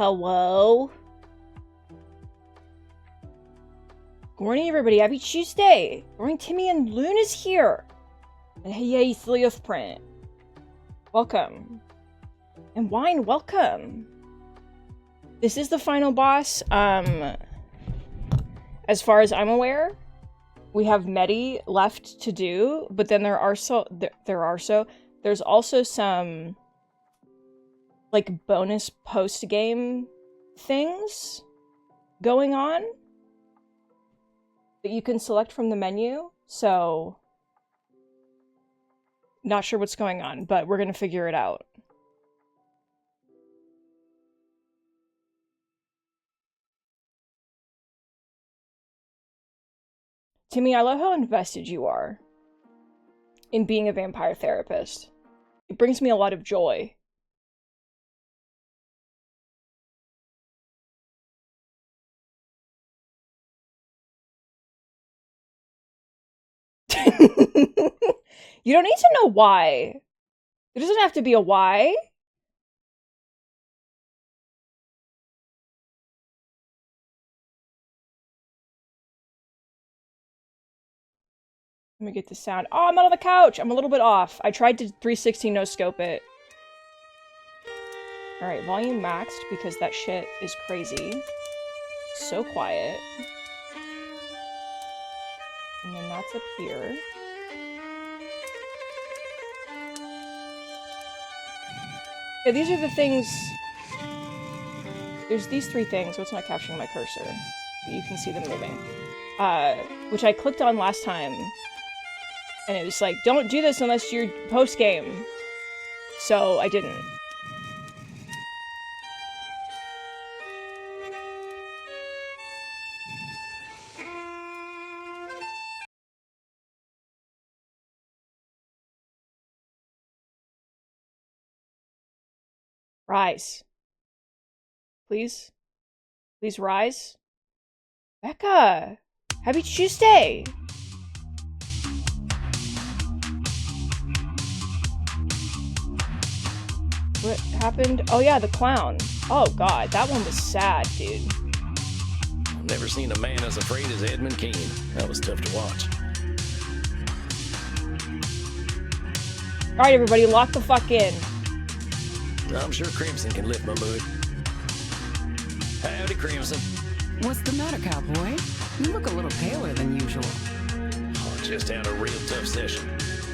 Hello? Good morning, everybody. Happy Tuesday. Good morning, Timmy and Loon is here. And hey, Sleuth Print. Welcome. And Wine, welcome. This is the final boss. As far as I'm aware, we have Medi left to do, but then there's also some like bonus post-game things going on that you can select from the menu. So not sure what's going on, but we're gonna figure it out. Timmy, I love how invested you are in being a vampire therapist. It brings me a lot of joy. You don't need to know why. It doesn't have to be a why. Let me get the sound. Oh, I'm not on the couch. I'm a little bit off. I tried to 360 no scope it. Alright, volume maxed because that shit is crazy. So quiet. And then that's up here. Yeah, these are the things... There's these three things. What's not capturing my cursor? But you can see them moving. Which I clicked on last time. And it was like, don't do this unless you're post-game. So I didn't. Rise. Please? Please rise? Becca! Happy Tuesday! What happened? Oh yeah, the clown. Oh god, that one was sad, dude. I've never seen a man as afraid as Edmund Keane. That was tough to watch. Alright everybody, lock the fuck in. I'm sure Crimson can lift my mood. Howdy, Crimson. What's the matter, cowboy? You look a little paler than usual. Oh, just had a real tough session.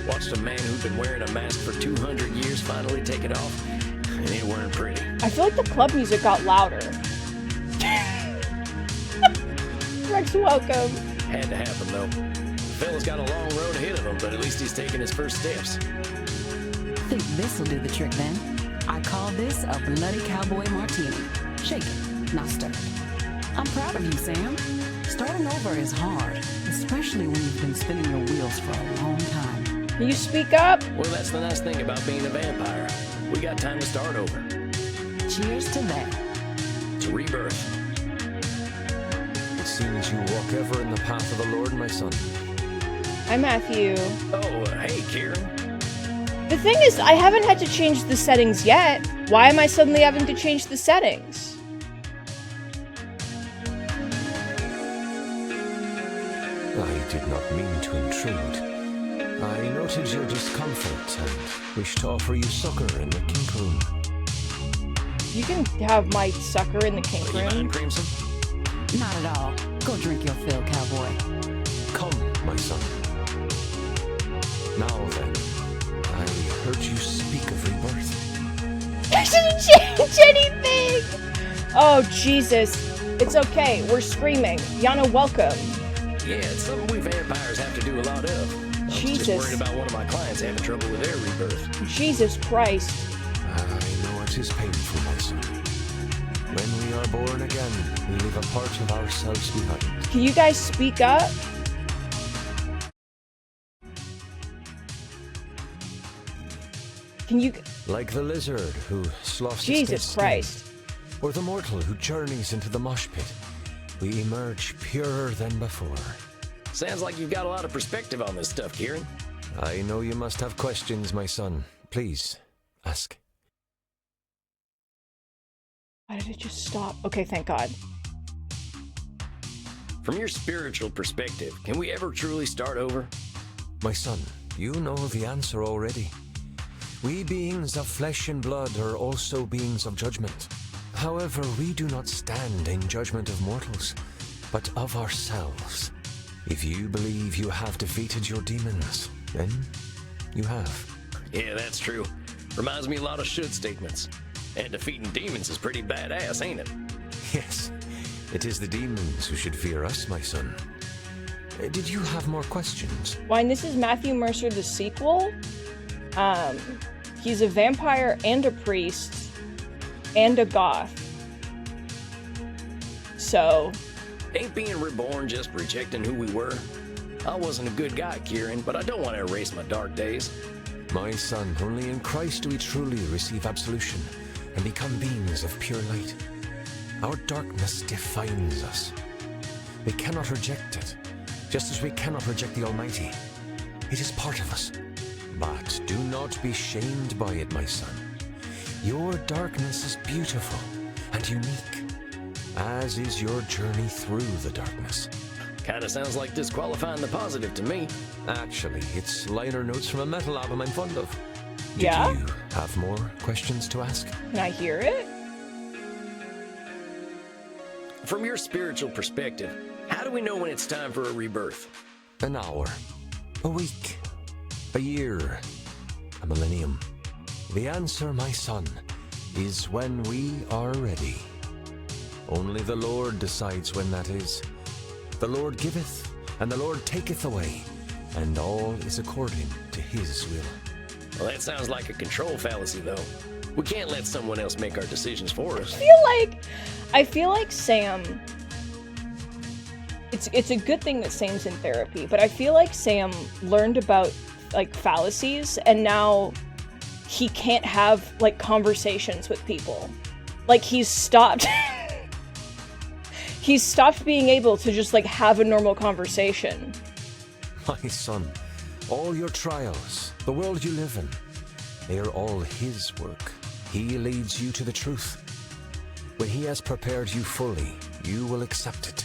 Watched a man who'd been wearing a mask for 200 years finally take it off. And it weren't pretty. I feel like the club music got louder. Rex, welcome. Had to happen, though. The fella's got a long road ahead of him, but at least he's taking his first steps. Think this'll do the trick, then? I call this a bloody cowboy martini. Shake it, not stir it. I'm proud of you, Sam. Starting over is hard, especially when you've been spinning your wheels for a long time. Can you speak up? Well, that's the nice thing about being a vampire. We got time to start over. Cheers to that. To rebirth. It seems you walk ever in the path of the Lord, my son. Hi, Matthew. Oh, hey, Kieran. The thing is, I haven't had to change the settings yet. Why am I suddenly having to change the settings? I did not mean to intrude. I noted your discomfort and wish to offer you succor in the kink room. You can have my sucker in the kink You room. mind, Crimson? Not at all. Go drink your fill, cowboy. Come, my son. Now then, I heard you speak of rebirth. I didn't change anything! Oh, Jesus. It's okay. We're screaming. Yana, welcome. Yeah, it's something we vampires have to do a lot of. I was Jesus. just worried about one of my clients having trouble with their rebirth. Jesus Christ. I know it is painful, my son. When we are born again, we leave a part of ourselves behind. Can you guys speak up? Can you... Like the lizard who sloughs its Jesus skin, Christ. or the mortal who journeys into the mosh pit, we emerge purer than before. Sounds like you've got a lot of perspective on this stuff, Kieran. I know you must have questions, my son. Please, ask. Why did it just stop? Okay, thank God. From your spiritual perspective, can we ever truly start over? My son, you know the answer already. We beings of flesh and blood are also beings of judgment. However, we do not stand in judgment of mortals, but of ourselves. If you believe you have defeated your demons, then you have. Yeah, that's true. Reminds me a lot of should statements. And defeating demons is pretty badass, ain't it? Yes, it is the demons who should fear us, my son. Did you have more questions? Why, this is Matthew Mercer, the sequel. He's a vampire and a priest and a goth. So... Ain't being reborn just rejecting who we were? I wasn't a good guy, Kieran, but I don't want to erase my dark days. My son, only in Christ do we truly receive absolution and become beings of pure light. Our darkness defines us. We cannot reject it, just as we cannot reject the Almighty. It is part of us. But do not be shamed by it, my son. Your darkness is beautiful and unique, as is your journey through the darkness. Kinda sounds like disqualifying the positive to me. Actually, it's liner notes from a metal album I'm fond of. Yeah? Did you have more questions to ask? Can I hear it? From your spiritual perspective, how do we know when it's time for a rebirth? An hour, a week, a year, a millennium. The answer, my son, is when we are ready. Only the Lord decides when that is. The Lord giveth, and the Lord taketh away, and all is according to his will. Well, that sounds like a control fallacy, though. We can't let someone else make our decisions for us. I feel like Sam... It's a good thing that Sam's in therapy, but I feel like Sam learned about, like, fallacies, and now he can't have, like, conversations with people. Like, he's stopped... He's stopped being able to just, like, have a normal conversation. My son, all your trials, the world you live in, they are all his work. He leads you to the truth. When he has prepared you fully, you will accept it,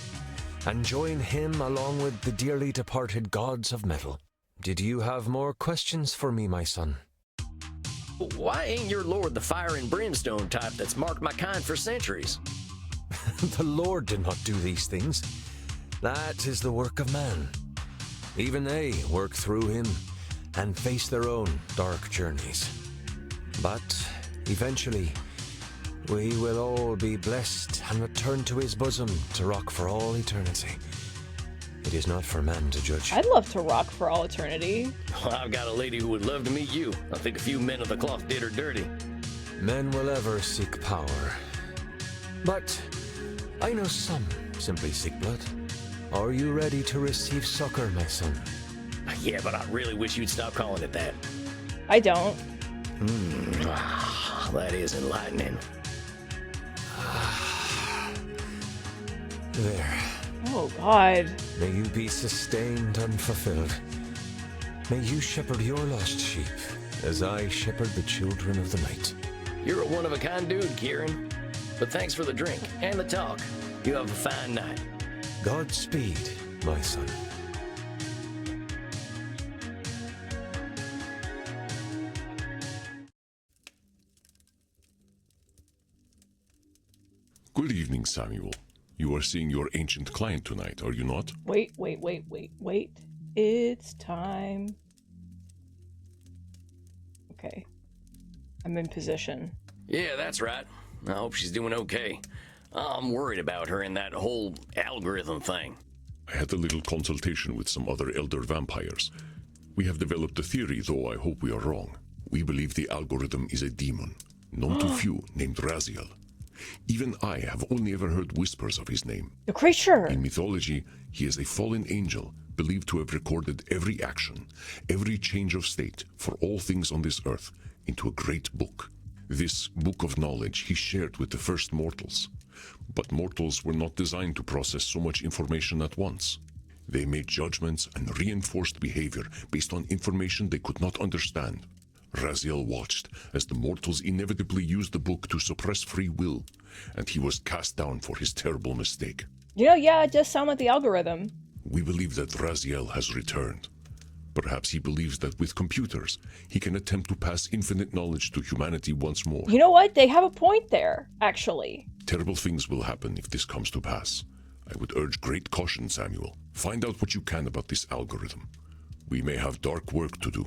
and join him along with the dearly departed gods of metal. Did you have more questions for me, my son? Why ain't your lord the fire and brimstone type that's marked my kind for centuries? The Lord did not do these things. That is the work of man. Even they work through him and face their own dark journeys. But eventually, we will all be blessed and return to his bosom to rock for all eternity. It is not for man to judge. I'd love to rock for all eternity. Well, I've got a lady who would love to meet you. I think a few men of the cloth did her dirty. Men will ever seek power. But I know some simply seek blood. Are you ready to receive succor, my son? Yeah, but I really wish you'd stop calling it that. I don't. That is enlightening. There. Oh, God. May you be sustained and fulfilled. May you shepherd your lost sheep, as I shepherd the children of the night. You're a one-of-a-kind dude, Kieran. But thanks for the drink and the talk. You have a fine night. Godspeed, my son. Good evening, Samuel. You are seeing your ancient client tonight, are you not? Wait. It's time. Okay. I'm in position. Yeah, that's right. I hope she's doing okay. I'm worried about her and that whole algorithm thing. I had a little consultation with some other elder vampires. We have developed a theory, though I hope we are wrong. We believe the algorithm is a demon, known to few, named Raziel. Even I have only ever heard whispers of his name. The creature! In mythology, he is a fallen angel, believed to have recorded every action, every change of state for all things on this earth into a great book. This book of knowledge he shared with the first mortals. But mortals were not designed to process so much information at once. They made judgments and reinforced behavior based on information they could not understand. Raziel watched as the mortals inevitably used the book to suppress free will, and he was cast down for his terrible mistake. You know, yeah, it does sound like the algorithm. We believe that Raziel has returned. Perhaps he believes that with computers, he can attempt to pass infinite knowledge to humanity once more. You know what? They have a point there, actually. Terrible things will happen if this comes to pass. I would urge great caution, Samuel. Find out what you can about this algorithm. We may have dark work to do.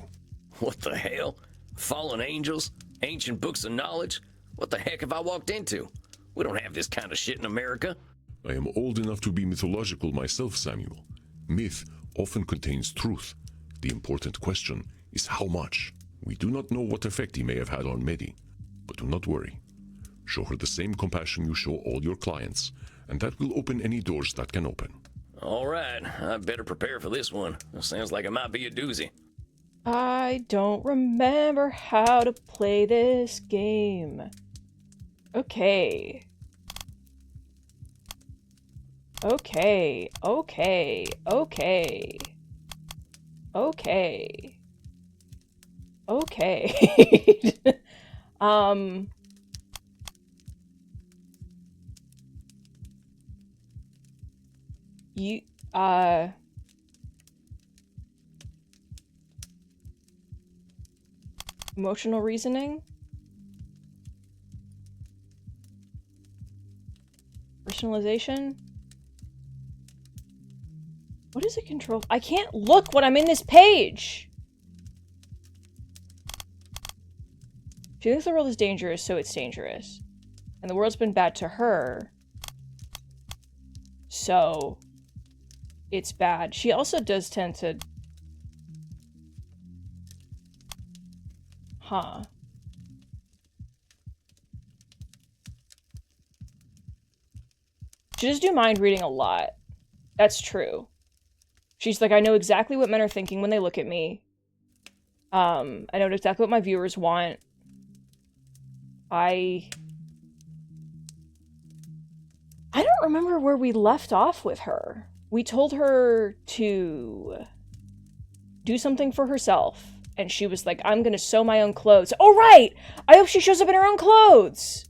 What the hell? Fallen angels? Ancient books of knowledge? What the heck have I walked into? We don't have this kind of shit in America. I am old enough to be mythological myself, Samuel. Myth often contains truth. The important question is how much. We do not know what effect he may have had on Medi, but do not worry. Show her the same compassion you show all your clients, and that will open any doors that can open. All right, I better prepare for this one. It sounds like it might be a doozy. I don't remember how to play this game. Okay. Okay. Okay. Okay. Okay. Okay. You, emotional reasoning? Personalization? What is a control? I can't look when I'm in this page! She thinks the world is dangerous, so it's dangerous. And the world's been bad to her. So it's bad. She also does tend to... Huh. She does do mind reading a lot. That's true. She's like, I know exactly what men are thinking when they look at me. I know exactly what my viewers want. I don't remember where we left off with her. We told her to do something for herself. And she was like, I'm gonna sew my own clothes. Oh, right! I hope she shows up in her own clothes!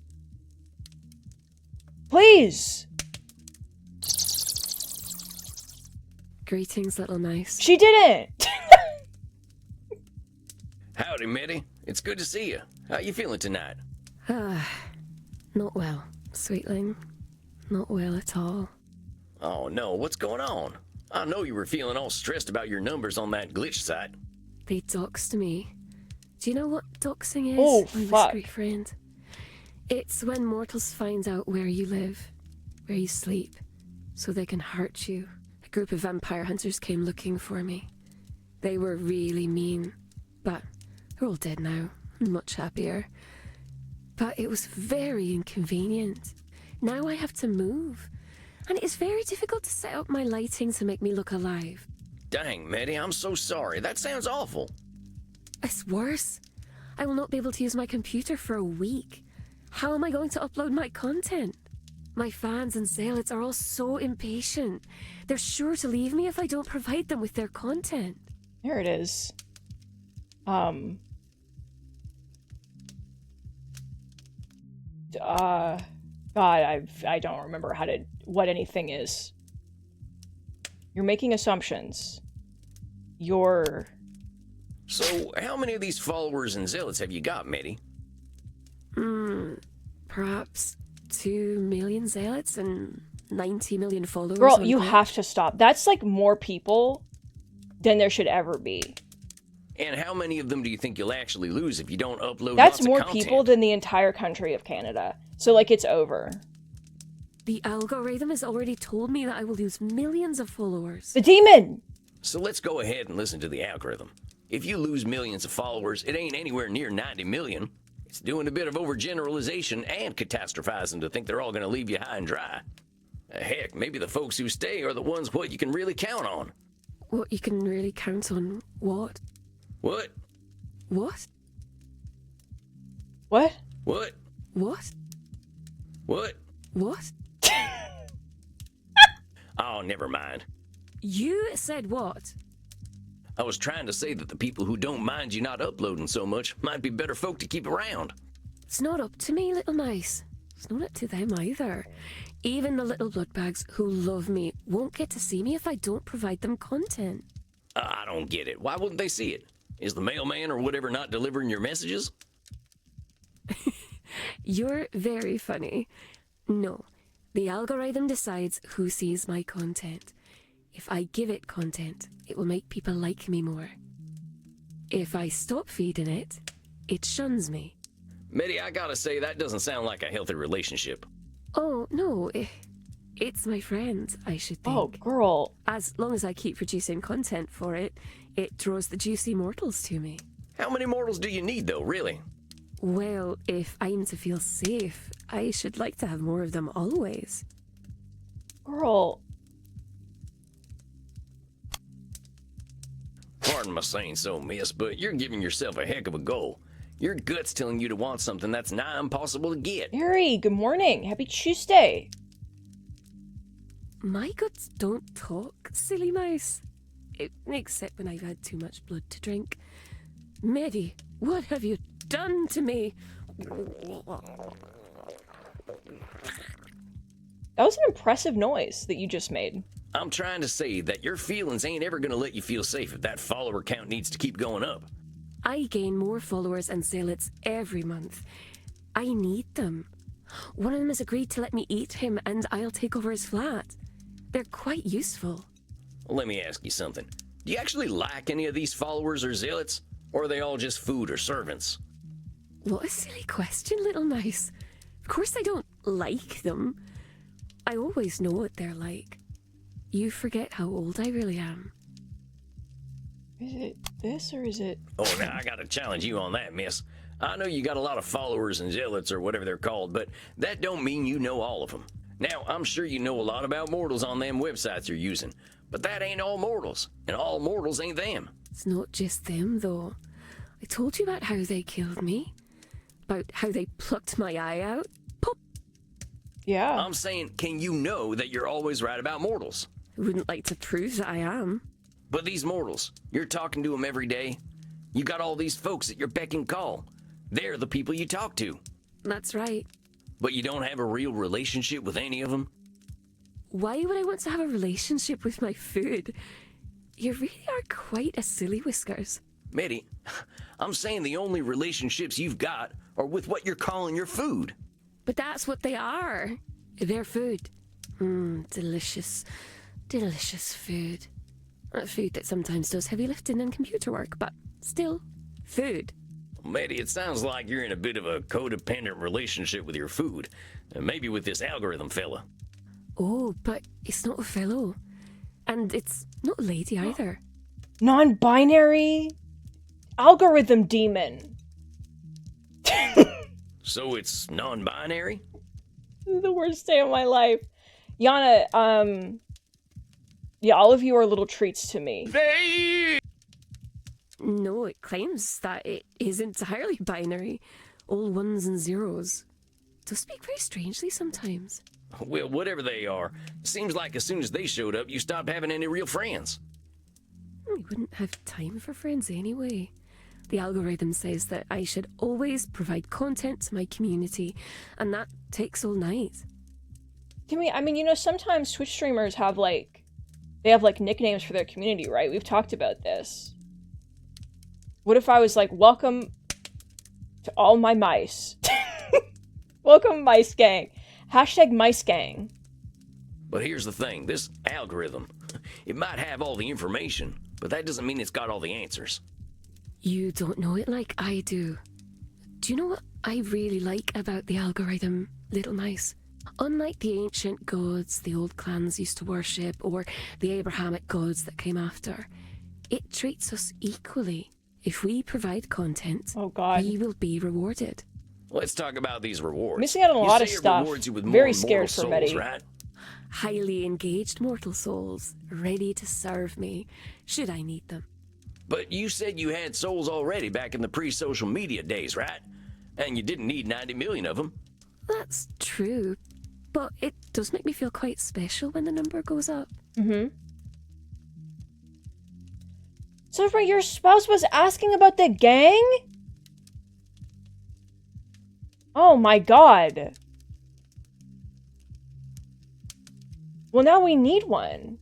Please! Greetings, little mouse. She didn't! Howdy, Mitty. It's good to see you. How you feeling tonight? Not well, sweetling. Not well at all. Oh no, what's going on? I know you were feeling all stressed about your numbers on that glitch site. They doxed me. Do you know what doxing is, Oh, my fuck. whiskery friend? It's when mortals find out where you live, where you sleep, so they can hurt you. A group of vampire hunters came looking for me. They were really mean, but they're all dead now, much happier. But it was very inconvenient. Now I have to move, and it is very difficult to set up my lighting to make me look alive. Dang, Mitty, I'm so sorry. That sounds awful. It's worse. I will not be able to use my computer for a week. How am I going to upload my content? My fans and zealots are all so impatient. They're sure to leave me if I don't provide them with their content. Here it is. God, I don't remember what anything is. You're making assumptions. You're... So, how many of these followers and zealots have you got, Mitty? Perhaps 2 million zealots and 90 million followers. Girl, on you Twitch. have to stop. That's like more people than there should ever be. And how many of them do you think you'll actually lose if you don't upload That's lots more of content? people than the entire country of Canada. So, like, it's over. The algorithm has already told me that I will lose millions of followers. The demon! So let's go ahead and listen to the algorithm. If you lose millions of followers, it ain't anywhere near 90 million. It's doing a bit of overgeneralization and catastrophizing to think they're all going to leave you high and dry. Heck, maybe the folks who stay are the ones what you can really count on. What you can really count on? What? What? What? What? What? What? What? What? Oh, never mind. You said what? I was trying to say that the people who don't mind you not uploading so much might be better folk to keep around. It's not up to me, little mice. It's not up to them either. Even the little bloodbags who love me won't get to see me if I don't provide them content. I don't get it. Why wouldn't they see it? Is the mailman or whatever not delivering your messages? You're very funny. No, the algorithm decides who sees my content. If I give it content, it will make people like me more. If I stop feeding it, it shuns me. Medi, I gotta say, that doesn't sound like a healthy relationship. Oh, no, it's my friend, I should think. Oh, girl. As long as I keep producing content for it, it draws the juicy mortals to me. How many mortals do you need, though, really? Well, if I'm to feel safe, I should like to have more of them always. Girl. Pardon my saying so, miss, but you're giving yourself a heck of a goal. Your gut's telling you to want something that's nigh impossible to get. Harry, good morning. Happy Tuesday. My guts don't talk, silly mouse. Except when I've had too much blood to drink. Medi, what have you done to me? That was an impressive noise that you just made. I'm trying to say that your feelings ain't ever gonna let you feel safe if that follower count needs to keep going up. I gain more followers and zealots every month. I need them. One of them has agreed to let me eat him and I'll take over his flat. They're quite useful. Well, let me ask you something. Do you actually like any of these followers or zealots? Or are they all just food or servants? What a silly question, little mouse. Of course I don't like them. I always know what they're like. You forget how old I really am. Is it this or is it... Oh, now I gotta challenge you on that, miss. I know you got a lot of followers and zealots or whatever they're called, but that don't mean you know all of them. Now, I'm sure you know a lot about mortals on them websites you're using, but that ain't all mortals, and all mortals ain't them. It's not just them, though. I told you about how they killed me. About how they plucked my eye out. Pop! Yeah. I'm saying, can you know that you're always right about mortals? I wouldn't like to prove that I am. But these mortals, you're talking to them every day. You got all these folks at your beck and call. They're the people you talk to. That's right. But you don't have a real relationship with any of them? Why would I want to have a relationship with my food? You really are quite a silly whiskers. Medi, I'm saying the only relationships you've got are with what you're calling your food. But that's what they are. They're food. Delicious, delicious food. Food that sometimes does heavy lifting and computer work, but still, food. Medi, it sounds like you're in a bit of a codependent relationship with your food. And maybe with this algorithm fella. Oh, but it's not a fellow. And it's not a lady either. Non-binary? Algorithm demon. So it's non-binary? This is the worst day of my life. Yana, yeah, all of you are little treats to me. No, it claims that it is entirely binary. All ones and zeros. Does speak very strangely sometimes. Well, whatever they are, seems like as soon as they showed up, you stopped having any real friends. We wouldn't have time for friends anyway. The algorithm says that I should always provide content to my community, and that takes all night. I mean, you know, sometimes Twitch streamers have, like, they have, like, nicknames for their community, right? We've talked about this. What if I was like, welcome to all my mice. Welcome, Mice Gang. Hashtag Mice Gang. But here's the thing, this algorithm, it might have all the information, but that doesn't mean it's got all the answers. You don't know it like I do. Do you know what I really like about the algorithm, little mice? Unlike the ancient gods the old clans used to worship, or the Abrahamic gods that came after, it treats us equally. If we provide content, Oh, God. we will be rewarded. Let's talk about these rewards. Missing out on a lot of say it stuff. rewards you with more Very immortal scared for souls, Medi. right? Highly engaged mortal souls, ready to serve me, should I need them. But you said you had souls already back in the pre-social media days, right? And you didn't need 90 million of them. That's true, but it does make me feel quite special when the number goes up. So for your spouse was asking about the gang? Oh my god. Well, now we need one.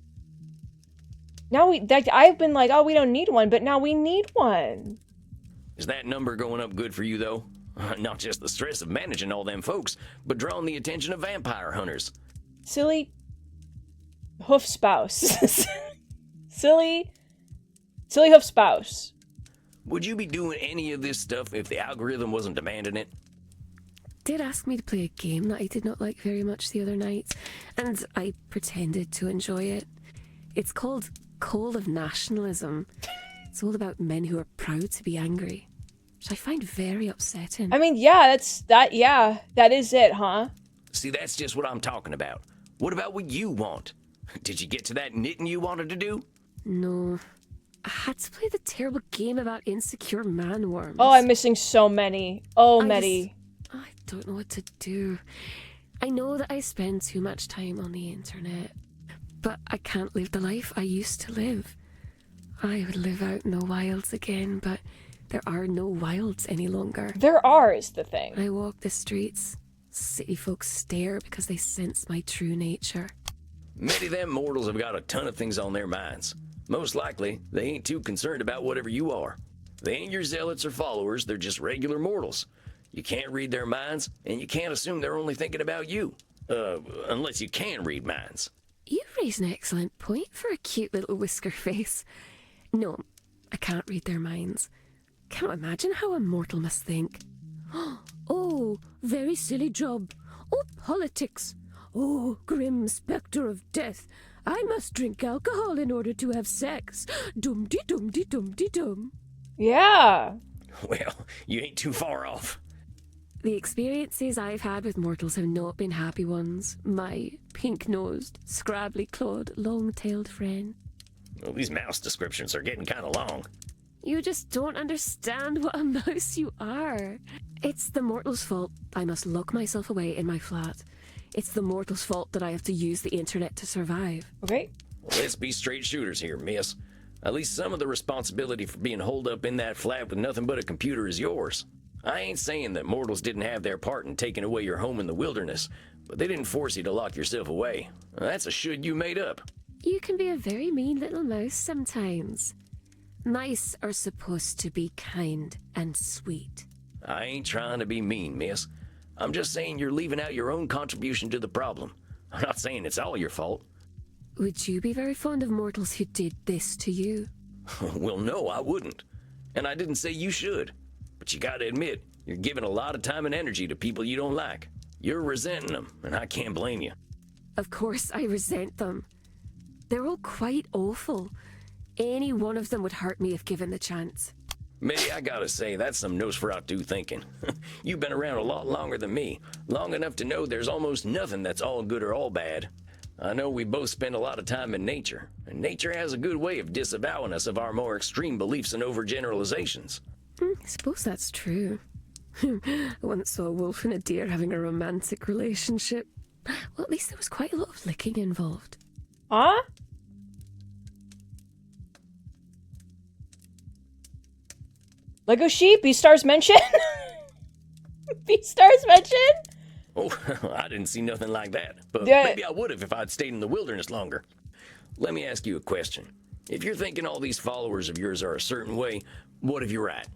Now I've been like, oh, we don't need one, but now we need one. Is that number going up good for you, though? Not just the stress of managing all them folks, but drawing the attention of vampire hunters. Silly hoof spouse. silly hoof spouse. Would you be doing any of this stuff if the algorithm wasn't demanding it? Did ask me to play a game that I did not like very much the other night, and I pretended to enjoy it. It's called Call of Nationalism. It's all about men who are proud to be angry, which I find very upsetting. I mean, yeah, that is it, huh? See, that's just what I'm talking about. What about what you want? Did you get to that knitting you wanted to do? No. I had to play the terrible game about insecure man-worms. Oh, I'm missing so many. Oh, many. I don't know what to do. I know that I spend too much time on the internet, but I can't live the life I used to live. I would live out in the wilds again, but there are no wilds any longer. There are, is the thing. I walk the streets. City folks stare because they sense my true nature. Many of them mortals have got a ton of things on their minds. Most likely, they ain't too concerned about whatever you are. They ain't your zealots or followers, they're just regular mortals. You can't read their minds, and you can't assume they're only thinking about you. Unless you can read minds. You raise an excellent point for a cute little whisker face. No, I can't read their minds. Can't imagine how a mortal must think. Oh, very silly job. Oh, politics. Oh, grim spectre of death. I must drink alcohol in order to have sex. Dum-de-dum-de-dum-de-dum. Yeah. Well, you ain't too far off. The experiences I've had with mortals have not been happy ones. My pink-nosed, scrabbly-clawed, long-tailed friend. Well, these mouse descriptions are getting kind of long. You just don't understand what a mouse you are. It's the mortal's fault I must lock myself away in my flat. It's the mortal's fault that I have to use the internet to survive. Okay. Well, let's be straight shooters here, miss. At least some of the responsibility for being holed up in that flat with nothing but a computer is yours. I ain't saying that mortals didn't have their part in taking away your home in the wilderness, but they didn't force you to lock yourself away. That's a should you made up. You can be a very mean little mouse sometimes. Mice are supposed to be kind and sweet. I ain't trying to be mean, miss. I'm just saying you're leaving out your own contribution to the problem. I'm not saying it's all your fault. Would you be very fond of mortals who did this to you? Well, no, I wouldn't. And I didn't say you should. But you gotta admit, you're giving a lot of time and energy to people you don't like. You're resenting them, and I can't blame you. Of course I resent them. They're all quite awful. Any one of them would hurt me if given the chance. Maybe I gotta say, that's some Nosferatu thinking. You've been around a lot longer than me, long enough to know there's almost nothing that's all good or all bad. I know we both spend a lot of time in nature, and nature has a good way of disavowing us of our more extreme beliefs and overgeneralizations. I suppose that's true. I once saw a wolf and a deer having a romantic relationship. Well, at least there was quite a lot of licking involved. Huh? Lego sheep? Beastars mention? Beastars mention? Oh, I didn't see nothing like that, but Yeah. maybe I would have if I'd stayed in the wilderness longer. Let me ask you a question. If you're thinking all these followers of yours are a certain way, what if you're right?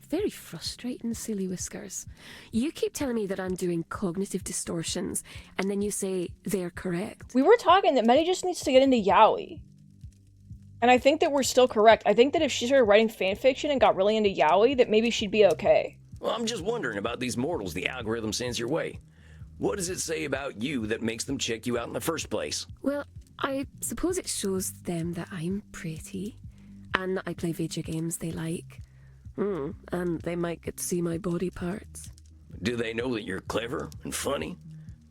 Very frustrating, silly whiskers. You keep telling me that I'm doing cognitive distortions, and then you say they're correct. We were talking that Meddy just needs to get into yaoi. And I think that we're still correct. I think that if she started writing fanfiction and got really into yaoi, that maybe she'd be okay. Well, I'm just wondering about these mortals the algorithm sends your way. What does it say about you that makes them check you out in the first place? Well, I suppose it shows them that I'm pretty, and that I play video games they like. And they might get to see my body parts. Do they know that you're clever and funny?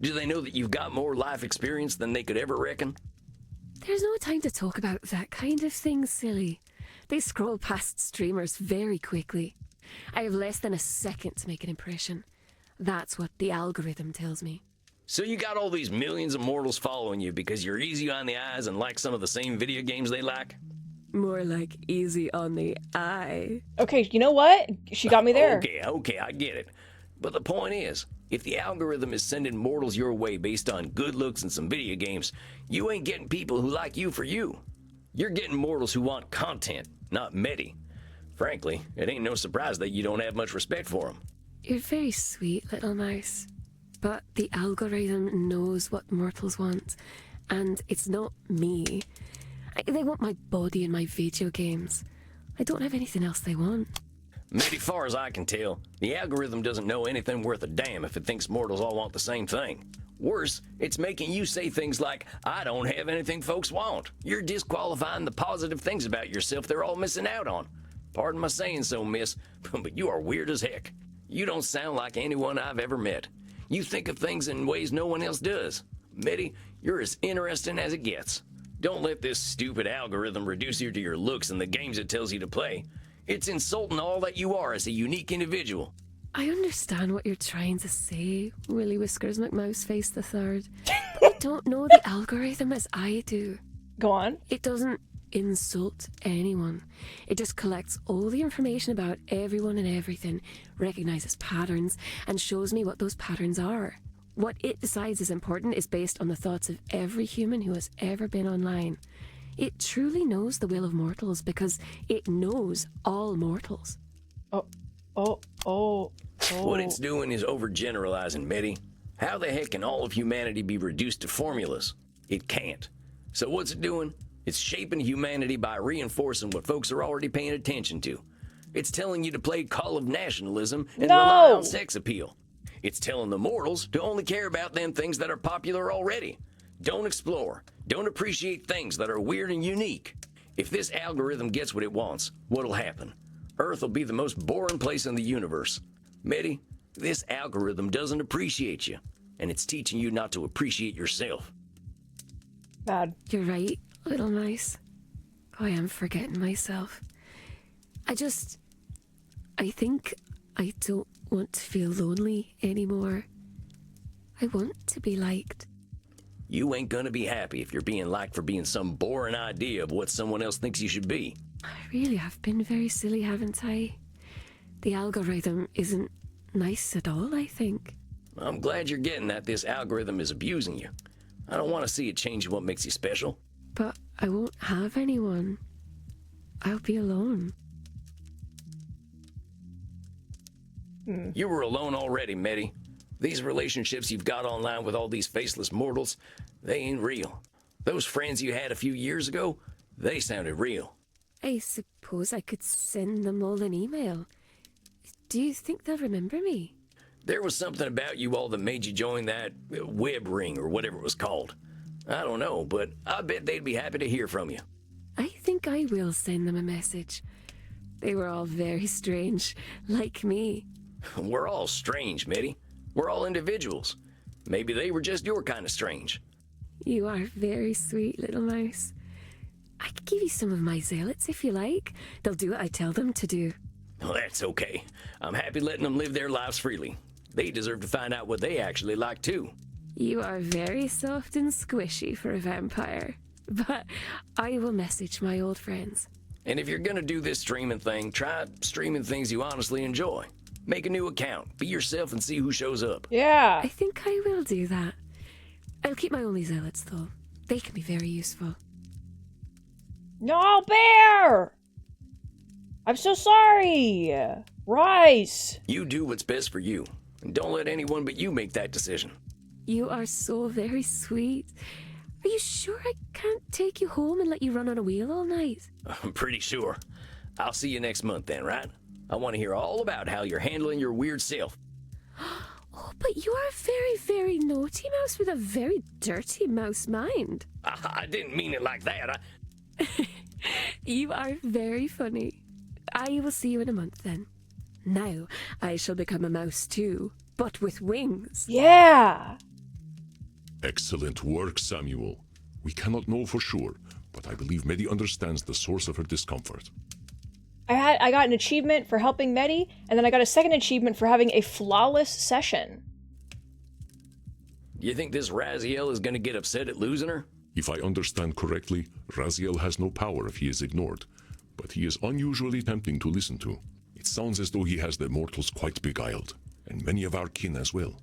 Do they know that you've got more life experience than they could ever reckon? There's no time to talk about that kind of thing, silly. They scroll past streamers very quickly. I have less than a second to make an impression. That's what the algorithm tells me. So you got all these millions of mortals following you because you're easy on the eyes and like some of the same video games they like? More like easy on the eye. Okay, you know what? She got me there. Okay, I get it. But the point is, if the algorithm is sending mortals your way based on good looks and some video games, you ain't getting people who like you for you. You're getting mortals who want content, not Medi. Frankly, it ain't no surprise that you don't have much respect for him. You're very sweet, little mouse. But the algorithm knows what mortals want, and it's not me. They want my body and my video games. I don't have anything else they want. Medi, far as I can tell, the algorithm doesn't know anything worth a damn if it thinks mortals all want the same thing. Worse, it's making you say things like, I don't have anything folks want. You're disqualifying the positive things about yourself they're all missing out on. Pardon my saying so, miss, but you are weird as heck. You don't sound like anyone I've ever met. You think of things in ways no one else does. Medi, you're as interesting as it gets. Don't let this stupid algorithm reduce you to your looks and the games it tells you to play. It's insulting all that you are as a unique individual. I understand what you're trying to say, Willy Whiskers McMouseface III. But I don't know the algorithm as I do. Go on. It doesn't insult anyone. It just collects all the information about everyone and everything, recognizes patterns, and shows me what those patterns are. What it decides is important is based on the thoughts of every human who has ever been online. It truly knows the will of mortals because it knows all mortals. What it's doing is overgeneralizing, Medi. How the heck can all of humanity be reduced to formulas? It can't. So what's it doing? It's shaping humanity by reinforcing what folks are already paying attention to. It's telling you to play Call of Nationalism and rely on sex appeal. It's telling the mortals to only care about them things that are popular already. Don't explore. Don't appreciate things that are weird and unique. If this algorithm gets what it wants, what'll happen? Earth will be the most boring place in the universe. Medi, this algorithm doesn't appreciate you, and it's teaching you not to appreciate yourself. Bad. You're right, little mouse. I am forgetting myself. I think I don't want to feel lonely anymore. I want to be liked. You ain't gonna be happy if you're being liked for being some boring idea of what someone else thinks you should be. I really have been very silly, haven't I? The algorithm isn't nice at all, I think. I'm glad you're getting that this algorithm is abusing you. I don't want to see it change what makes you special. But I won't have anyone. I'll be alone. You were alone already, Medi. These relationships you've got online with all these faceless mortals, they ain't real. Those friends you had a few years ago, they sounded real. I suppose I could send them all an email. Do you think they'll remember me? There was something about you all that made you join that web ring or whatever it was called. I don't know, but I bet they'd be happy to hear from you. I think I will send them a message. They were all very strange, like me. We're all strange, Medi. We're all individuals. Maybe they were just your kind of strange. You are very sweet, little mouse. I could give you some of my zealots if you like. They'll do what I tell them to do. Well, that's okay. I'm happy letting them live their lives freely. They deserve to find out what they actually like, too. You are very soft and squishy for a vampire. But I will message my old friends. And if you're gonna do this streaming thing, try streaming things you honestly enjoy. Make a new account, be yourself, and see who shows up. Yeah. I think I will do that. I'll keep my only zealots, though. They can be very useful. No, Bear! I'm so sorry! Rice! You do what's best for you, and don't let anyone but you make that decision. You are so very sweet. Are you sure I can't take you home and let you run on a wheel all night? I'm pretty sure. I'll see you next month then, right? I want to hear all about how you're handling your weird self. Oh, but you are a very, very naughty mouse with a very dirty mouse mind. I didn't mean it like that. You are very funny. I will see you in a month then. Now I shall become a mouse too, but with wings. Yeah! Excellent work, Samuel. We cannot know for sure, but I believe Medi understands the source of her discomfort. I got an achievement for helping Medi, and then I got a second achievement for having a flawless session. You think this Raziel is gonna get upset at losing her? If I understand correctly, Raziel has no power if he is ignored, but he is unusually tempting to listen to. It sounds as though he has the mortals quite beguiled. and many of our kin as well.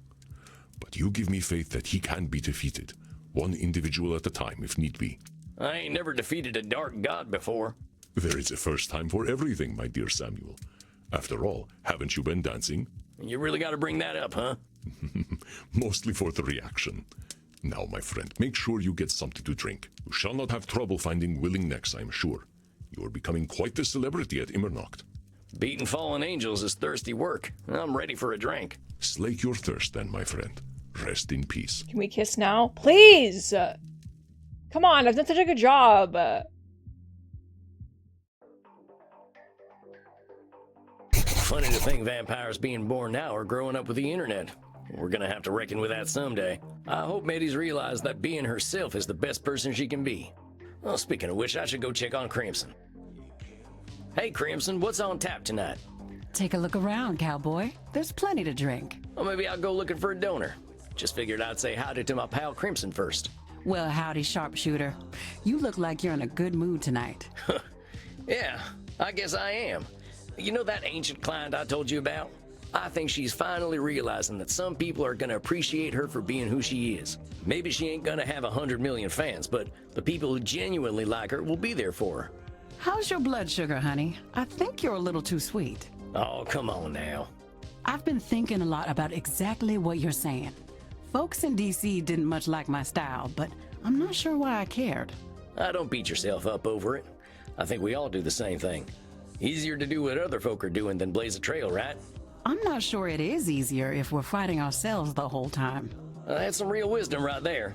But you give me faith that he can be defeated, one individual at a time if need be. I ain't never defeated a dark god before. There is a first time for everything, my dear Samuel. After all, haven't you been dancing? You really gotta bring that up, huh? Mostly for the reaction. Now, my friend, make sure you get something to drink. You shall not have trouble finding willing necks, I am sure. You are becoming quite the celebrity at Immernacht. Beating fallen angels is thirsty work. I'm ready for a drink. Slake your thirst then, my friend. Rest in peace. Can we kiss now? Please! Come on, I've done such a good job. Funny to think vampires being born now are growing up with the internet. We're gonna have to reckon with that someday. I hope Maddie's realized that being herself is the best person she can be. Well, speaking of which, I should go check on Crimson. Hey, Crimson, what's on tap tonight? Take a look around, cowboy. There's plenty to drink. Well, maybe I'll go looking for a donor. Just figured I'd say howdy to my pal Crimson first. Well, howdy, sharpshooter. You look like you're in a good mood tonight. Yeah, I guess I am. You know that ancient client I told you about? I think she's finally realizing that some people are gonna appreciate her for being who she is. Maybe she ain't gonna have 100 million fans, but the people who genuinely like her will be there for her. How's your blood sugar, honey? I think you're a little too sweet. Oh, come on now. I've been thinking a lot about exactly what you're saying. Folks in DC didn't much like my style, but I'm not sure why I cared. Don't beat yourself up over it. I think we all do the same thing. Easier to do what other folk are doing than blaze a trail, right? I'm not sure it is easier if we're fighting ourselves the whole time. That's some real wisdom right there.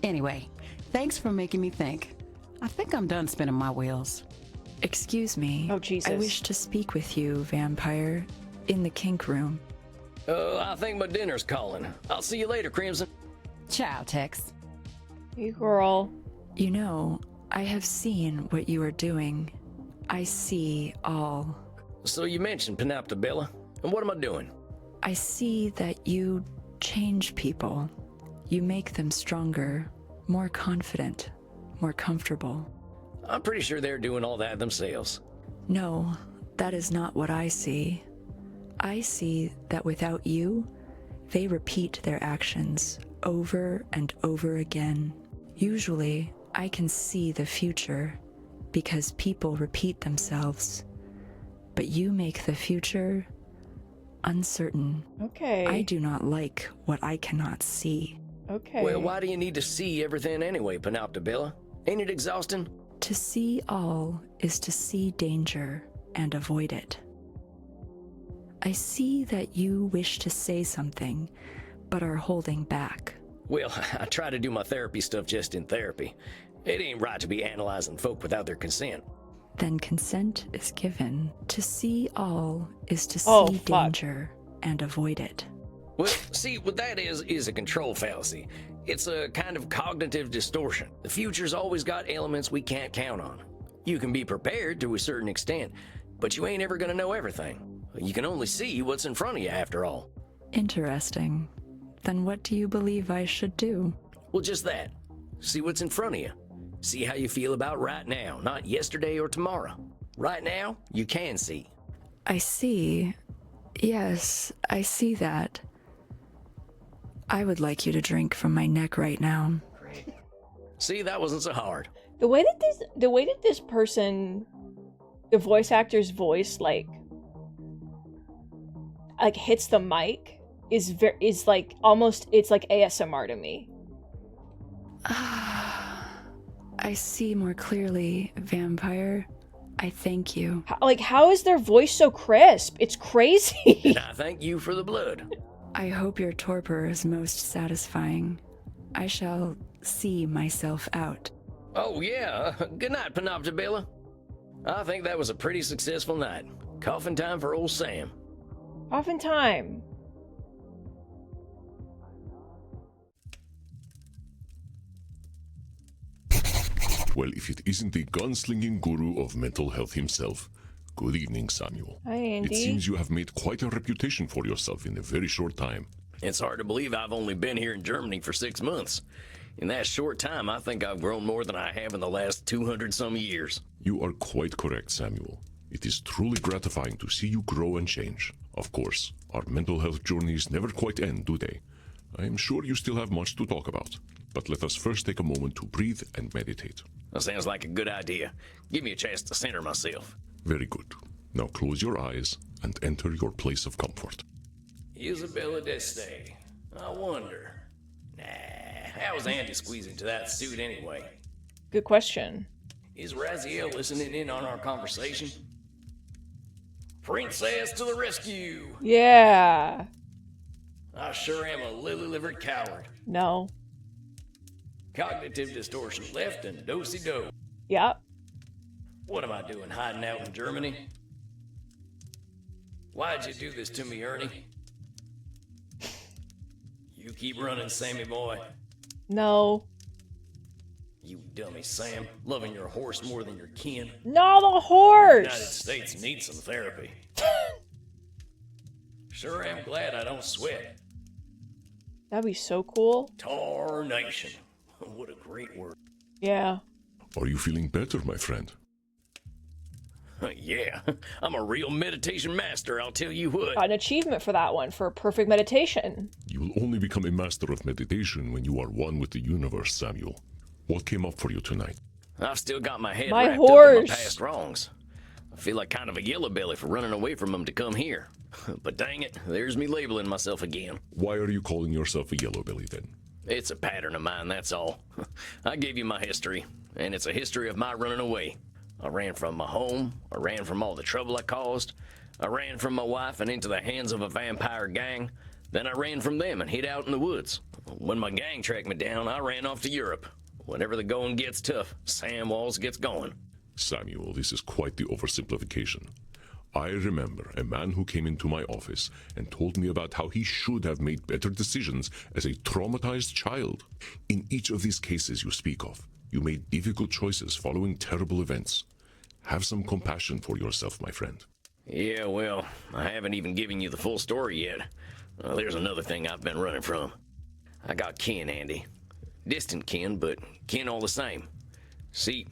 Anyway, thanks for making me think. I think I'm done spinning my wheels. Excuse me. Oh, Jesus. I wish to speak with you, vampire, in the kink room. I think my dinner's calling. I'll see you later, Crimson. Ciao, Tex. Hey, girl. You know, I have seen what you are doing. I see all. So you mentioned Panopta Bella, and what am I doing? I see that you change people. You make them stronger, more confident, more comfortable. I'm pretty sure they're doing all that themselves. No, that is not what I see. I see that without you, they repeat their actions over and over again. Usually, I can see the future because people repeat themselves. But you make the future uncertain. Okay. I do not like what I cannot see. Okay. Well, why do you need to see everything anyway, Panopta Bella? Ain't it exhausting? To see all is to see danger and avoid it. I see that you wish to say something, but are holding back. Well, I try to do my therapy stuff just in therapy. It ain't right to be analyzing folk without their consent. Then consent is given. To see all is to see Oh, fuck. danger and avoid it. Well, see, what that is a control fallacy. It's a kind of cognitive distortion. The future's always got elements we can't count on. You can be prepared to a certain extent, but you ain't ever gonna know everything. You can only see what's in front of you after all. Interesting. Then what do you believe I should do? Well, just that. See what's in front of you. See how you feel about right now, not yesterday or tomorrow. Right now, you can see. I see. Yes, I see that. I would like you to drink from my neck right now. See, that wasn't so hard. The way that this person, the voice actor's voice, like hits the mic is like almost, it's like ASMR to me. I see more clearly, vampire. I thank you. How is their voice so crisp? It's crazy. And I thank you for the blood. I hope your torpor is most satisfying. I shall see myself out. Oh, yeah. Good night, Panopta Bella. I think that was a pretty successful night. Coffin time for old Sam. Often time. Well, if it isn't the gunslinging guru of mental health himself. Good evening, Samuel. Hi, Andy. It seems you have made quite a reputation for yourself in a very short time. It's hard to believe I've only been here in Germany for 6 months. In that short time, I think I've grown more than I have in the last 200-some years. You are quite correct, Samuel. It is truly gratifying to see you grow and change. Of course, Our mental health journeys never quite end, do they? I am sure you still have much to talk about, but let us first take a moment to breathe and meditate. That sounds like a good idea. Give me a chance to center myself. Very good. Now close your eyes and enter your place of comfort. Isabella d'Este. I wonder. Nah, how was Andy squeezing into that suit anyway? Good question. Is Raziel listening in on our conversation? Princess to the rescue! Yeah. I sure am a lily-livered coward. No. Cognitive distortion left and do-si-do. Yep. What am I doing hiding out in Germany? Why'd you do this to me, Ernie? You keep running, Sammy boy. No. You dummy, Sam. Loving your horse more than your kin. No, the The horse! United States needs some therapy. Sure am glad I don't sweat. That'd be so cool. Tarnation. What a great word. Yeah. Are you feeling better, my friend? Yeah, I'm a real meditation master, I'll tell you what. Got an achievement for that one, for perfect meditation. You will only become a master of meditation when you are one with the universe, Samuel. What came up for you tonight? I've still got my head My wrapped up in horse. my past wrongs. I feel like kind of a yellow belly for running away from them to come here. But dang it, there's me labeling myself again. Why are you calling yourself a yellow belly then? It's a pattern of mine, that's all. I gave you my history, and it's a history of my running away. I ran from my home, I ran from all the trouble I caused, I ran from my wife and into the hands of a vampire gang, then I ran from them and hid out in the woods. When my gang tracked me down, I ran off to Europe. Whenever the going gets tough, Sam Walls gets going. Samuel, this is quite the oversimplification. I remember a man who came into my office and told me about how he should have made better decisions as a traumatized child. In each of these cases you speak of, you made difficult choices following terrible events. Have some compassion for yourself, my friend. Yeah, well, I haven't even given you the full story yet. There's another thing I've been running from. I got kin, Andy. Distant kin, but kin all the same. See,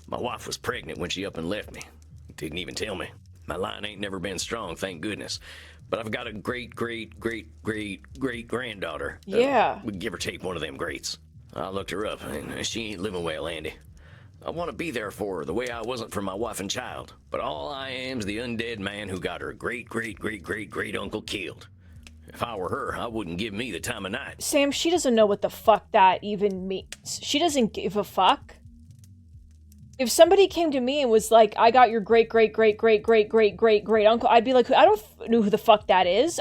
my wife was pregnant when she up and left me. Didn't even tell me. My line ain't never been strong, thank goodness. But I've got a great-great-great-great-great-granddaughter. Yeah. Give or take one of them greats. I looked her up, and she ain't living well, Andy. I want to be there for her the way I wasn't for my wife and child. But all I am's the undead man who got her great-great-great-great-great-uncle killed. If I were her, I wouldn't give me the time of night. Sam, she doesn't know what the fuck that even means. She doesn't give a fuck. If somebody came to me and was like, I got your great-great-great-great-great-great-great-uncle, I'd be like, I don't know who the fuck that is.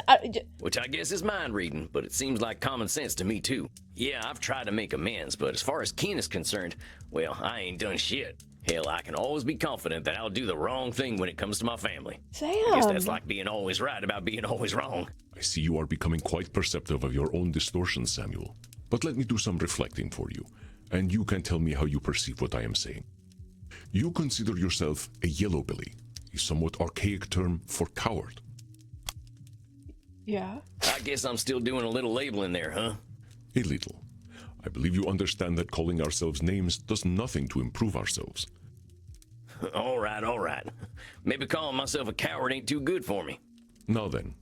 Which I guess is mind reading, but it seems like common sense to me too. Yeah, I've tried to make amends, but as far as kin is concerned, well, I ain't done shit. Hell, I can always be confident that I'll do the wrong thing when it comes to my family. Sam. I guess that's like being always right about being always wrong. I see you are becoming quite perceptive of your own distortions, Samuel. But let me do some reflecting for you, and you can tell me how you perceive what I am saying. You consider yourself a yellow belly, a somewhat archaic term for coward. Yeah. I guess I'm still doing a little labeling there, huh? A little. I believe you understand that calling ourselves names does nothing to improve ourselves. All right. Maybe calling myself a coward ain't too good for me. Now then,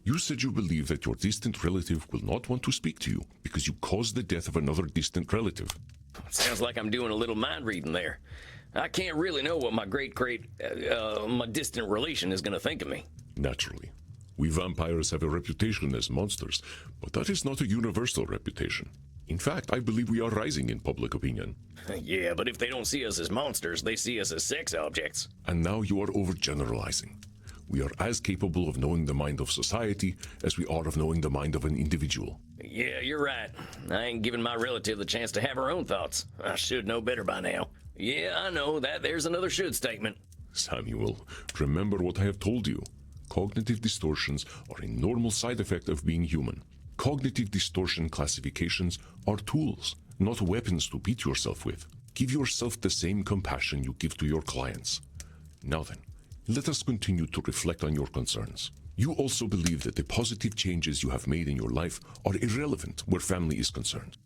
you said you believe that your distant relative will not want to speak to you because you caused the death of another distant relative. Sounds like I'm doing a little mind reading there. I can't really know what my my distant relation is gonna think of me. Naturally. We vampires have a reputation as monsters, but that is not a universal reputation. In fact, I believe we are rising in public opinion. Yeah, but if they don't see us as monsters, they see us as sex objects. And now you are overgeneralizing. We are as capable of knowing the mind of society as we are of knowing the mind of an individual. Yeah, you're right. I ain't giving my relative the chance to have her own thoughts. I should know better by now. Yeah, I know that. There's another should statement. Samuel, remember what I have told you. Cognitive distortions are a normal side effect of being human. Cognitive distortion classifications are tools, not weapons to beat yourself with. Give yourself the same compassion you give to your clients. Now then, let us continue to reflect on your concerns. You also believe that the positive changes you have made in your life are irrelevant where family is concerned.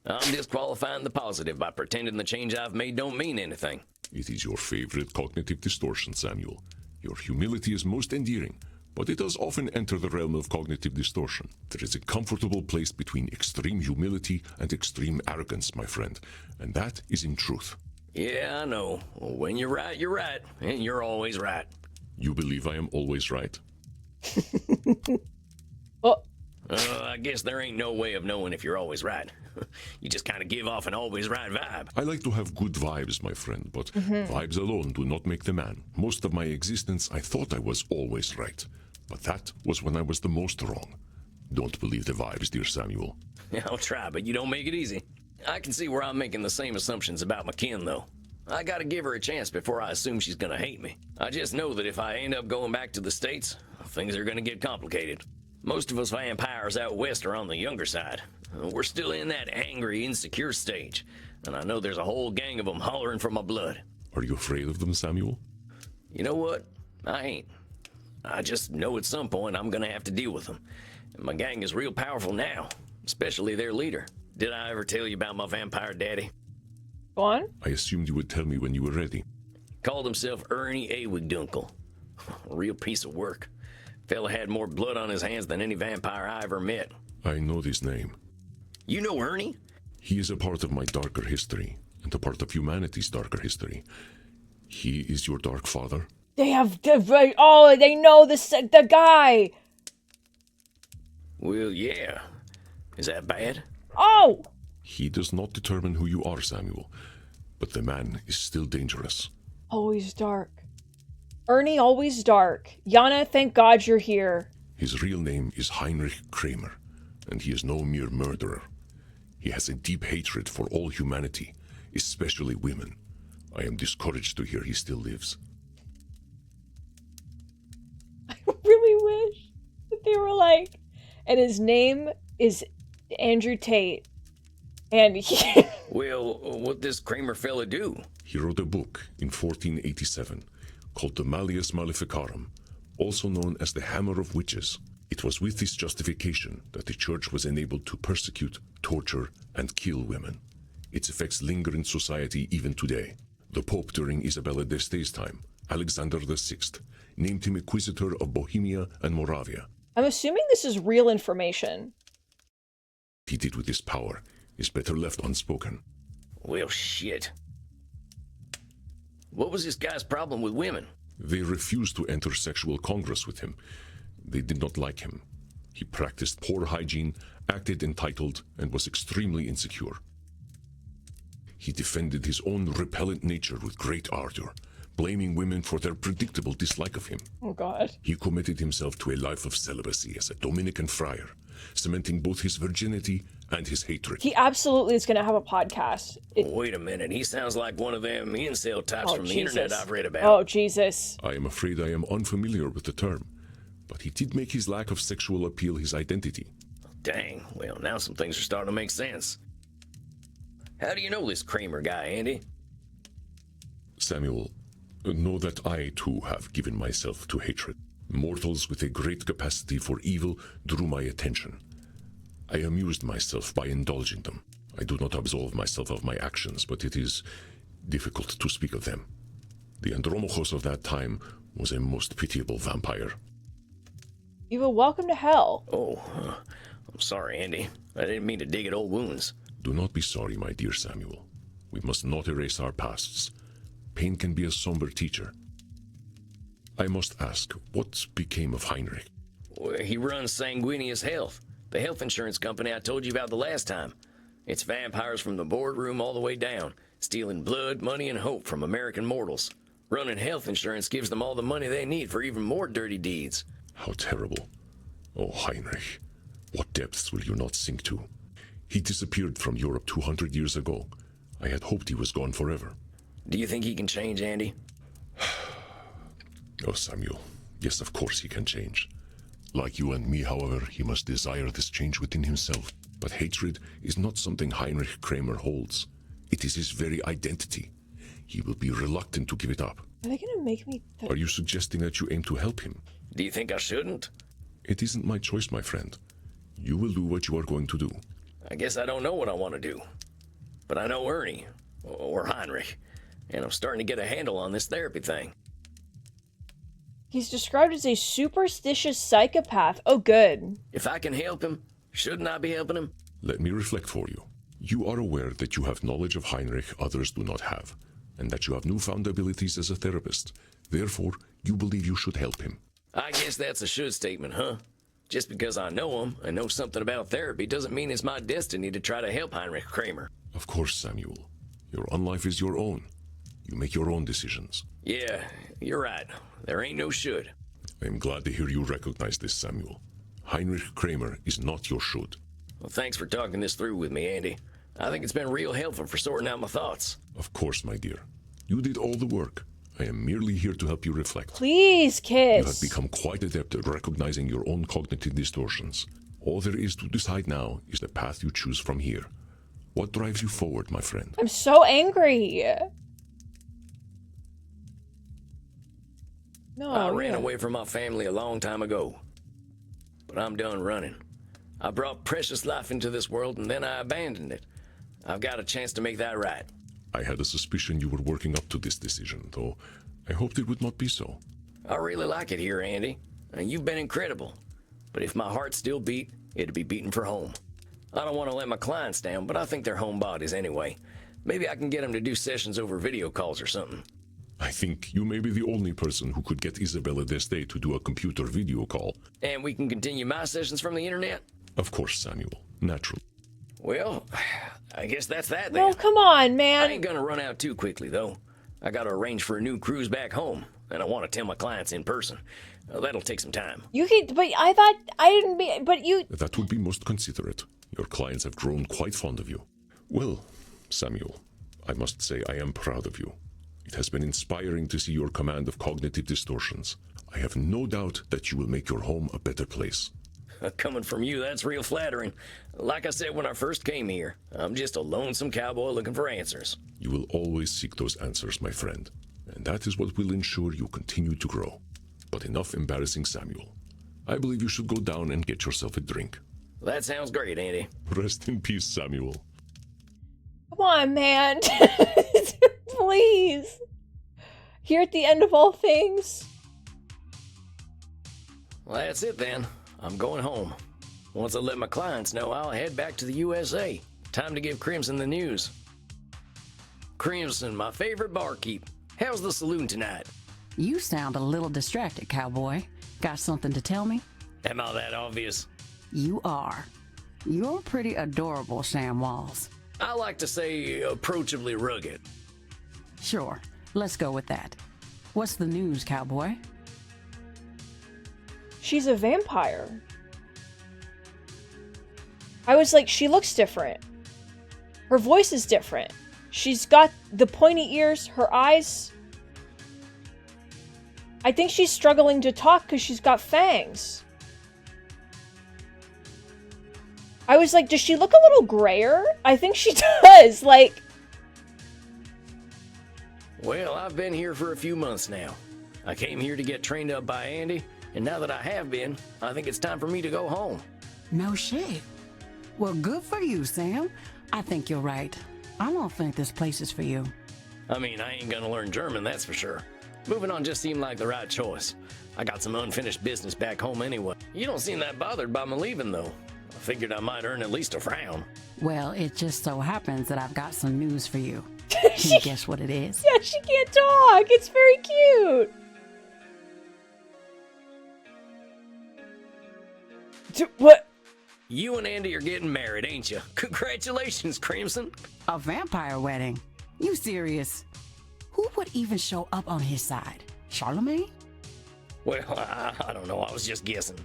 I'm disqualifying the positive by pretending the change I've made don't mean anything. It is your favorite cognitive distortion, Samuel. Your humility is most endearing, but it does often enter the realm of cognitive distortion. There is a comfortable place between extreme humility and extreme arrogance, my friend, and that is in truth. Yeah, I know. When you're right, and you're always right. You believe I am always right? Oh, I guess there ain't no way of knowing if you're always right. You just kind of give off an always right vibe. I like to have good vibes, my friend, but vibes alone do not make the man. Most of my existence, I thought I was always right, but that was when I was the most wrong. Don't believe the vibes, dear Samuel. I'll try, but you don't make it easy. I can see where I'm making the same assumptions about McKinn, though. I gotta give her a chance before I assume she's gonna hate me. I just know that if I end up going back to the States, things are gonna get complicated. Most of us vampires out west are on the younger side. We're still in that angry, insecure stage, and I know there's a whole gang of them hollering for my blood. Are you afraid of them, Samuel? You know what? I ain't. I just know at some point I'm gonna have to deal with them. And my gang is real powerful now, especially their leader. Did I ever tell you about my vampire daddy? go on. I assumed you would tell me when you were ready. Called himself Ernie Awigdunkel. A real piece of work. Fella had more blood on his hands than any vampire I ever met. I know this name. You know Ernie? He is a part of my darker history, and a part of humanity's darker history. He is your dark father? They have they know the guy. Well, yeah. Is that bad? Oh, He does not determine who you are, Samuel, but the man is still dangerous. always dark. Ernie, always dark. Yana, thank God you're here. His real name is Heinrich Kramer, and he is no mere murderer. He has a deep hatred for all humanity, especially women. I am discouraged to hear he still lives. I really wish that they were like, and his name is Andrew Tate, and he Well, what this Kramer fella do? He wrote a book in 1487 called the Malleus Maleficarum, also known as the Hammer of Witches. It was with this justification that the church was enabled to persecute, torture, and kill women. Its effects linger in society even today. The Pope during Isabella d'Este's time, Alexander VI, named him Inquisitor of Bohemia and Moravia. I'm assuming this is real information. What he did with his power is better left unspoken. Well, shit. What was this guy's problem with women? They refused to enter sexual congress with him. They did not like him. He practiced poor hygiene, acted entitled, and was extremely insecure. He defended his own repellent nature with great ardor, blaming women for their predictable dislike of him. Oh God. He committed himself to a life of celibacy as a Dominican friar, cementing both his virginity and his hatred. He absolutely is going to have a podcast. Wait a minute, he sounds like one of them incel types Oh, from the Jesus. internet I've read about. Oh, Jesus. I am afraid I am unfamiliar with the term, but he did make his lack of sexual appeal his identity. Dang, well, now some things are starting to make sense. How do you know this Kramer guy, Andy? Samuel, know that I too have given myself to hatred. Mortals with a great capacity for evil drew my attention. I amused myself by indulging them. I do not absolve myself of my actions, but it is difficult to speak of them. The Andromachos of that time was a most pitiable vampire. You will welcome to hell. Oh, I'm sorry, Andy. I didn't mean to dig at old wounds. Do not be sorry, my dear Samuel. We must not erase our pasts. Pain can be a somber teacher. I must ask, what became of Heinrich? Well, he runs Sanguinius Health, the health insurance company I told you about the last time. It's vampires from the boardroom all the way down, stealing blood, money, and hope from American mortals. Running health insurance gives them all the money they need for even more dirty deeds. How terrible. Oh, Heinrich, what depths will you not sink to? He disappeared from Europe 200 years ago. I had hoped he was gone forever. Do you think he can change, Andy? Oh, Samuel, yes, of course he can change. Like you and me, however, he must desire this change within himself. But hatred is not something Heinrich Kramer holds. It is his very identity. He will be reluctant to give it up. Are they going to make me... Are you suggesting that you aim to help him? Do you think I shouldn't? It isn't my choice, my friend. You will do what you are going to do. I guess I don't know what I want to do. But I know Ernie, or Heinrich, and I'm starting to get a handle on this therapy thing. He's described as a superstitious psychopath. Oh, good. If I can help him, shouldn't I be helping him? Let me reflect for you. You are aware that you have knowledge of Heinrich others do not have, and that you have newfound abilities as a therapist. Therefore, you believe you should help him. I guess that's a should statement, huh? Just because I know him and know something about therapy doesn't mean it's my destiny to try to help Heinrich Kramer. Of course, Samuel. Your own life is your own. You make your own decisions. Yeah, you're right. There ain't no should. I am glad to hear you recognize this, Samuel. Heinrich Kramer is not your should. Well, thanks for talking this through with me, Andy. I think it's been real helpful for sorting out my thoughts. Of course, my dear. You did all the work. I am merely here to help you reflect. Please, You have kiss. become quite adept at recognizing your own cognitive distortions. All there is to decide now is the path you choose from here. What drives you forward, my friend? I'm so angry. No, I ran yeah. away from my family a long time ago. But I'm done running. I brought precious life into this world and then I abandoned it. I've got a chance to make that right. I had a suspicion you were working up to this decision, though I hoped it would not be so. I really like it here, Andy. And you've been incredible. But if my heart still beat, it'd be beating for home. I don't want to let my clients down, but I think they're homebodies anyway. Maybe I can get them to do sessions over video calls or something. I think you may be the only person who could get Isabella Deste to do a computer video call. And we can continue my sessions from the internet? Of course, Samuel. Naturally. Well, I guess that's that then. No, come on, I man. ain't gonna run out too quickly, though. I gotta arrange for a new cruise back home, and I want to tell my clients in person. That'll take some time. You can, but I thought I didn't be, but you. That would be most considerate. Your clients have grown quite fond of you. Well, Samuel, I must say I am proud of you. It has been inspiring to see your command of cognitive distortions. I have no doubt that you will make your home a better place. Coming from you, that's real flattering. Like I said when I first came here, I'm just a lonesome cowboy looking for answers. You will always seek those answers, my friend, and that is what will ensure you continue to grow. But enough embarrassing Samuel. I believe you should go down and get yourself a drink. That sounds great, Andy. Rest in peace, Samuel. Come on, man. Please. Here at the end of all things. Well, that's it then. I'm going home. Once I let my clients know, I'll head back to the USA. Time to give Crimson the news. Crimson, my favorite barkeep. How's the saloon tonight? You sound a little distracted, cowboy. Got something to tell me? Am I that obvious? You are. You're pretty adorable, Sam Walls. I like to say approachably rugged. Sure, let's go with that. What's the news, cowboy? She's a vampire. I was like, she looks different. Her voice is different. She's got the pointy ears, her eyes. I think she's struggling to talk because she's got fangs. I was like, does she look a little grayer? I think she does, like... Well, I've been here for a few months now. I came here to get trained up by Andy, and now that I have been, I think it's time for me to go home. No shit. Well, good for you, Sam. I think you're right. I don't think this place is for you. I mean, I ain't gonna learn German, that's for sure. Moving on just seemed like the right choice. I got some unfinished business back home anyway. You don't seem that bothered by my leaving, though. I figured I might earn at least a frown. Well, it just so happens that I've got some news for you. Can you guess what it is? Yeah, she can't talk. It's very cute. What? You and Andy are getting married, ain't you? Congratulations, Crimson. A vampire wedding? You serious? Who would even show up on his side? Charlemagne? Well, I don't know. I was just guessing.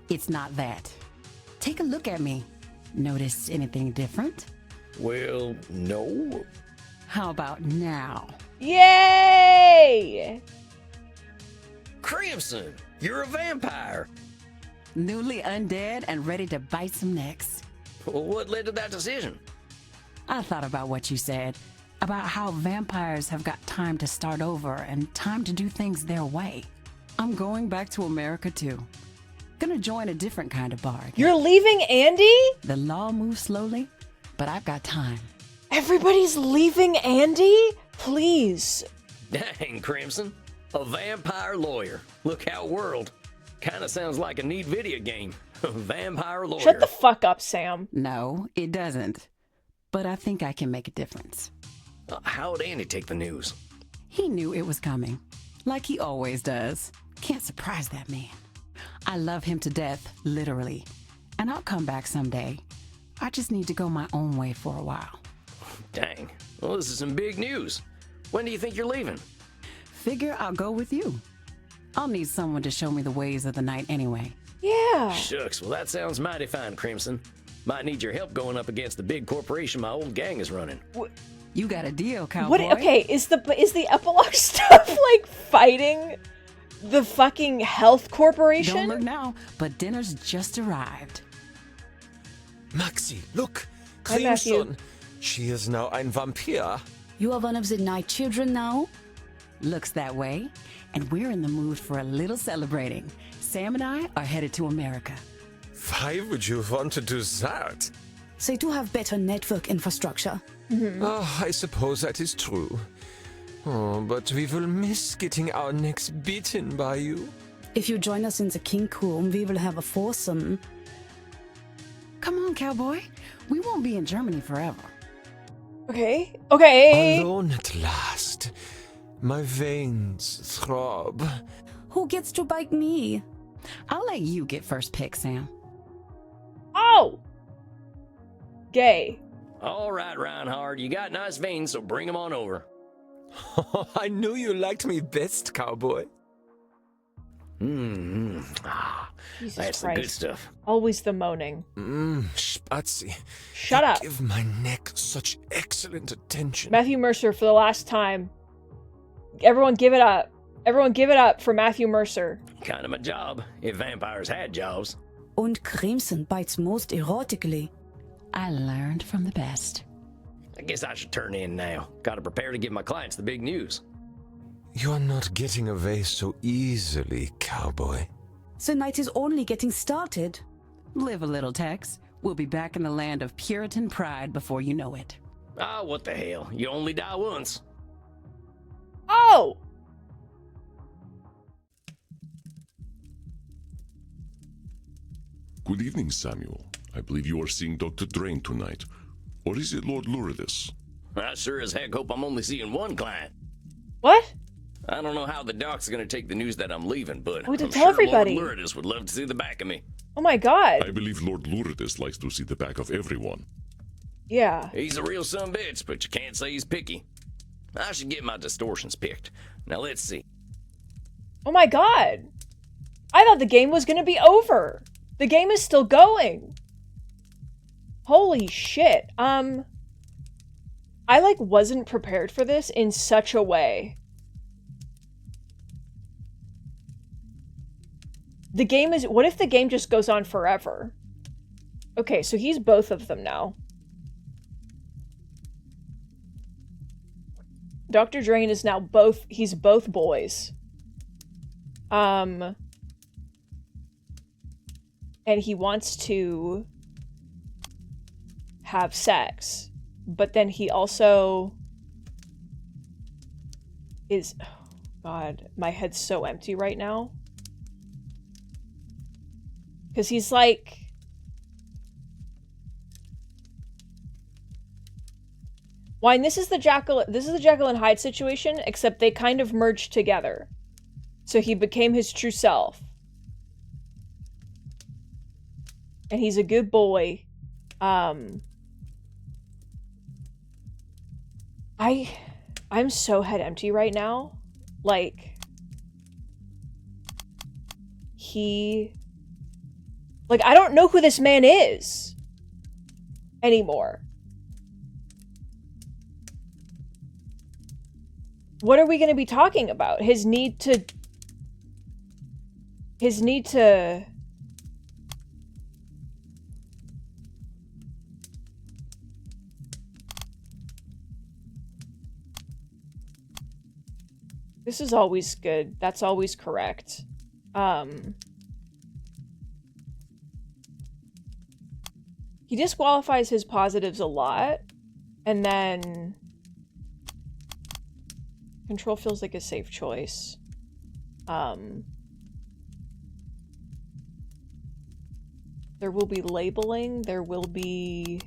It's not that. Take a look at me. Notice anything different? Well, no. How about now? Yay! Crimson, you're a vampire. Newly undead and ready to bite some necks. Well, what led to that decision? I thought about what you said, about how vampires have got time to start over and time to do things their way. I'm going back to America too. Gonna join a different kind of bar again. You're leaving Andy? The law moves slowly, but I've got time. Everybody's leaving Andy? Please. Dang, Crimson. A vampire lawyer. Look how world. Kinda sounds like a neat video game. A vampire lawyer. Shut the fuck up, Sam. No, it doesn't. But I think I can make a difference. How'd Andy take the news? He knew it was coming, like he always does. Can't surprise that man. I love him to death, literally. And I'll come back someday. I just need to go my own way for a while. Dang. Well, this is some big news. When do you think you're leaving? Figure I'll go with you. I'll need someone to show me the ways of the night anyway. Yeah. Shucks, well that sounds mighty fine, Crimson. Might need your help going up against the big corporation my old gang is running. You got a deal, cowboy. What? Okay, is the epilogue stuff like fighting the fucking health corporation? Don't look now, but dinner's just arrived. Maxi, look! Hi, Matthew. Crimson! She is now ein Vampir. You are one of the night children now? Looks that way. And we're in the mood for a little celebrating. Sam and I are headed to America. Why would you want to do that? They do have better network infrastructure. Oh, I suppose that is true. Oh, but we will miss getting our necks beaten by you. If you join us in the kink room, we will have a foursome. Come on, cowboy. We won't be in Germany forever. Okay. Okay. Alone at last. My veins throb. Who gets to bite me? I'll let you get first pick, Sam. Oh. Gay. All right, Reinhard, you got nice veins, so bring them on over. I knew you liked me best, cowboy. Jesus That's the Christ. good stuff. Always the moaning. Spatsy. Shut you up. Give my neck such excellent attention. Matthew Mercer for the last time. Everyone give it up. Everyone give it up for Matthew Mercer. Kind of my job, if vampires had jobs. Und Crimson bites most erotically. I learned from the best. I guess I should turn in now. Gotta prepare to give my clients the big news. You're not getting away so easily, cowboy. The night is only getting started. Live a little, Tex. We'll be back in the land of Puritan pride before you know it. Ah, what the hell. You only die once. Oh! Good evening, Samuel. I believe you are seeing Dr. Drain tonight. Or is it Lord Lourdes? I sure as heck hope I'm only seeing one client. What? I don't know how the doc's gonna take the news that I'm leaving, but Oh, to I'm tell sure everybody. Lord Lourdes would love to see the back of me. Oh my god. I believe Lord Lourdes likes to see the back of everyone. Yeah. He's a real sumbitch, but you can't say he's picky. I should get my distortions picked. Now let's see. Oh my god. I thought the game was gonna be over. The game is still going. Holy shit. I like wasn't prepared for this in such a way. The game is, what if the game just goes on forever? Okay, so he's both of them now. Dr. Drain is now both, he's both boys. And he wants to have sex, but then he also is, oh god, my head's so empty right now. Because he's like, why, and this is the Jekyll and Hyde situation, except they kind of merged together. So he became his true self. And he's a good boy. I'm so head empty right now. Like, I don't know who this man is anymore. What are we going to be talking about? His need to This is always good. That's always correct. He disqualifies his positives a lot, and then control feels like a safe choice. There will be labeling, there will be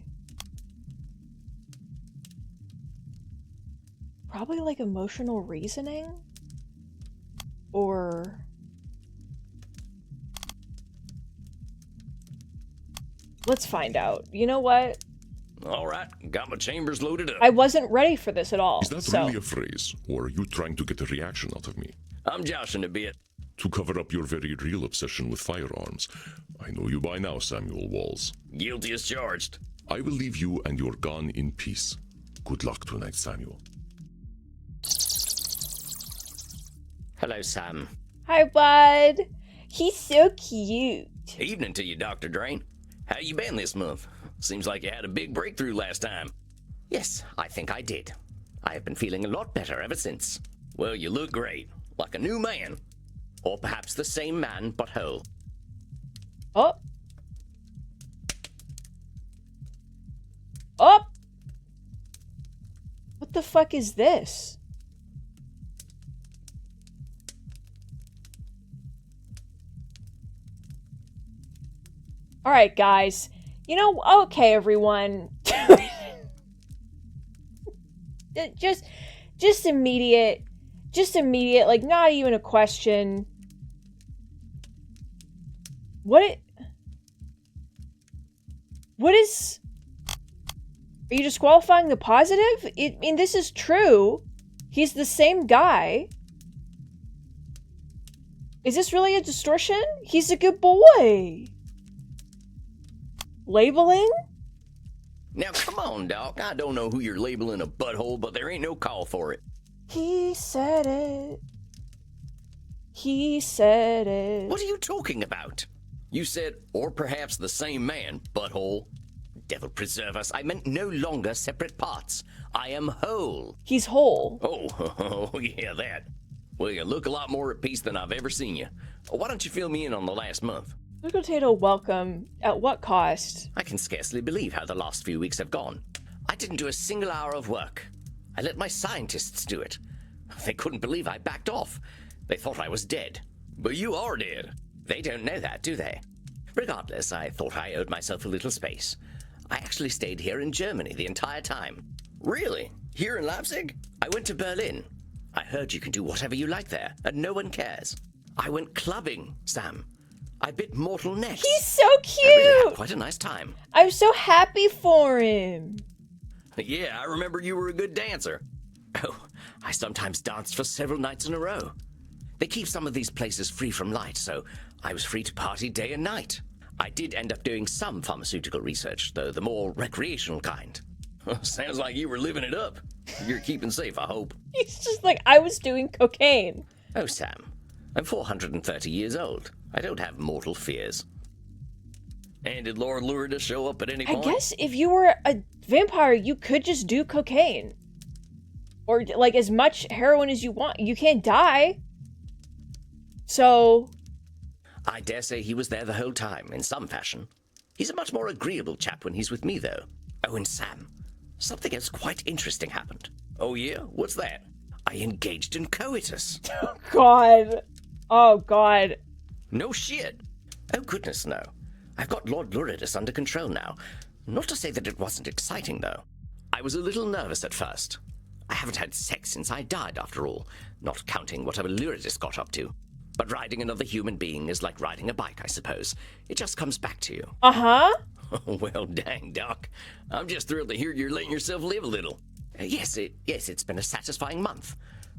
probably like emotional reasoning, or let's find out. You know what? All right, got my chambers loaded up. I wasn't ready for this at all. Is that so. really a phrase, or are you trying to get a reaction out of me? I'm joshing a bit. To cover up your very real obsession with firearms. I know you by now, Samuel Walls. Guilty as charged. I will leave you and your gun in peace. Good luck tonight, Samuel. Hello, Sam. Hi, bud. He's so cute. Evening to you, Dr. Drain. How you been this month? Seems like you had a big breakthrough last time. Yes, I think I did. I have been feeling a lot better ever since. Well, you look great. Like a new man. Or perhaps the same man, but whole. Oh. Oh. What the fuck is this? All right, guys. You know, okay, everyone. just immediate, like not even a question. What is, are you disqualifying the positive? I mean, this is true. He's the same guy. Is this really a distortion? He's a good boy. Labeling? Now, come on, Doc. I don't know who you're labeling a butthole, but there ain't no call for it. He said it. He said it. What are you talking about? You said, or perhaps the same man, butthole. Devil preserve us. I meant no longer separate parts. I am whole. He's whole. Oh, yeah, that. Well, you look a lot more at peace than I've ever seen you. Why don't you fill me in on the last month? Sweet potato, welcome. At what cost? I can scarcely believe how the last few weeks have gone. I didn't do a single hour of work. I let my scientists do it. They couldn't believe I backed off. They thought I was dead. But you are dead. They don't know that, do they? Regardless, I thought I owed myself a little space. I actually stayed here in Germany the entire time. Really? Here in Leipzig? I went to Berlin. I heard you can do whatever you like there, and no one cares. I went clubbing, Sam. I bit mortal necks. He's so cute! I really had quite a nice time. I'm so happy for him. Yeah, I remember you were a good dancer. Oh, I sometimes danced for several nights in a row. They keep some of these places free from light, so I was free to party day and night. I did end up doing some pharmaceutical research, though the more recreational kind. Sounds like you were living it up. You're keeping safe, I hope. He's just like, I was doing cocaine. Oh, Sam, I'm 430 years old. I don't have mortal fears. And did Lord Lourdes show up at any point? I guess if you were a vampire, you could just do cocaine. Or, like, as much heroin as you want. You can't die. So... I dare say he was there the whole time, in some fashion. He's a much more agreeable chap when he's with me, though. Oh, and Sam, something else quite interesting happened. Oh, yeah? What's that? I engaged in coitus. Oh, God. Oh, God. No shit. Oh, goodness, no. I've got Lord Lourdes under control now. Not to say that it wasn't exciting, though. I was a little nervous at first. I haven't had sex since I died, after all, not counting whatever Lourdes got up to. But riding another human being is like riding a bike, I suppose. It just comes back to you. Uh-huh. Well, dang, Doc. I'm just thrilled to hear you're letting yourself live a little. Yes, it's been a satisfying month.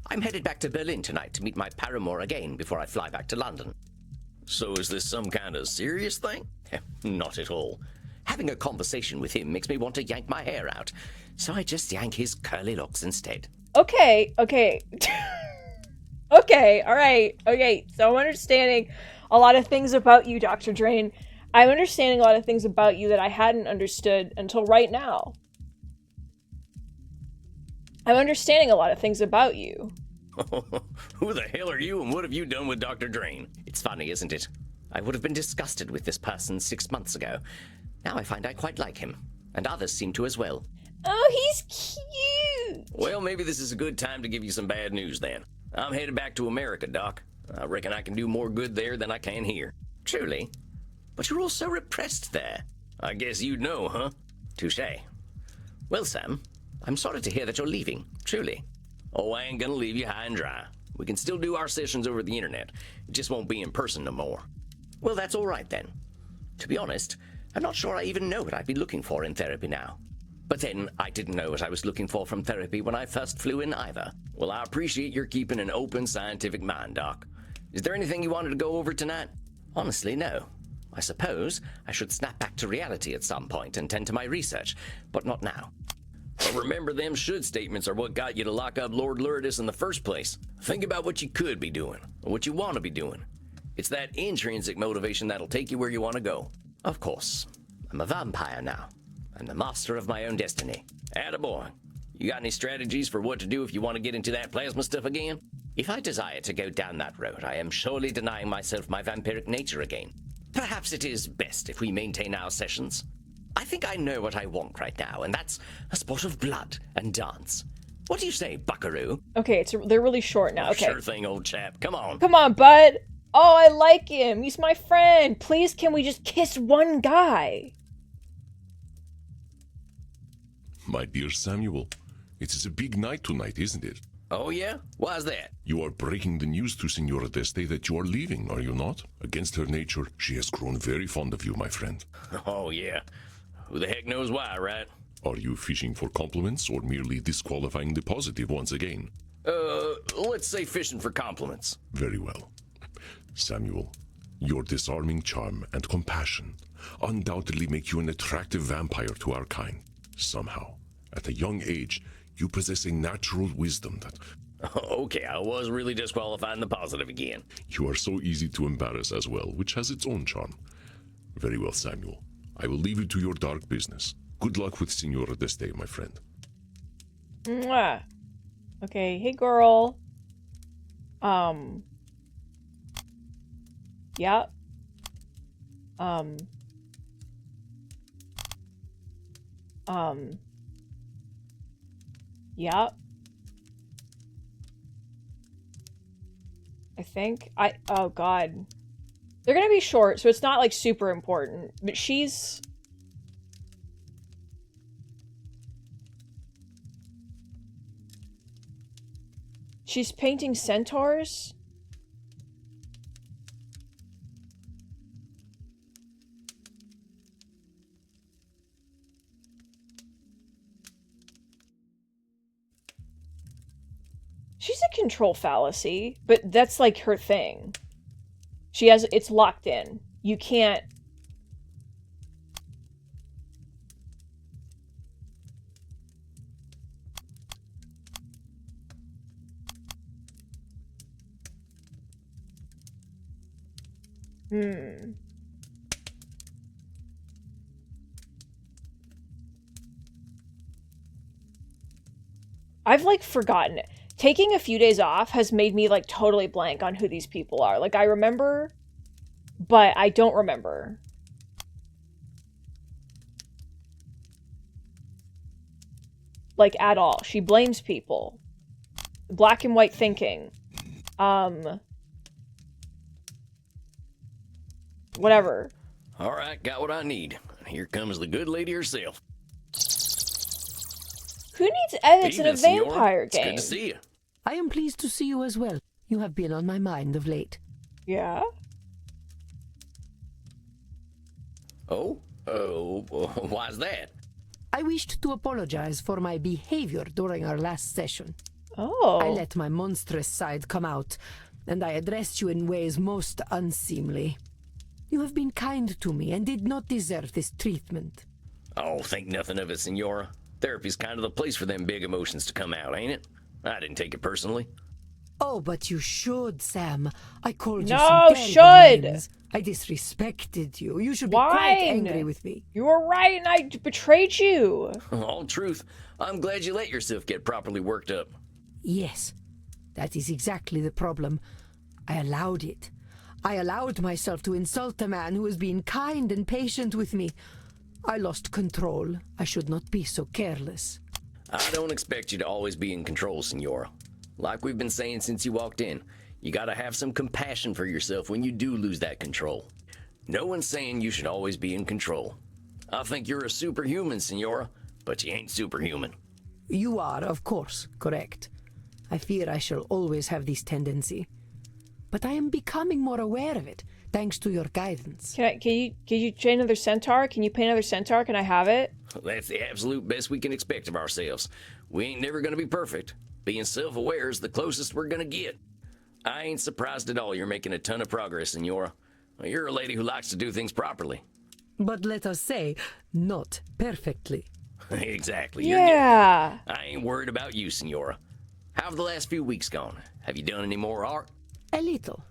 I'm headed back to Berlin tonight to meet my paramour again before I fly back to London. So is this some kind of serious thing? Not at all. Having a conversation with him makes me want to yank my hair out, so I just yank his curly locks instead. Okay. Okay, alright. Okay, so I'm understanding a lot of things about you, Dr. Drain. I'm understanding a lot of things about you that I hadn't understood until right now. I'm understanding a lot of things about you. Who the hell are you and what have you done with Dr. Drain? It's funny, isn't it? I would have been disgusted with this person 6 months ago. Now I find I quite like him, and others seem to as well. Oh, he's cute! Well, maybe this is a good time to give you some bad news then. I'm headed back to America, Doc. I reckon I can do more good there than I can here. Truly. But you're all so repressed there. I guess you'd know, huh? Touché. Well, Sam, I'm sorry to hear that you're leaving, truly. Oh, I ain't gonna leave you high and dry. We can still do our sessions over the internet. It just won't be in person no more. Well, that's all right then. To be honest, I'm not sure I even know what I'd be looking for in therapy now. But then, I didn't know what I was looking for from therapy when I first flew in either. Well, I appreciate your keeping an open, scientific mind, Doc. Is there anything you wanted to go over tonight? Honestly, no. I suppose I should snap back to reality at some point and tend to my research, but not now. But remember, them should statements are what got you to lock up Lord Lourdes in the first place. Think about what you could be doing, or what you want to be doing. It's that intrinsic motivation that'll take you where you want to go. Of course, I'm a vampire now. I'm the master of my own destiny. Attaboy. You got any strategies for what to do if you want to get into that plasma stuff again? If I desire to go down that road, I am surely denying myself my vampiric nature again. Perhaps it is best if we maintain our sessions. I think I know what I want right now, and that's a sport of blood and dance. What do you say, buckaroo? Okay, they're really short now. Okay. Sure thing, old chap. Come on. Come on, bud. Oh, I like him. He's my friend. Please, can we just kiss one guy? My dear Samuel, it is a big night tonight, isn't it? Oh, yeah? Why's that? You are breaking the news to Signora D'Este that you are leaving, are you not? Against her nature, she has grown very fond of you, my friend. Oh, yeah. Who the heck knows why, right? Are you fishing for compliments or merely disqualifying the positive once again? Let's say fishing for compliments. Very well. Samuel, your disarming charm and compassion undoubtedly make you an attractive vampire to our kind. Somehow, at a young age, you possess a natural wisdom that... Okay, I was really disqualifying the positive again. You are so easy to embarrass as well, which has its own charm. Very well, Samuel. I will leave you to your dark business. Good luck with Signora D'Este, my friend. Mwah. Okay, hey girl. Yeah. Yeah. I think oh god. They're gonna be short, so it's not like super important, but she's painting centaurs. She's a control fallacy, but that's like her thing. She has, it's locked in. You can't. I've like forgotten it. Taking a few days off has made me like totally blank on who these people are. Like I remember, but I don't remember. Like at all. She blames people. Black and white thinking. Whatever. All right, got what I need. Here comes the good lady herself. Who needs edits in a Evening, senora. vampire It's game? good to see you. I am pleased to see you as well. You have been on my mind of late. Yeah? Oh, why's that? I wished to apologize for my behavior during our last session. Oh. I let my monstrous side come out, and I addressed you in ways most unseemly. You have been kind to me and did not deserve this treatment. Oh, think nothing of it, senora. Therapy's kind of the place for them big emotions to come out, ain't it? I didn't take it personally. Oh, but you should, Sam. I called you No, some terrible should. names. I disrespected you. You should be Why? quite angry with me. You were right and I betrayed you. All truth. I'm glad you let yourself get properly worked up. Yes, that is exactly the problem. I allowed it. I allowed myself to insult a man who was being kind and patient with me. I lost control. I should not be so careless. I don't expect you to always be in control, senora. Like we've been saying since you walked in, You gotta have some compassion for yourself when you do lose that control. No one's saying you should always be in control. I think you're a superhuman, Senora, but you ain't superhuman. You are, of course, correct. I fear I shall always have this tendency. But I am becoming more aware of it, thanks to your guidance. Can you train another centaur? Can you paint another centaur? Can I have it? That's the absolute best we can expect of ourselves. We ain't never gonna be perfect. Being self-aware is the closest we're gonna get. I ain't surprised at all you're making a ton of progress, Senora. You're a lady who likes to do things properly. But let us say, not perfectly. Exactly. Yeah. I ain't worried about you, Senora. How have the last few weeks gone? Have you done any more art? A little.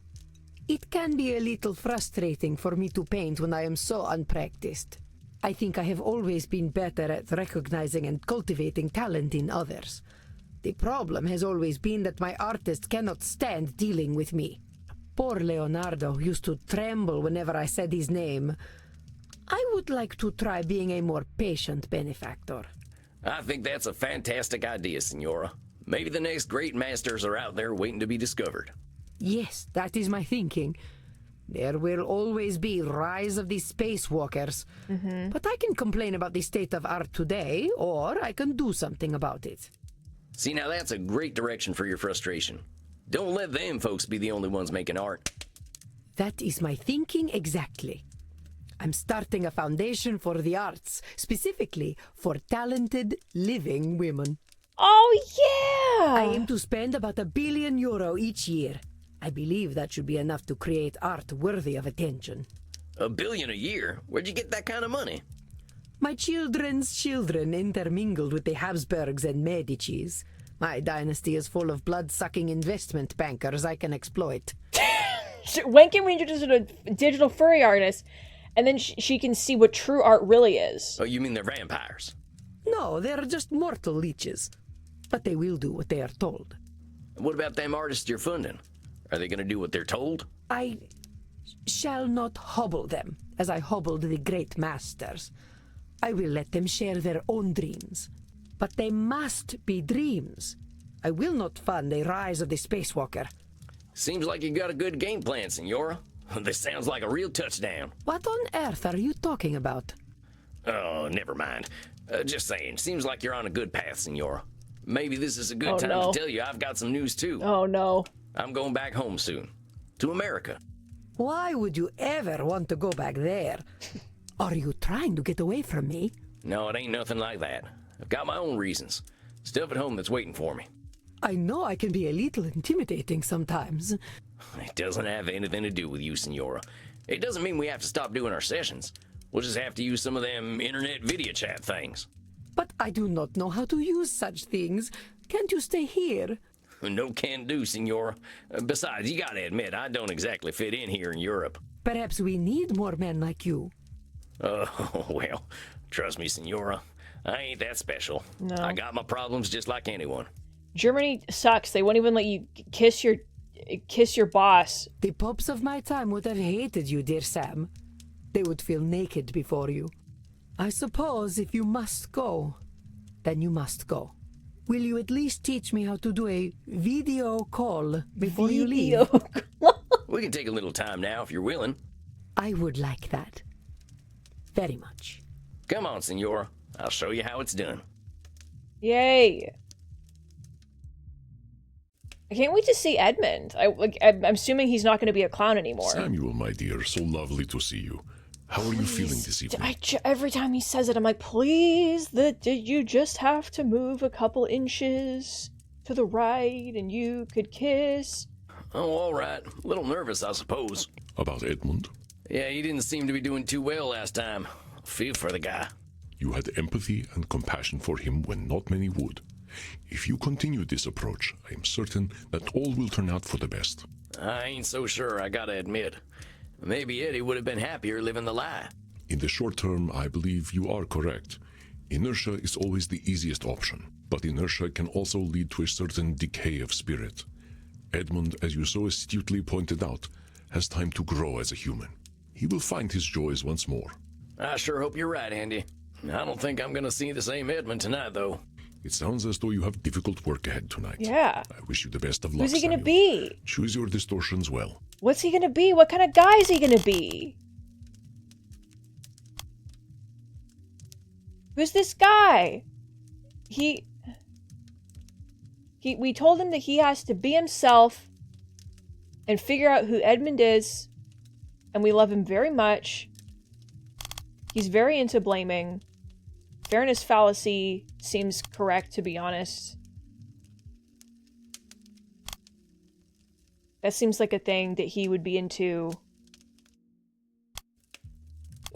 It can be a little frustrating for me to paint when I am so unpracticed. I think I have always been better at recognizing and cultivating talent in others. The problem has always been that my artist cannot stand dealing with me. Poor Leonardo used to tremble whenever I said his name. I would like to try being a more patient benefactor. I think that's a fantastic idea, Senora. Maybe the next great masters are out there waiting to be discovered. Yes, that is my thinking. There will always be rise of the spacewalkers. But I can complain about the state of art today, or I can do something about it. See, now that's a great direction for your frustration. Don't let them folks be the only ones making art. That is my thinking exactly. I'm starting a foundation for the arts, specifically for talented, living women. Oh, yeah! I aim to spend about €1 billion each year. I believe that should be enough to create art worthy of attention. $1 billion a year? Where'd you get that kind of money? My children's children intermingled with the Habsburgs and Medicis. My dynasty is full of blood-sucking investment bankers I can exploit. When can we introduce a digital furry artist, and then she can see what true art really is? Oh, you mean they're vampires? No, they're just mortal leeches. But they will do what they are told. And what about them artists you're funding? Are they gonna do what they're told? I shall not hobble them, as I hobbled the great masters. I will let them share their own dreams. But they must be dreams. I will not fund a rise of the spacewalker. Seems like you got a good game plan, Senora. This sounds like a real touchdown. What on earth are you talking about? Oh, never mind. Just saying, seems like you're on a good path, Senora. Maybe this is a good time to tell you I've got some news too. Oh no. I'm going back home soon. To America. Why would you ever want to go back there? Are you trying to get away from me? No, it ain't nothing like that. I've got my own reasons. Stuff at home that's waiting for me. I know I can be a little intimidating sometimes. It doesn't have anything to do with you, Senora. It doesn't mean we have to stop doing our sessions. We'll just have to use some of them internet video chat things. But I do not know how to use such things. Can't you stay here? No can do, Senora. Besides, you gotta admit, I don't exactly fit in here in Europe. Perhaps we need more men like you. Oh, well, trust me, Senora. I ain't that special. No. I got my problems just like anyone. Germany sucks. They won't even let you kiss your boss. The popes of my time would have hated you, dear Sam. They would feel naked before you. I suppose if you must go, then you must go. Will you at least teach me how to do a video call before you leave? We can take a little time now if you're willing. I would like that. Very much. Come on, Senora. I'll show you how it's done. Yay. I can't wait to see Edmund. I'm assuming he's not going to be a clown anymore. Samuel, my dear, so lovely to see you. How are you feeling this evening? Every time he says it, I'm like, please, did you just have to move a couple inches to the right and you could kiss? Oh, all right. A little nervous, I suppose. About Edmund? Yeah, he didn't seem to be doing too well last time. Feel for the guy. You had empathy and compassion for him when not many would. If you continue this approach, I am certain that all will turn out for the best. I ain't so sure, I gotta admit. Maybe Eddie would have been happier living the lie. In the short term, I believe you are correct. Inertia is always the easiest option, but inertia can also lead to a certain decay of spirit. Edmund, as you so astutely pointed out, has time to grow as a human. He will find his joys once more. I sure hope you're right, Andy. I don't think I'm gonna see the same Edmund tonight, though. It sounds as though you have difficult work ahead tonight. Yeah. I wish you the best of luck, Who's he gonna Samuel. be? Choose your distortions well. What's he gonna be? What kind of guy is he gonna be? Who's this guy? We told him that he has to be himself and figure out who Edmund is, and we love him very much. He's very into blaming. Fairness fallacy seems correct, to be honest. That seems like a thing that he would be into.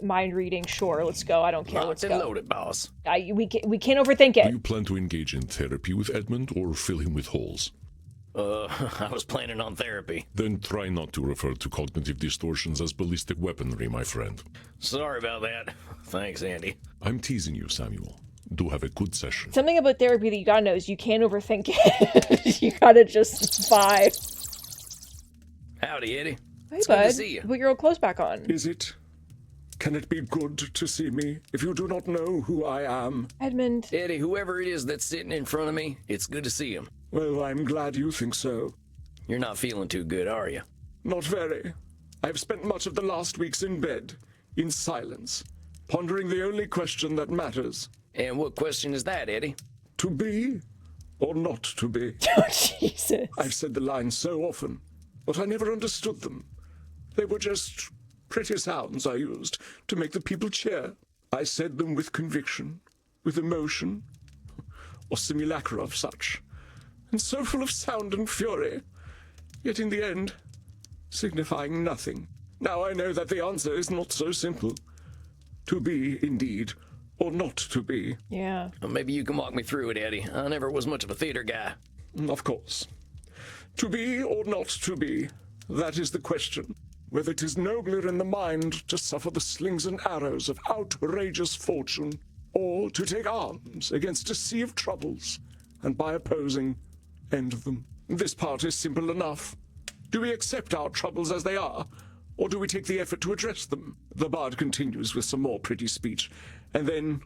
Mind reading, sure, let's go. I don't care. Let's Locked and go. loaded, boss. We can't overthink Do it. you plan to engage in therapy with Edmund or fill him with holes? I was planning on therapy. Then try not to refer to cognitive distortions as ballistic weaponry, my friend. Sorry about that. Thanks, Andy. I'm teasing you, Samuel. Do have a good session. Something about therapy that you gotta know is you can't overthink it. You gotta just vibe. Howdy, Eddie. Hey, It's good bud. to see you. Put your old clothes back on. Is it? Can it be good to see me if you do not know who I am? Edmund. Eddie, whoever it is that's sitting in front of me, it's good to see him. Well, I'm glad you think so. You're not feeling too good, are you? Not very. I've spent much of the last weeks in bed, in silence, pondering the only question that matters. And what question is that, Eddie? To be or not to be? Oh, Jesus. I've said the lines so often, but I never understood them. They were just pretty sounds I used to make the people cheer. I said them with conviction, with emotion, or simulacra of such, and so full of sound and fury, yet in the end, signifying nothing. Now I know that the answer is not so simple. To be, indeed, or not to be. Yeah. Well, maybe you can walk me through it, Eddie. I never was much of a theater guy. Of course. To be or not to be, that is the question. Whether it is nobler in the mind to suffer the slings and arrows of outrageous fortune, or to take arms against a sea of troubles, and by opposing, end them. This part is simple enough. Do we accept our troubles as they are, or do we take the effort to address them? The bard continues with some more pretty speech, and then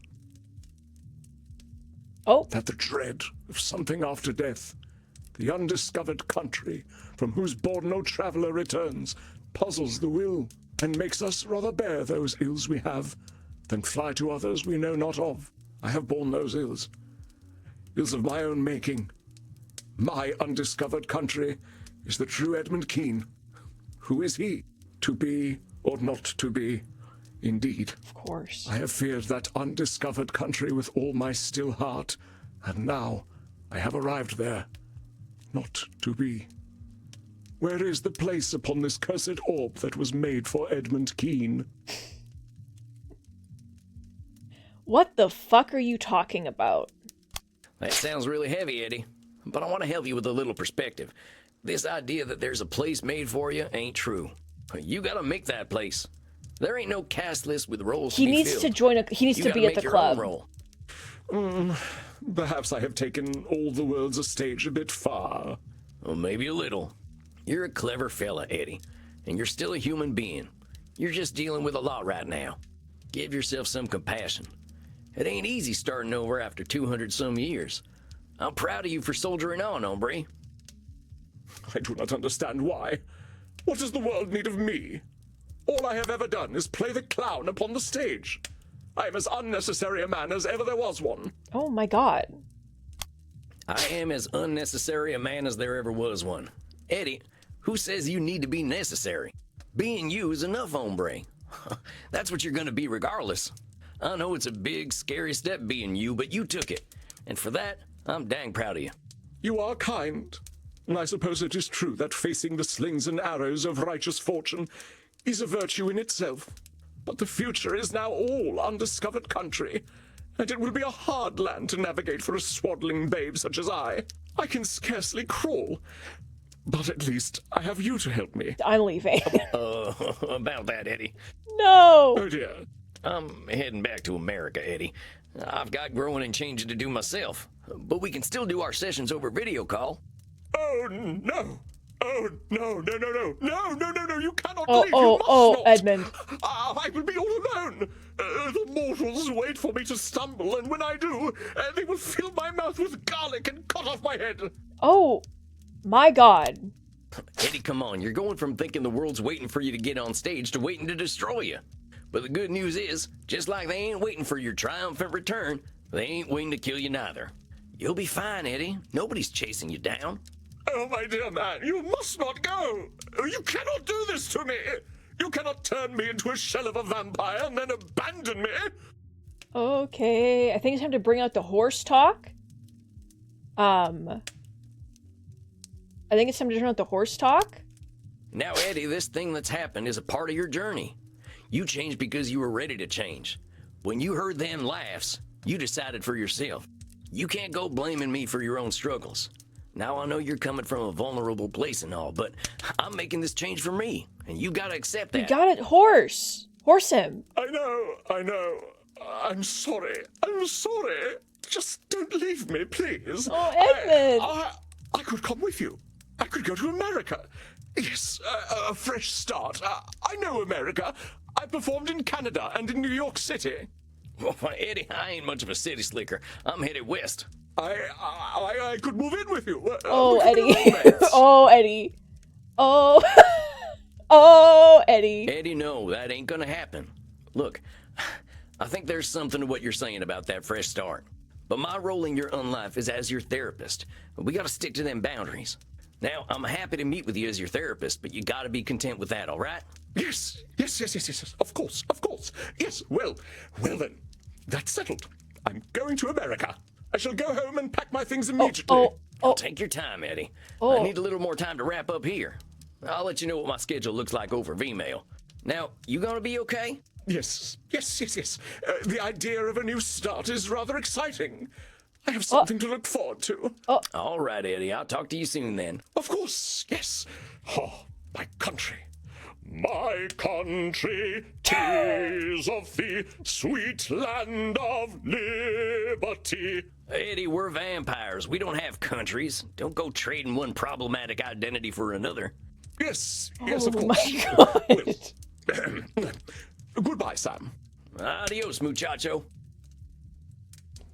that the dread of something after death, the undiscovered country from whose bourne no traveller returns, puzzles the will, and makes us rather bear those ills we have than fly to others we know not of. I have borne those ills of my own making. My undiscovered country is the true Edmund Keene. Who is he? To be or not to be? Indeed. Of course. I have feared that undiscovered country with all my still heart, and now I have arrived there. Not to be. Where is the place upon this cursed orb that was made for Edmund Keene? What the fuck are you talking about? That sounds really heavy, Eddie. But I want to help you with a little perspective. This idea that there's a place made for you ain't true. You gotta make that place. There ain't no cast list with roles He to be needs filled. to join he needs You to gotta be at make the your own club. role. Perhaps I have taken all the world's a stage a bit far. Well, maybe a little. You're a clever fella, Eddie, and you're still a human being. You're just dealing with a lot right now. Give yourself some compassion. It ain't easy starting over after 200-some years. I'm proud of you for soldiering on, hombre. I do not understand why. What does the world need of me? All I have ever done is play the clown upon the stage. I am as unnecessary a man as ever there was one. Oh my god. I am as unnecessary a man as there ever was one. Eddie, who says you need to be necessary? Being you is enough, hombre. That's what you're gonna be regardless. I know it's a big, scary step being you, but you took it. And for that, I'm dang proud of you. You are kind, and I suppose it is true that facing the slings and arrows of righteous fortune is a virtue in itself. But the future is now all undiscovered country, and it will be a hard land to navigate for a swaddling babe such as I. I can scarcely crawl, but at least I have you to help me. I'm leaving. About that, Eddie. No! Oh dear. I'm heading back to America, Eddie. I've got growing and changing to do myself. But we can still do our sessions over video call. Oh no! Oh, no, you cannot leave, you must not. Edmund. I will be all alone. The mortals wait for me to stumble, and when I do, they will fill my mouth with garlic and cut off my head. Oh, my God. Eddie, come on. You're going from thinking the world's waiting for you to get on stage to waiting to destroy you. But the good news is, just like they ain't waiting for your triumphant return, they ain't waiting to kill you neither. You'll be fine, Eddie. Nobody's chasing you down. Oh, my dear man, you must not go. You cannot do this to me. You cannot turn me into a shell of a vampire and then abandon me. Okay, I think it's time to bring out the horse talk. I think it's time to turn out the horse talk. Now, Eddie, this thing that's happened is a part of your journey. You changed because you were ready to change. When you heard them laughs, you decided for yourself. You can't go blaming me for your own struggles. Now, I know you're coming from a vulnerable place and all, but I'm making this change for me, and you gotta accept that. You got it, horse. Horse him. I know. I'm sorry. Just don't leave me, please. Oh, Edmund. I could come with you. I could go to America. Yes, a fresh start. I know America. I performed in Canada and in New York City. Well, Eddie, I ain't much of a city slicker. I'm headed west. I could move in with you. Oh, Eddie. Oh, Eddie. Oh. Oh, Eddie. Eddie, no, that ain't gonna happen. Look, I think there's something to what you're saying about that fresh start. But my role in your own life is as your therapist. We gotta stick to them boundaries. Now, I'm happy to meet with you as your therapist, but you gotta be content with that, all right? Yes. Of course. Yes, well then. That's settled. I'm going to America. I shall go home and pack my things immediately. Take your time, Eddie. Oh. I need a little more time to wrap up here. I'll let you know what my schedule looks like over Vmail. Now, you gonna be okay? Yes. The idea of a new start is rather exciting. I have something to look forward to. All right, Eddie. I'll talk to you soon then. Of course, yes. Oh, my country. My country, 'tis of thee, sweet land of liberty. Eddie, we're vampires. We don't have countries. Don't go trading one problematic identity for another. Yes, of course. Oh my God. Well, goodbye, Sam. Adios, muchacho.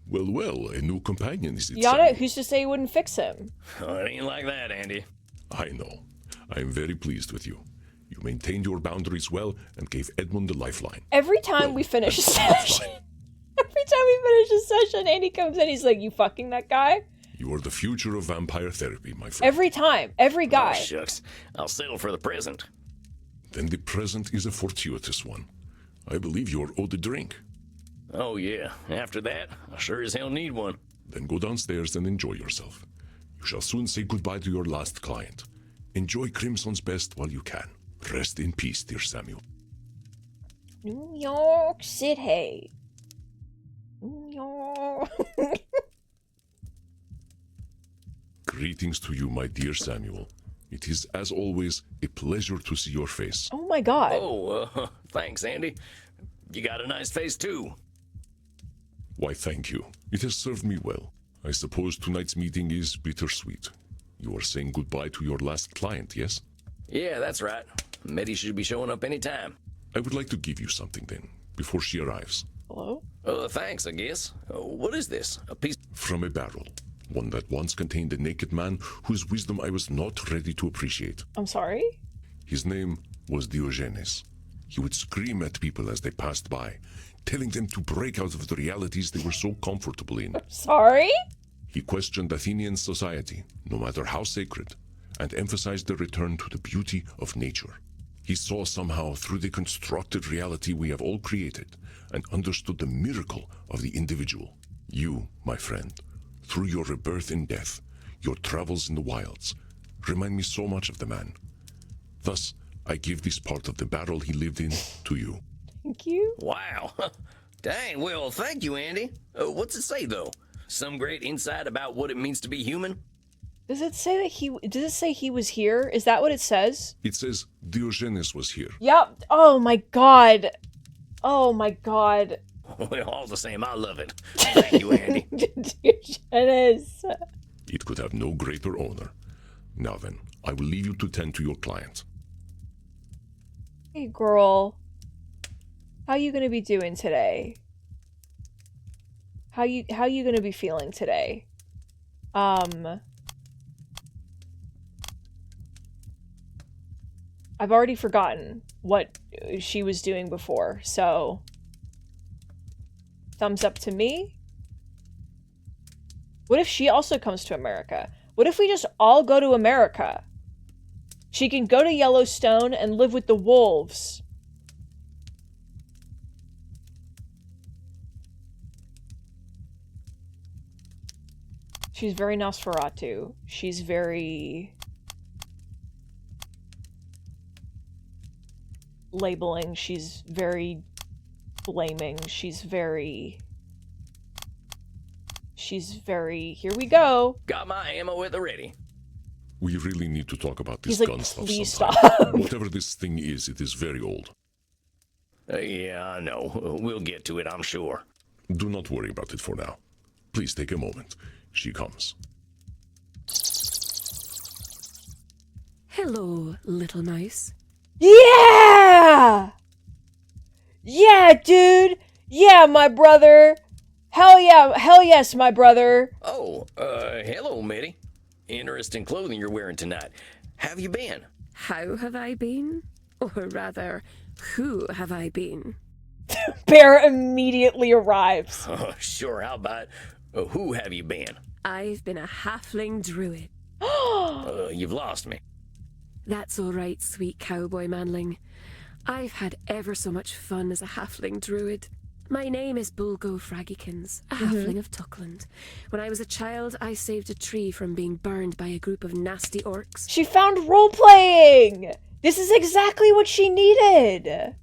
Well, a new companion, is it? Yana, Sam? who's to say you wouldn't fix him? Oh, it ain't like that, Andy. I know. I am very pleased with you. You maintained your boundaries well and gave Edmund the lifeline. Every time we finish a session, Andy comes in, he's like, you fucking that guy? You are the future of vampire therapy, my friend. Every time. Every guy. Oh, shucks. I'll settle for the present. Then the present is a fortuitous one. I believe you are owed a drink. Oh, yeah. After that, I sure as hell need one. Then go downstairs and enjoy yourself. You shall soon say goodbye to your last client. Enjoy Crimson's best while you can. Rest in peace, dear Samuel. New York City. New York. Greetings to you, my dear Samuel. It is, as always, a pleasure to see your face. Oh my God. Oh, thanks, Andy. You got a nice face, too. Why, thank you. It has served me well. I suppose tonight's meeting is bittersweet. You are saying goodbye to your last client, yes? Yeah, that's right. Meddy should be showing up any time. I would like to give you something then, before she arrives. Hello? Thanks, I guess. What is this? A piece... From a barrel. One that once contained a naked man whose wisdom I was not ready to appreciate. I'm sorry? His name was Diogenes. He would scream at people as they passed by, telling them to break out of the realities they were so comfortable in. Sorry? He questioned Athenian society, no matter how sacred, and emphasized the return to the beauty of nature. He saw somehow through the constructed reality we have all created and understood the miracle of the individual. You, my friend, through your rebirth in death, your travels in the wilds, remind me so much of the man. Thus, I give this part of the barrel he lived in to you. Thank you. Wow. Dang, well, thank you, Andy. What's it say, though? Some great insight about what it means to be human? Does it say that does it say he was here? Is that what it says? It says Diogenes was here. Yep. Oh my God. Oh my God. Well, all the same, I love it. Thank you, Andy. Diogenes. It could have no greater honor. Now then, I will leave you to tend to your client. Hey, girl. How you gonna be doing today? How you gonna be feeling today? I've already forgotten what she was doing before, so thumbs up to me. What if she also comes to America? What if we just all go to America? She can go to Yellowstone and live with the wolves. She's very Nosferatu. She's very labeling. She's very blaming. She's very... Here we go. Got my ammo at the ready. We really need to talk about this He's like, gun stuff please sometime. stop. Whatever this thing is, it is very old. Yeah, I know. We'll get to it, I'm sure. Do not worry about it for now. Please take a moment. She comes. Hello, little mouse. Yeah! Yeah, dude! Yeah, my brother! Hell yeah, hell yes, my brother! Oh, hello, Mitty. Interesting clothing you're wearing tonight. Have you been? How have I been? Or rather, who have I been? Bear immediately arrives. Oh, sure, how about who have you been? I've been a halfling druid. You've lost me. That's all right, sweet cowboy manling. I've had ever so much fun as a halfling druid. My name is Bulgo Fraggykins, a halfling of Tuckland. When I was a child, I saved a tree from being burned by a group of nasty orcs. She found role-playing! This is exactly what she needed!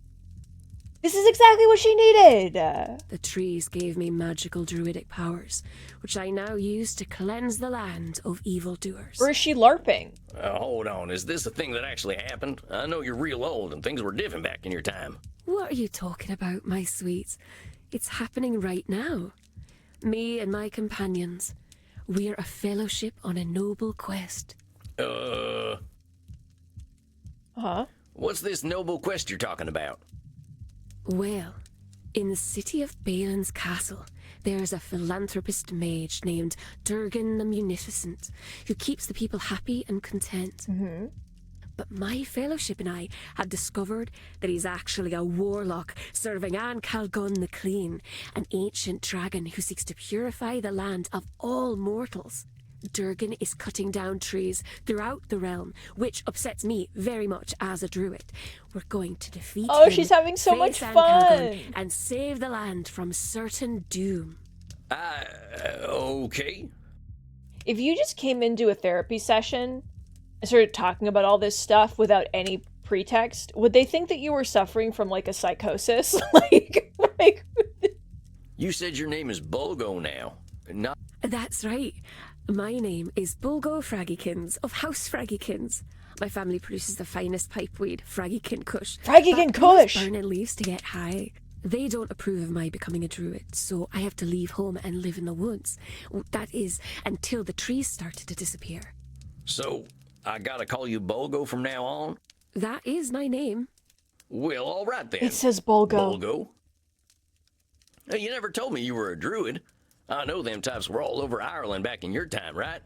This is exactly what she needed! The trees gave me magical druidic powers, which I now use to cleanse the land of evildoers. Or is she LARPing? Hold on, is this a thing that actually happened? I know you're real old and things were different back in your time. What are you talking about, my sweet? It's happening right now. Me and my companions, we're a fellowship on a noble quest. Huh? What's this noble quest you're talking about? Well, in the city of Balin's castle, there's a philanthropist mage named Durgan the Munificent, who keeps the people happy and content. But my fellowship and I have discovered that he's actually a warlock serving An Calgon the Clean, an ancient dragon who seeks to purify the land of all mortals. Durgan is cutting down trees throughout the realm, which upsets me very much as a druid. We're going to defeat him, She's having so much face An fun! Calgon, and save the land from certain doom. Okay. If you just came into a therapy session and started talking about all this stuff without any pretext, would they think that you were suffering from, like, a psychosis? like... You said your name is Bulgo now. Not... That's right. My name is Bulgo Fraggykins of House Fraggykins. My family produces the finest pipeweed, Fraggykin Kush. Fraggykin Kush! Burning leaves to get high. They don't approve of my becoming a druid, so I have to leave home and live in the woods. That is, until the trees started to disappear. So, I gotta call you Bulgo from now on? That is my name. Well, all right then. It says Bulgo. Bulgo? Hey, you never told me you were a druid. I know them types were all over Ireland back in your time, right?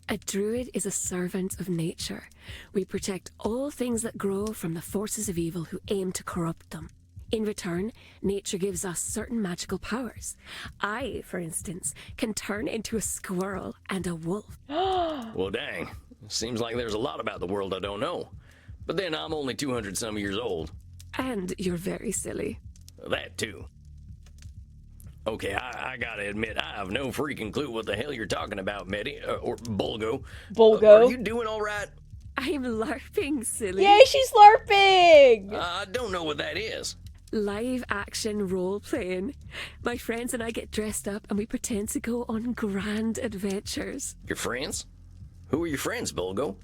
A druid is a servant of nature. We protect all things that grow from the forces of evil who aim to corrupt them. In return, nature gives us certain magical powers. I, for instance, can turn into a squirrel and a wolf. Well, dang. Seems like there's a lot about the world I don't know. But then I'm only 200-some years old. And you're very silly. That, too. Okay, I gotta admit, I have no freaking clue what the hell you're talking about, Meddy, or Bulgo. Bulgo? Are you doing all right? I'm LARPing, silly. Yay, she's LARPing! I don't know what that is. Live action role playing. My friends and I get dressed up and we pretend to go on grand adventures. Your friends? Who are your friends, Bulgo?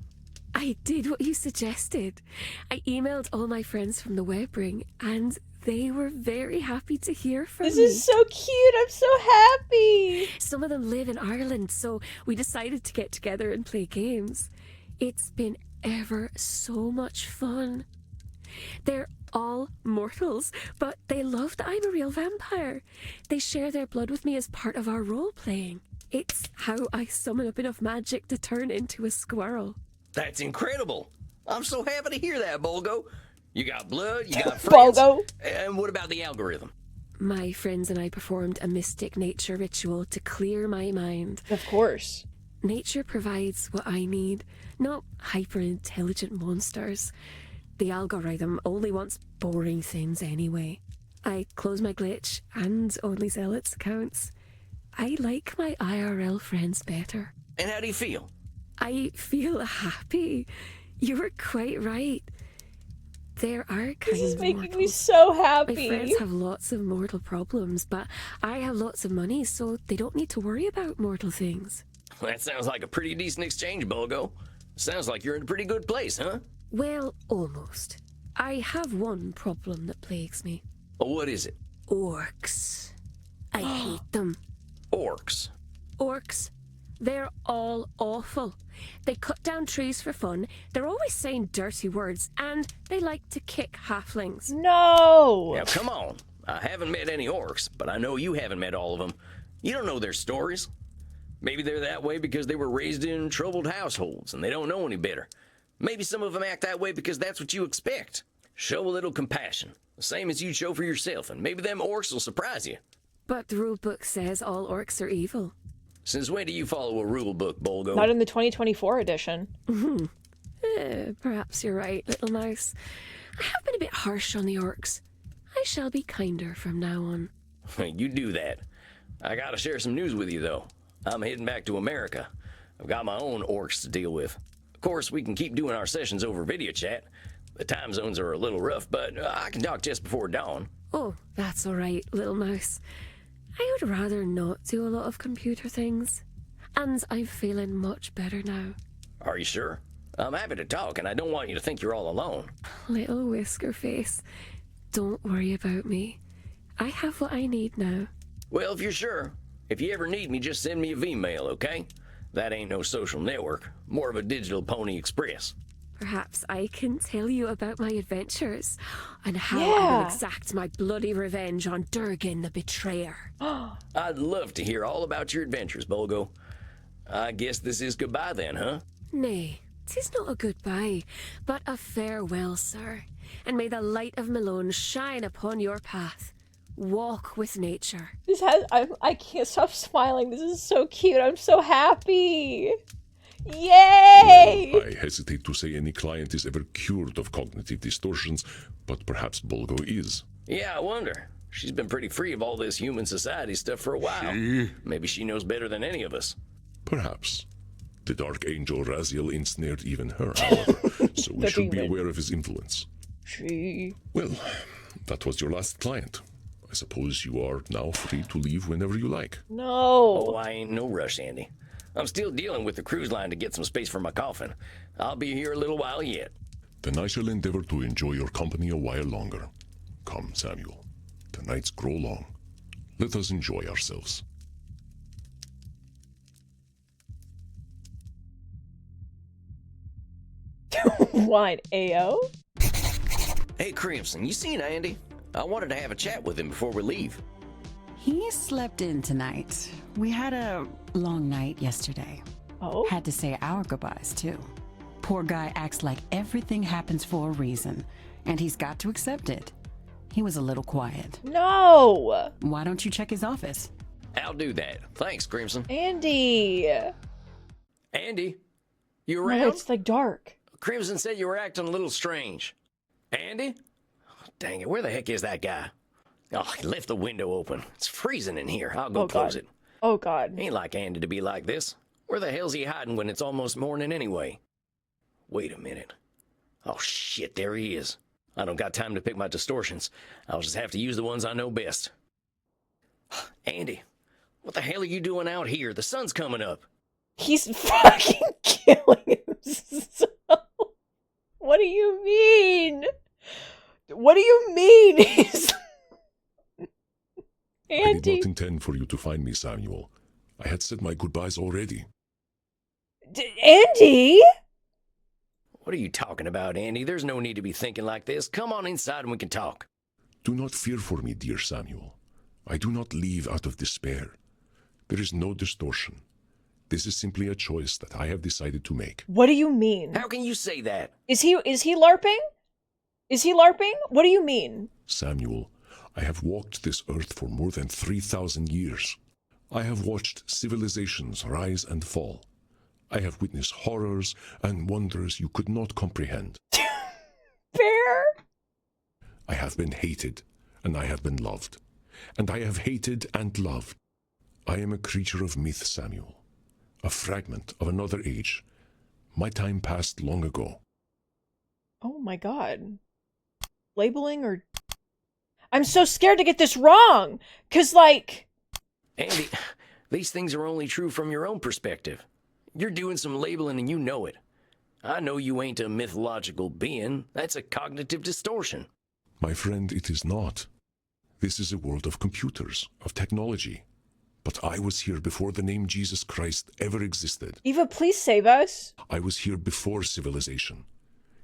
I did what you suggested. I emailed all my friends from the web ring and they were very happy to hear from me. This is so cute. I'm so happy. Some of them live in Ireland, so we decided to get together and play games. It's been ever so much fun. They're all mortals, but they love that I'm a real vampire. They share their blood with me as part of our role-playing. It's how I summon up enough magic to turn into a squirrel. That's incredible. I'm so happy to hear that, Bolgo. You got blood, you got friends. Bolgo. And what about the algorithm? My friends and I performed a mystic nature ritual to clear my mind. Of course. Nature provides what I need, not hyper-intelligent monsters. The algorithm only wants boring things anyway. I close my glitch and only Zealot's accounts. I like my IRL friends better. And how do you feel? I feel happy. You were quite right. There are This is kind making mortals. me so My happy. friends have lots of mortal problems, but I have lots of money, so they don't need to worry about mortal things. That sounds like a pretty decent exchange, Bolgo. Sounds like you're in a pretty good place, huh? Well, almost. I have one problem that plagues me. What is it? Orcs. I hate them. Orcs. Orcs. They're all awful. They cut down trees for fun, they're always saying dirty words, and they like to kick halflings. No! Now, come on. I haven't met any orcs, but I know you haven't met all of them. You don't know their stories. Maybe they're that way because they were raised in troubled households and they don't know any better. Maybe some of them act that way because that's what you expect. Show a little compassion, the same as you'd show for yourself, and maybe them orcs will surprise you. But the rule book says all orcs are evil. Since when do you follow a rule book, Bolgo? Not in the 2024 edition. Perhaps you're right, little mouse. I have been a bit harsh on the orcs. I shall be kinder from now on. You do that. I gotta share some news with you, though. I'm heading back to America. I've got my own orcs to deal with. Of course, we can keep doing our sessions over video chat. The time zones are a little rough, but I can talk just before dawn. Oh, that's all right, little mouse. I would rather not do a lot of computer things. And I'm feeling much better now. Are you sure? I'm happy to talk, and I don't want you to think you're all alone. Little whisker face, don't worry about me. I have what I need now. Well, if you're sure, if you ever need me, just send me a V-mail, okay? That ain't no social network, more of a digital Pony Express. Perhaps I can tell you about my adventures and how I Yeah. will exact my bloody revenge on Durgan the Betrayer. I'd love to hear all about your adventures, Bolgo. I guess this is goodbye then, huh? Nay, 'tis not a goodbye, but a farewell, sir. And may the light of Malone shine upon your path. Walk with nature. This has I can't stop smiling. This is so cute. I'm so happy. Yay! I hesitate to say any client is ever cured of cognitive distortions, but perhaps Bolgo is. Yeah, I wonder. She's been pretty free of all this human society stuff for a while. Maybe she knows better than any of us. Perhaps. The Dark Angel Raziel ensnared even her, however, so we The should be demon. aware of his influence. She. Well, that was your last client. I suppose you are now free to leave whenever you like. Oh, No. I ain't no rush, Andy. I'm still dealing with the cruise line to get some space for my coffin. I'll be here a little while yet. Then I shall endeavor to enjoy your company a while longer. Come, Samuel. The nights grow long. Let us enjoy ourselves. Wine AO? Hey, Crimson, you seen Andy? I wanted to have a chat with him before we leave. He slept in tonight. We had a long night yesterday. Oh? Had to say our goodbyes, too. Poor guy acts like everything happens for a reason, and he's got to accept it. He was a little quiet. No! Why don't you check his office? I'll do that. Thanks, Crimson. Andy! Andy, you No, around? it's like dark. Crimson said you were acting a little strange. Andy? Oh, dang it, where the heck is that guy? Oh, he left the window open. It's freezing in here. I'll go Oh, close God. it. Oh god. Ain't like Andy to be like this. Where the hell's he hiding when it's almost morning anyway? Wait a minute. Oh shit, there he is. I don't got time to pick my distortions. I'll just have to use the ones I know best. Andy, what the hell are you doing out here? The sun's coming up. He's fucking killing himself. What do you mean? What do you mean? He's... I did Andy. not intend for you to find me, Samuel. I had said my goodbyes already. Andy? What are you talking about, Andy? There's no need to be thinking like this. Come on inside and we can talk. Do not fear for me, dear Samuel. I do not leave out of despair. There is no distortion. This is simply a choice that I have decided to make. What do you mean? How can you say that? Is he LARPing? Is he LARPing? What do you mean? Samuel, I have walked this earth for more than 3,000 years. I have watched civilizations rise and fall. I have witnessed horrors and wonders you could not comprehend. Bear? I have been hated, and I have been loved. And I have hated and loved. I am a creature of myth, Samuel. A fragment of another age. My time passed long ago. Oh my god. Labeling or... I'm so scared to get this wrong! 'Cause, like... Andy, these things are only true from your own perspective. You're doing some labeling and you know it. I know you ain't a mythological being. That's a cognitive distortion. My friend, it is not. This is a world of computers, of technology. But I was here before the name Jesus Christ ever existed. Eva, please save us. I was here before civilization.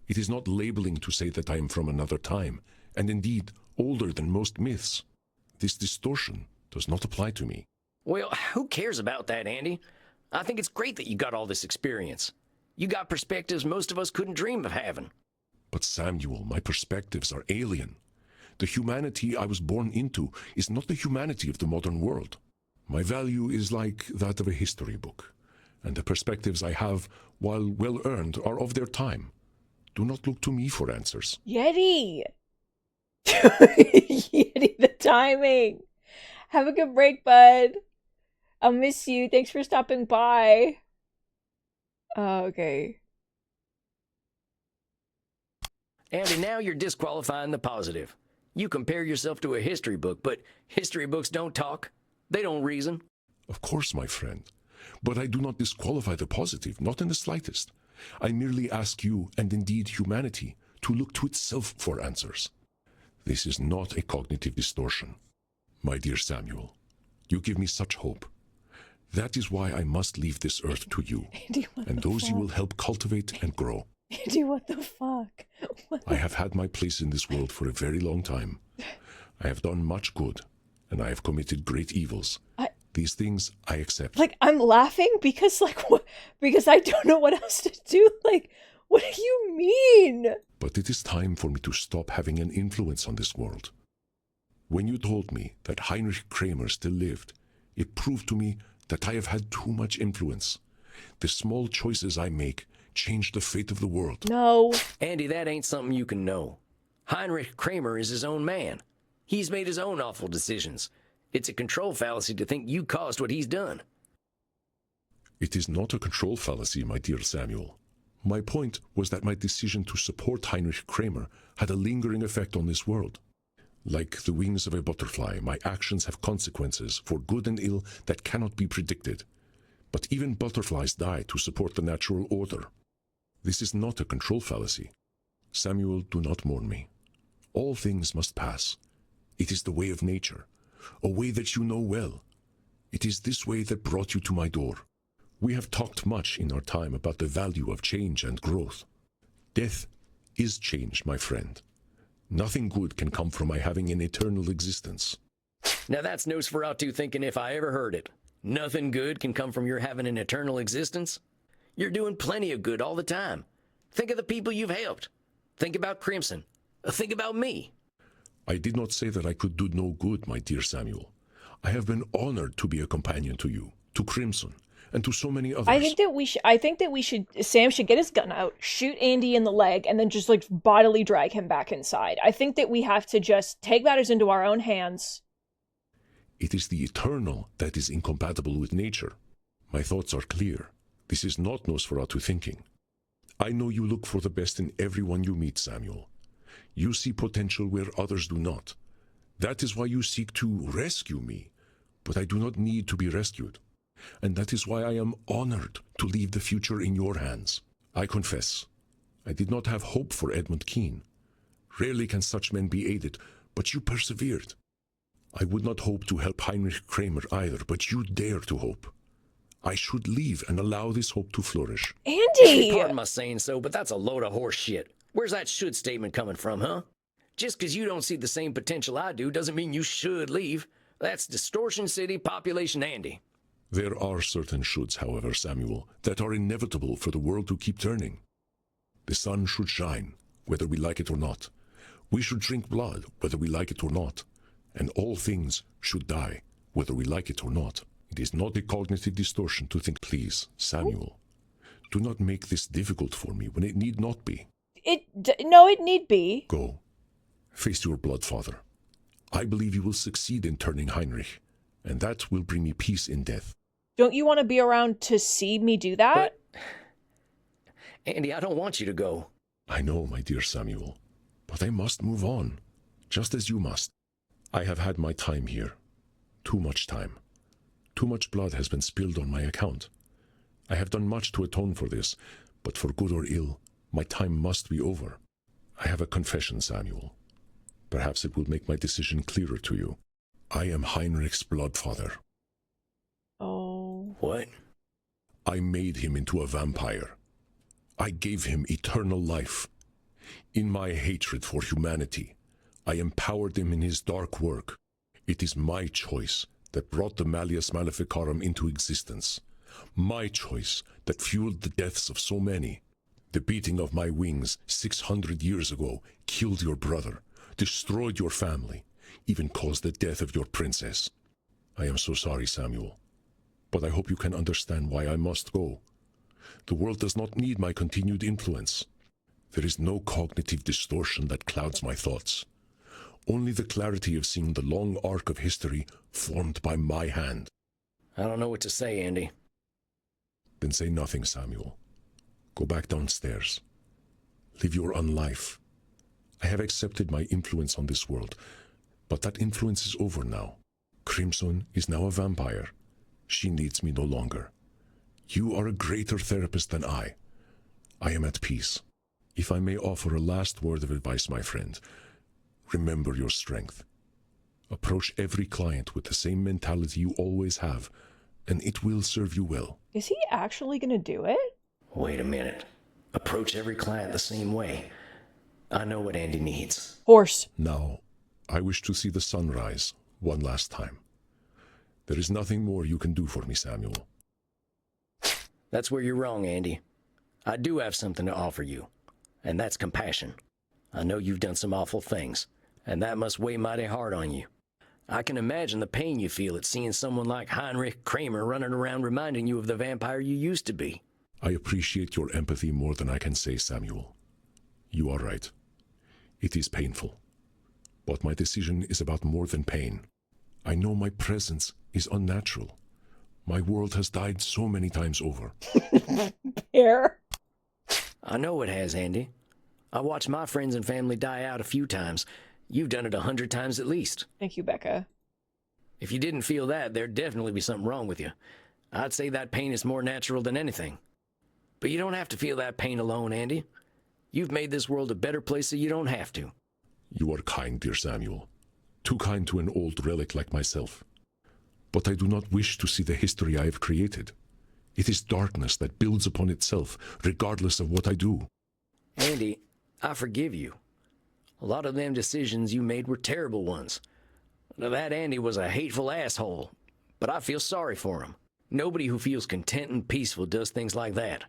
It is not labeling to say that I am from another time, and indeed older than most myths. This distortion does not apply to me. Well, who cares about that, Andy? I think it's great that you got all this experience. You got perspectives most of us couldn't dream of having. But Samuel, my perspectives are alien. The humanity I was born into is not the humanity of the modern world. My value is like that of a history book, and the perspectives I have, while well-earned, are of their time. Do not look to me for answers. Yeti! Yeti, the timing! Have a good break, bud. I'll miss you. Thanks for stopping by. Okay. Andy, now you're disqualifying the positive. You compare yourself to a history book, but history books don't talk. They don't reason. Of course, my friend. But I do not disqualify the positive, not in the slightest. I merely ask you, and indeed humanity, to look to itself for answers. This is not a cognitive distortion. My dear Samuel, you give me such hope. That is why I must leave this earth to you, Andy, and those you will help cultivate and grow. Andy, what the fuck? I have had my place in this world for a very long time. I have done much good, and I have committed great evils. These things I accept. Like, I'm laughing because, like, what? Because I don't know what else to do. Like, what do you mean? But it is time for me to stop having an influence on this world. When you told me that Heinrich Kramer still lived, it proved to me that I have had too much influence. The small choices I make change the fate of the world. No. Andy, that ain't something you can know. Heinrich Kramer is his own man. He's made his own awful decisions. It's a control fallacy to think you caused what he's done. It is not a control fallacy, my dear Samuel. My point was that my decision to support Heinrich Kramer had a lingering effect on this world. Like the wings of a butterfly, my actions have consequences for good and ill that cannot be predicted. But even butterflies die to support the natural order. This is not a control fallacy. Samuel, do not mourn me. All things must pass. It is the way of nature, a way that you know well. It is this way that brought you to my door. We have talked much in our time about the value of change and growth. Death is change, my friend. Nothing good can come from my having an eternal existence. Now that's Nosferatu thinking if I ever heard it. Nothing good can come from your having an eternal existence. You're doing plenty of good all the time. Think of the people you've helped. Think about Crimson. Think about me. I did not say that I could do no good, my dear Samuel. I have been honored to be a companion to you, to Crimson, and to so many others. I think that we should Sam should get his gun out, shoot Andy in the leg, and then just like bodily drag him back inside. I think that we have to just take matters into our own hands. It is the eternal that is incompatible with nature. My thoughts are clear. This is not Nosferatu thinking. I know you look for the best in everyone you meet, Samuel. You see potential where others do not. That is why you seek to rescue me, but I do not need to be rescued. And that is why I am honored to leave the future in your hands. I confess, I did not have hope for Edmund Keane. Rarely can such men be aided, but you persevered. I would not hope to help Heinrich Kramer either, but you dare to hope. I should leave and allow this hope to flourish. Andy! Pardon my saying so, but that's a load of horse shit. Where's that should statement coming from, huh? Just because you don't see the same potential I do doesn't mean you should leave. That's Distortion City Population Andy. There are certain shoulds, however, Samuel, that are inevitable for the world to keep turning. The sun should shine, whether we like it or not. We should drink blood, whether we like it or not. And all things should die, whether we like it or not. It is not a cognitive distortion to think, please, Samuel, do not make this difficult for me when it need not be. No, it need be. Go. Face your blood father. I believe you will succeed in turning Heinrich, and that will bring me peace in death. Don't you want to be around to see me do that? But, Andy, I don't want you to go. I know, my dear Samuel, but I must move on, just as you must. I have had my time here. Too much time. Too much blood has been spilled on my account. I have done much to atone for this, but for good or ill, my time must be over. I have a confession, Samuel. Perhaps it will make my decision clearer to you. I am Heinrich's bloodfather. Oh. What? I made him into a vampire. I gave him eternal life. In my hatred for humanity, I empowered him in his dark work. It is my choice that brought the Malleus Maleficarum into existence. My choice that fueled the deaths of so many. The beating of my wings 600 years ago killed your brother, destroyed your family, even caused the death of your princess. I am so sorry, Samuel, but I hope you can understand why I must go. The world does not need my continued influence. There is no cognitive distortion that clouds my thoughts. Only the clarity of seeing the long arc of history formed by my hand. I don't know what to say, Andy. Then say nothing, Samuel. Go back downstairs. Live your own life. I have accepted my influence on this world, but that influence is over now. Crimson is now a vampire. She needs me no longer. You are a greater therapist than I. I am at peace. If I may offer a last word of advice, my friend, remember your strength. Approach every client with the same mentality you always have, and it will serve you well. Is he actually going to do it? Wait a minute. Approach every client the same way. I know what Andy needs. Horse. Now, I wish to see the sun rise one last time. There is nothing more you can do for me, Samuel. That's where you're wrong, Andy. I do have something to offer you, and that's compassion. I know you've done some awful things, and that must weigh mighty hard on you. I can imagine the pain you feel at seeing someone like Heinrich Kramer running around reminding you of the vampire you used to be. I appreciate your empathy more than I can say, Samuel. You are right. It is painful. But my decision is about more than pain. I know my presence is unnatural. My world has died so many times over. Bear. I know it has, Andy. I watched my friends and family die out a few times. You've done it 100 times at least. Thank you, Becca. If you didn't feel that, there'd definitely be something wrong with you. I'd say that pain is more natural than anything. But you don't have to feel that pain alone, Andy. You've made this world a better place so you don't have to. You are kind, dear Samuel. Too kind to an old relic like myself. But I do not wish to see the history I have created. It is darkness that builds upon itself, regardless of what I do. Andy, I forgive you. A lot of them decisions you made were terrible ones. That Andy was a hateful asshole, but I feel sorry for him. Nobody who feels content and peaceful does things like that.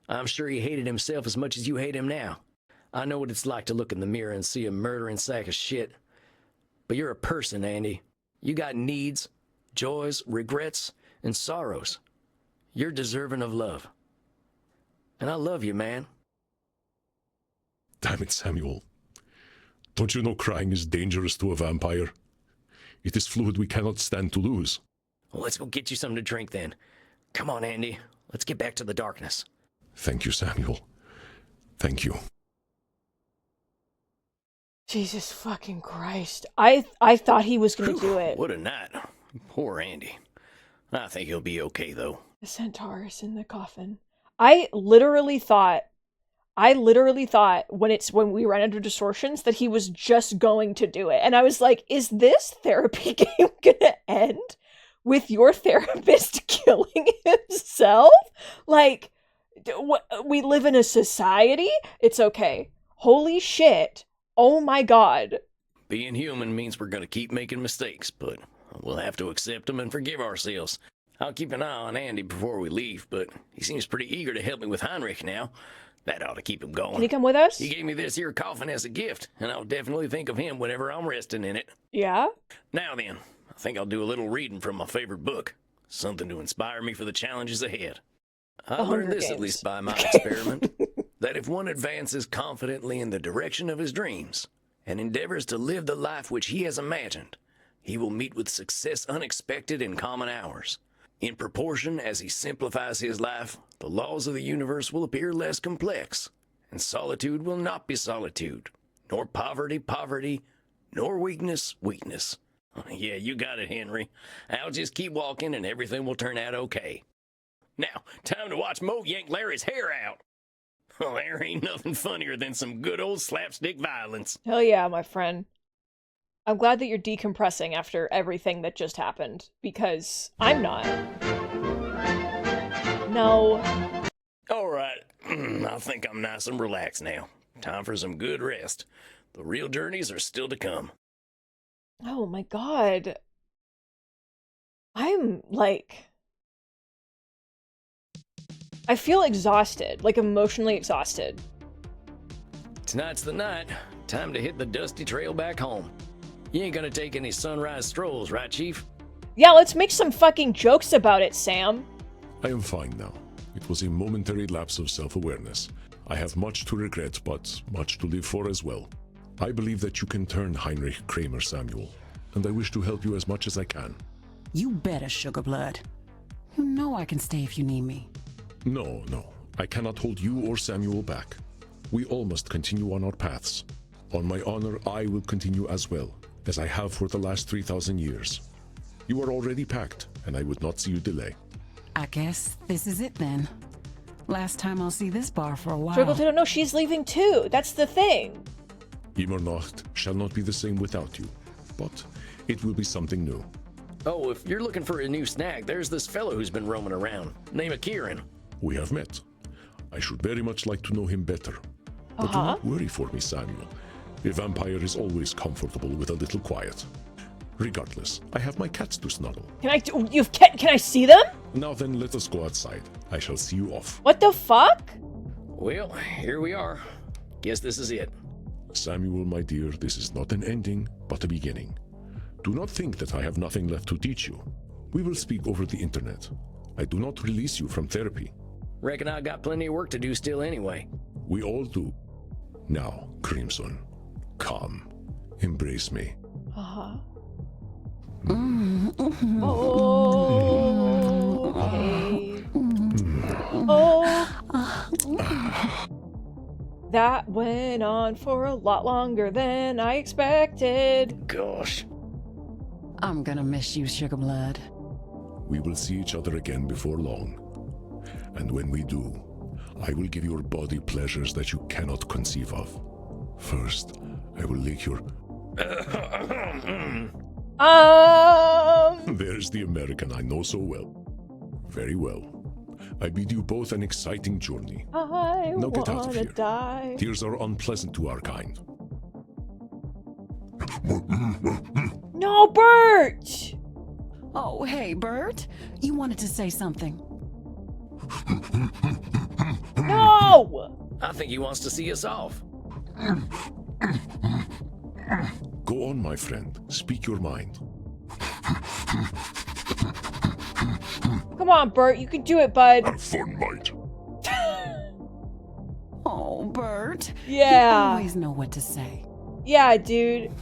I'm sure he hated himself as much as you hate him now. I know what it's like to look in the mirror and see a murdering sack of shit. But you're a person, Andy. You got needs, joys, regrets, and sorrows. You're deserving of love. And I love you, man. Damn it, Samuel. Don't you know crying is dangerous to a vampire? It is fluid we cannot stand to lose. Well, let's go get you something to drink then. Come on, Andy. Let's get back to the darkness. Thank you, Samuel. Thank you. Jesus fucking Christ. I thought he was going to do it. What a night. Poor Andy. I think he'll be okay, though. The centaur is in the coffin. I literally thought when we ran into distortions that he was just going to do it. And I was like, is this therapy game gonna end with your therapist killing himself? Like, we live in a society? It's okay. Holy shit. Oh my god. Being human means we're gonna keep making mistakes, but we'll have to accept them and forgive ourselves. I'll keep an eye on Andy before we leave, but he seems pretty eager to help me with Heinrich now. That ought to keep him going. Can he come with us? He gave me this here coffin as a gift, and I'll definitely think of him whenever I'm resting in it. Yeah? Now then, I think I'll do a little reading from my favorite book. Something to inspire me for the challenges ahead. I learned this, at least by my experiment, that if one advances confidently in the direction of his dreams and endeavors to live the life which he has imagined, he will meet with success unexpected in common hours. In proportion as he simplifies his life, the laws of the universe will appear less complex, and solitude will not be solitude, nor poverty poverty, nor weakness weakness. Yeah, you got it, Henry. I'll just keep walking and everything will turn out okay. Now, time to watch Mo yank Larry's hair out. Oh, there ain't nothing funnier than some good old slapstick violence. Hell yeah, my friend. I'm glad that you're decompressing after everything that just happened, because I'm not. No. All right, I think I'm nice and relaxed now. Time for some good rest. The real journeys are still to come. Oh my god. I'm like... I feel exhausted, like emotionally exhausted. Tonight's the night. Time to hit the dusty trail back home. You ain't gonna take any sunrise strolls, right, Chief? Yeah, let's make some fucking jokes about it, Sam. I am fine now. It was a momentary lapse of self-awareness. I have much to regret, but much to live for as well. I believe that you can turn Heinrich Kramer, Samuel, and I wish to help you as much as I can. You better, Sugar Blood. You know I can stay if you need me. No, I cannot hold you or Samuel back. We all must continue on our paths. On my honor, I will continue as well, as I have for the last 3,000 years. You are already packed, and I would not see you delay. I guess this is it then. Last time I'll see this bar for a while. Turkleton, no, she's leaving too. That's the thing. Immernacht shall not be the same without you, but it will be something new. Oh, if you're looking for a new snack, there's this fellow who's been roaming around. Name of Kieran. We have met. I should very much like to know him better. But do not worry for me, Samuel. A vampire is always comfortable with a little quiet. Regardless, I have my cats to snuggle. Can I see them? Now then, let us go outside. I shall see you off. What the fuck? Well, here we are. Guess this is it. Samuel, my dear, this is not an ending, but a beginning. Do not think that I have nothing left to teach you. We will speak over the internet. I do not release you from therapy. Reckon I got plenty of work to do still anyway. We all do. Now, Crimson, come. Embrace me. Oh, okay. That went on for a lot longer than I expected. Gosh. I'm gonna miss you, Sugar Blood. We will see each other again before long. And when we do, I will give your body pleasures that you cannot conceive of. First, I will lick your... There's the American I know so well. Very well. I bid you both an exciting journey. I now get out of here. Die. Tears are unpleasant to our kind. No, Bert! Oh, hey, Bert. You wanted to say something. No! I think he wants to see us off. Go on, my friend. Speak your mind. Come on, Bert. You can do it, bud. Have fun, mate. Oh, Bert. Yeah. You always know what to say. Yeah, dude.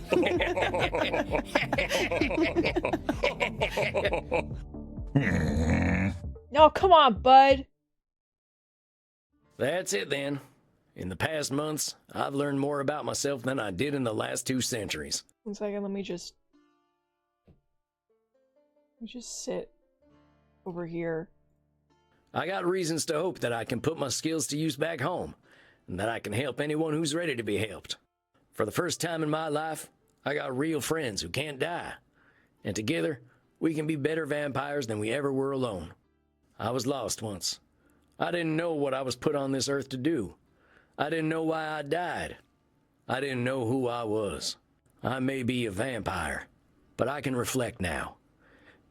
No, come on, bud. That's it then. In the past months, I've learned more about myself than I did in the last 2 centuries. 1 second, let me just sit over here. I got reasons to hope that I can put my skills to use back home, and that I can help anyone who's ready to be helped. For the first time in my life, I got real friends who can't die, and together, We can be better vampires than we ever were alone. I was lost once. I didn't know what I was put on this earth to do. I didn't know why I died. I didn't know who I was. I may be a vampire, but I can reflect now.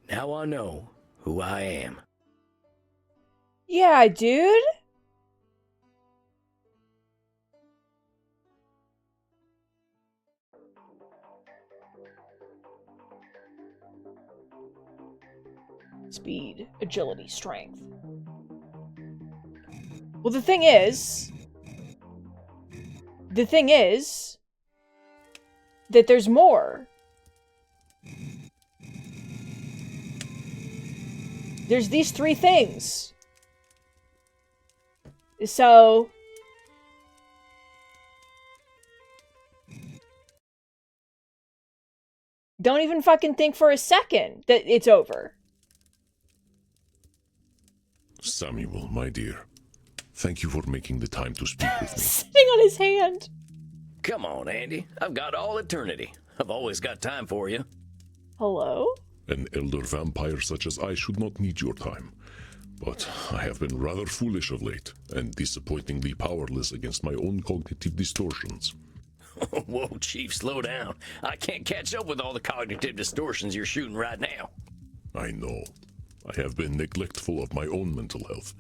Now I know who I am. Yeah, dude. Speed, agility, strength. Well, the thing is that there's more. There's these 3 things. So don't even fucking think for a second that it's over. Samuel, my dear, thank you for making the time to speak with me. Sitting on his hand. Come on, Andy. I've got all eternity. I've always got time for you. Hello? An elder vampire such as I should not need your time. But I have been rather foolish of late, and disappointingly powerless against my own cognitive distortions. Whoa, Chief, slow down. I can't catch up with all the cognitive distortions you're shooting right now. I know. I have been neglectful of my own mental health,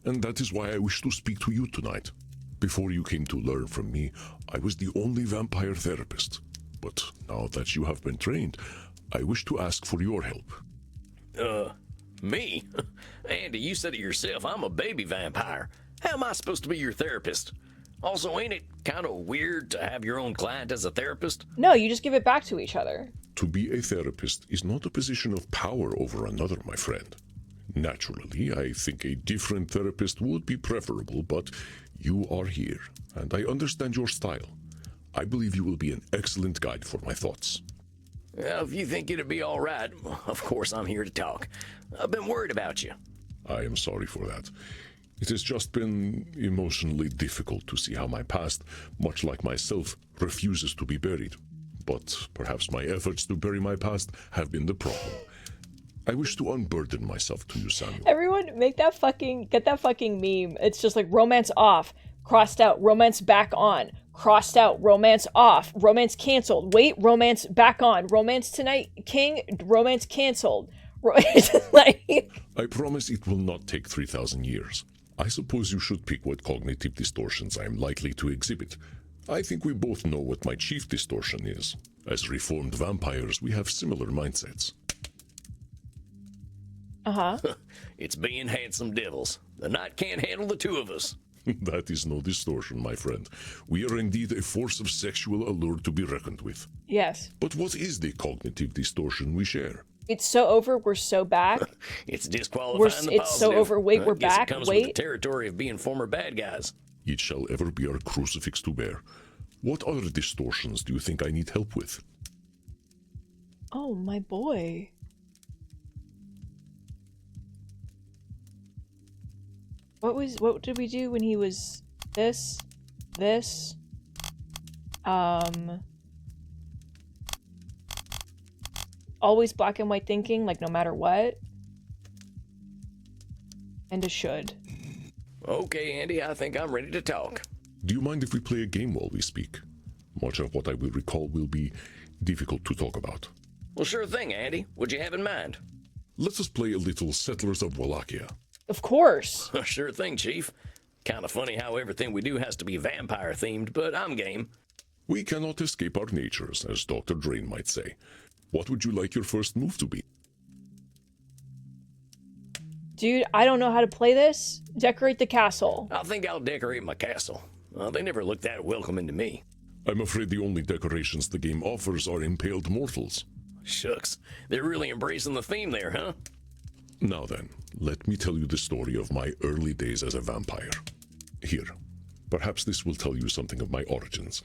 and that is why I wish to speak to you tonight. Before you came to learn from me, I was the only vampire therapist. But now that you have been trained, I wish to ask for your help. Me? Andy, you said it yourself. I'm a baby vampire. How am I supposed to be your therapist? Also, ain't it kind of weird to have your own client as a therapist? No, you just give it back to each other. To be a therapist is not a position of power over another, my friend. Naturally, I think a different therapist would be preferable, but you are here, and I understand your style. I believe you will be an excellent guide for my thoughts. Well, if you think it'd be all right, of course I'm here to talk. I've been worried about you. I am sorry for that. It has just been emotionally difficult to see how my past, much like myself, refuses to be buried. But perhaps my efforts to bury my past have been the problem. I wish to unburden myself to you, Samuel. Everyone, get that fucking meme. It's just like romance off, crossed out, romance back on, crossed out, romance off, romance canceled. Wait, romance back on, romance tonight, king, romance canceled. I promise it will not take 3,000 years. I suppose you should pick what cognitive distortions I am likely to exhibit. I think we both know what my chief distortion is. As reformed vampires, we have similar mindsets. It's being handsome devils. The night can't handle the two of us. That is no distortion, my friend. We are indeed a force of sexual allure to be reckoned with. Yes. But what is the cognitive distortion we share? It's so over, we're so back. It's disqualifying the positive. It's so over, wait, we're guess back, it comes wait. with the territory of being former bad guys. It shall ever be our crucifix to bear. What other distortions do you think I need help with? Oh, my boy. What did we do when he was this? Always black and white thinking, like no matter what. And a should. Okay, Andy, I think I'm ready to talk. Do you mind if we play a game while we speak? Much of what I will recall will be difficult to talk about. Well, sure thing, Andy. What'd you have in mind? Let us play a little Settlers of Wallachia. Of course. Sure thing, Chief. Kind of funny how everything we do has to be vampire-themed, but I'm game. We cannot escape our natures, as Dr. Drain might say. What would you like your first move to be? Dude, I don't know how to play this. Decorate the castle. I think I'll decorate my castle. They never looked that welcoming to me. I'm afraid the only decorations the game offers are impaled mortals. Shucks, they're really embracing the theme there, huh? Now then, let me tell you the story of my early days as a vampire. Here, perhaps this will tell you something of my origins.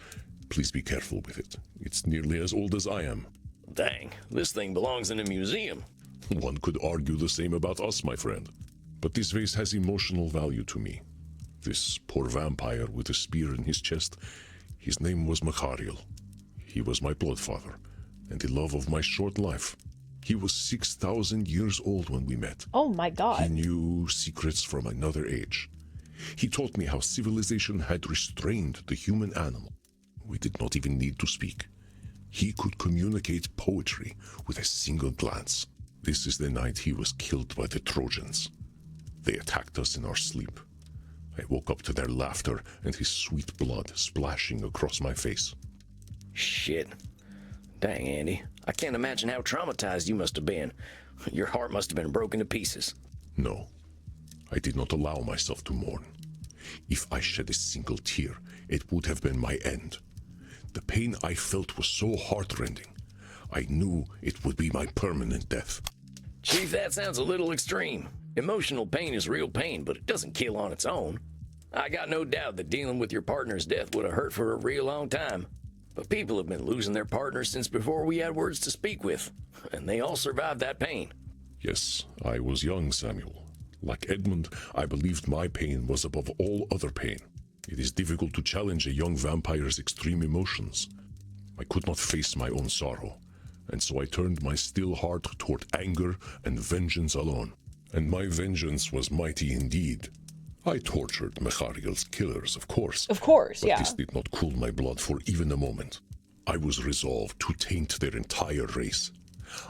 Please be careful with it. It's nearly as old as I am. Dang, this thing belongs in a museum. One could argue the same about us, my friend. But this vase has emotional value to me. This poor vampire with a spear in his chest, his name was Machariel. He was my bloodfather, and the love of my short life. He was 6,000 years old when we met. Oh my He god. knew secrets from another age. He taught me how civilization had restrained the human animal. We did not even need to speak. He could communicate poetry with a single glance. This is the night he was killed by the Trojans. They attacked us in our sleep. I woke up to their laughter and his sweet blood splashing across my face. Shit. Dang, Andy. I can't imagine how traumatized you must have been. Your heart must have been broken to pieces. No, I did not allow myself to mourn. If I shed a single tear, it would have been my end. The pain I felt was so heartrending. I knew it would be my permanent death. Chief, that sounds a little extreme. Emotional pain is real pain, but it doesn't kill on its own. I got no doubt that dealing with your partner's death would have hurt for a real long time. But people have been losing their partners since before we had words to speak with, and they all survived that pain. Yes, I was young, Samuel. Like Edmund, I believed my pain was above all other pain. It is difficult to challenge a young vampire's extreme emotions. I could not face my own sorrow, and so I turned my still heart toward anger and vengeance alone. And my vengeance was mighty indeed. I tortured Mechariel's killers, of course. Of course, but yeah. this did not cool my blood for even a moment. I was resolved to taint their entire race.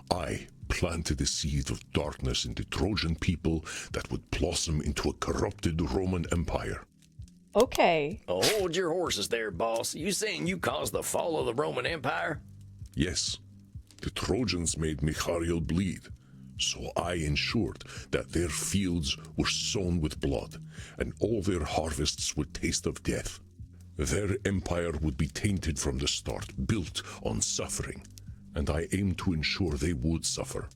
I planted a seed of darkness in the Trojan people that would blossom into a corrupted Roman Empire. Okay. Oh, hold your horses there, boss. You saying you caused the fall of the Roman Empire? Yes, the Trojans made Mechariel bleed. So I ensured that their fields were sown with blood, and all their harvests would taste of death. Their empire would be tainted from the start, built on suffering, and I aimed to ensure they would suffer.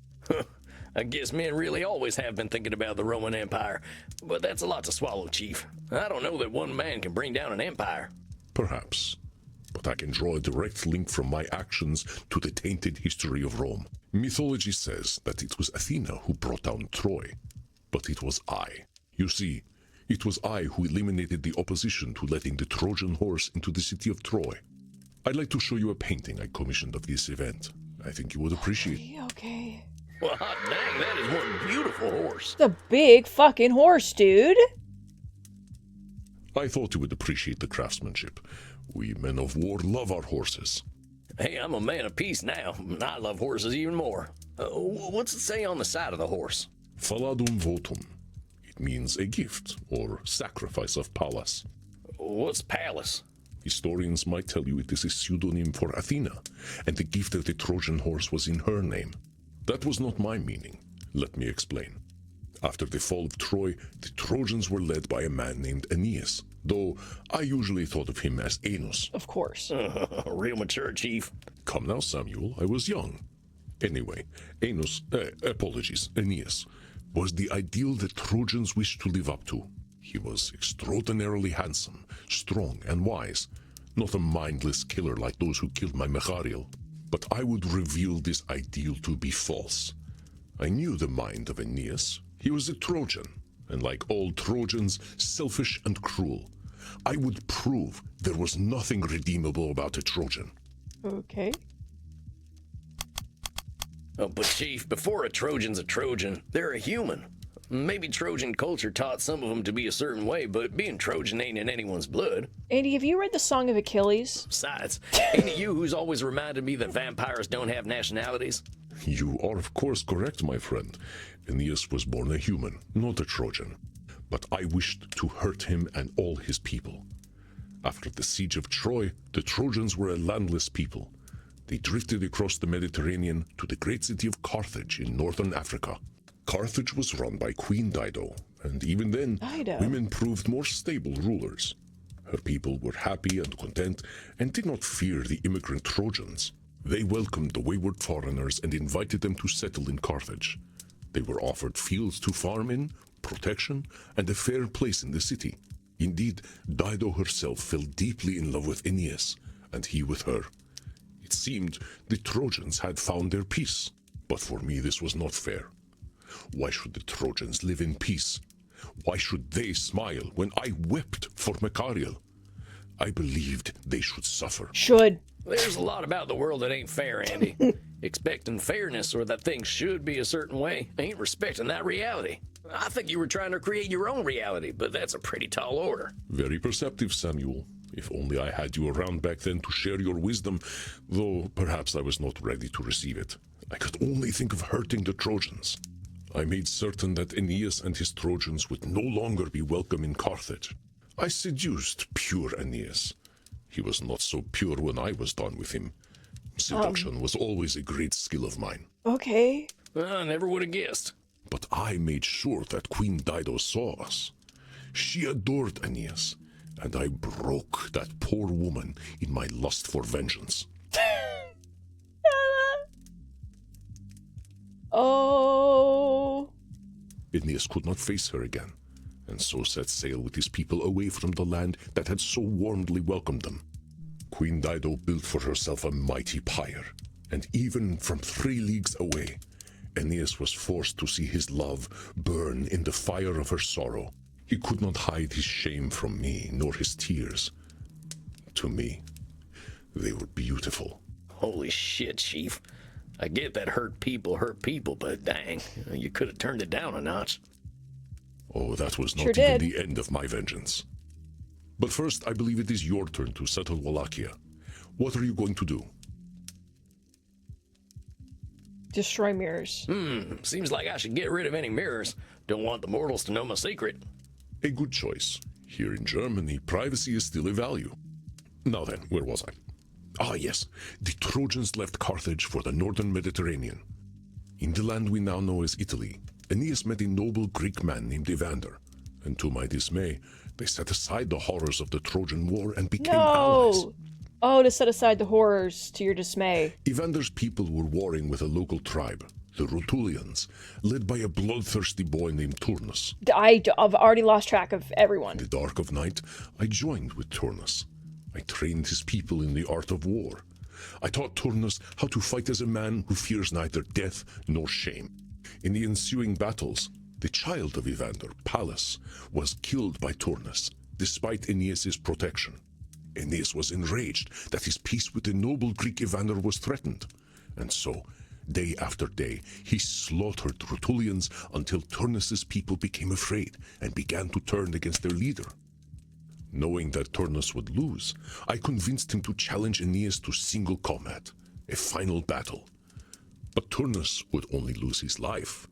I guess men really always have been thinking about the Roman Empire, but that's a lot to swallow, Chief. I don't know that one man can bring down an empire. Perhaps, but I can draw a direct link from my actions to the tainted history of Rome. Mythology says that it was Athena who brought down Troy, but it was I. You see, it was I who eliminated the opposition to letting the Trojan horse into the city of Troy. I'd like to show you a painting I commissioned of this event. I think you would appreciate it. Okay. Well, hot dang, that is one beautiful horse. It's a big fucking horse, dude. I thought you would appreciate the craftsmanship. We men of war love our horses. Hey, I'm a man of peace now. I love horses even more. What's it say on the side of the horse? Faladum votum. It means a gift or sacrifice of Pallas. What's Pallas? Historians might tell you it is a pseudonym for Athena, and the gift of the Trojan horse was in her name. That was not my meaning. Let me explain. After the fall of Troy, the Trojans were led by a man named Aeneas, though I usually thought of him as Enos. Of course. Real mature, Chief. Come now, Samuel, I was young. Anyway, Aeneas was the ideal the Trojans wished to live up to. He was extraordinarily handsome, strong, and wise, not a mindless killer like those who killed my Mechariel. But I would reveal this ideal to be false. I knew the mind of Aeneas. He was a Trojan, and like all Trojans, selfish and cruel. I would prove there was nothing redeemable about a Trojan. Okay. Oh, but Chief, before a Trojan's a Trojan, they're a human. Maybe Trojan culture taught some of them to be a certain way, but being Trojan ain't in anyone's blood. Andy, have you read the Song of Achilles? Besides, ain't it you who's always reminded me that vampires don't have nationalities? You are of course correct, my friend. Aeneas was born a human, not a Trojan. But I wished to hurt him and all his people. After the siege of Troy, the Trojans were a landless people. They drifted across the Mediterranean to the great city of Carthage in northern Africa. Carthage was run by Queen Dido, and even then, women proved more stable rulers. Her people were happy and content and did not fear the immigrant Trojans. They welcomed the wayward foreigners and invited them to settle in Carthage. They were offered fields to farm in, protection, and a fair place in the city. Indeed, Dido herself fell deeply in love with Aeneas, and he with her. It seemed the Trojans had found their peace, but for me this was not fair. Why should the Trojans live in peace? Why should they smile when I wept for Mechariel? I believed they should suffer. Should. There's a lot about the world that ain't fair, Andy. Expecting fairness or that things should be a certain way ain't respecting that reality. I think you were trying to create your own reality, but that's a pretty tall order. Very perceptive, Samuel. If only I had you around back then to share your wisdom, though perhaps I was not ready to receive it. I could only think of hurting the Trojans. I made certain that Aeneas and his Trojans would no longer be welcome in Carthage. I seduced pure Aeneas. He was not so pure when I was done with him. Seduction was always a great skill of mine. Okay. I never would have guessed. But I made sure that Queen Dido saw us. She adored Aeneas, and I broke that poor woman in my lust for vengeance. Oh. Aeneas could not face her again, and so set sail with his people away from the land that had so warmly welcomed them. Queen Dido built for herself a mighty pyre, and even from 3 leagues away, Aeneas was forced to see his love burn in the fire of her sorrow. He could not hide his shame from me, nor his tears. To me, they were beautiful. Holy shit, Chief. I get that hurt people, but dang, you could have turned it down a notch. Oh, that was not Sure even did. the end of my vengeance. But first, I believe it is your turn to settle Wallachia. What are you going to do? Destroy mirrors. Seems like I should get rid of any mirrors. Don't want the mortals to know my secret. A good choice. Here in Germany, privacy is still a value. Now then, where was I? Ah, yes. The Trojans left Carthage for the northern Mediterranean. In the land we now know as Italy, Aeneas met a noble Greek man named Evander, and to my dismay, they set aside the horrors of the Trojan War and became allies. No! Oh, to set aside the horrors to your dismay. Evander's people were warring with a local tribe, the Rutulians, led by a bloodthirsty boy named Turnus. I've already lost track of everyone. In the dark of night, I joined with Turnus. I trained his people in the art of war. I taught Turnus how to fight as a man who fears neither death nor shame. In the ensuing battles, the child of Evander, Pallas, was killed by Turnus, despite Aeneas' protection. Aeneas was enraged that his peace with the noble Greek Evander was threatened, and so, day after day, he slaughtered Rutulians until Turnus' people became afraid and began to turn against their leader. Knowing that Turnus would lose, I convinced him to challenge Aeneas to single combat, a final battle. But Turnus would only lose his life.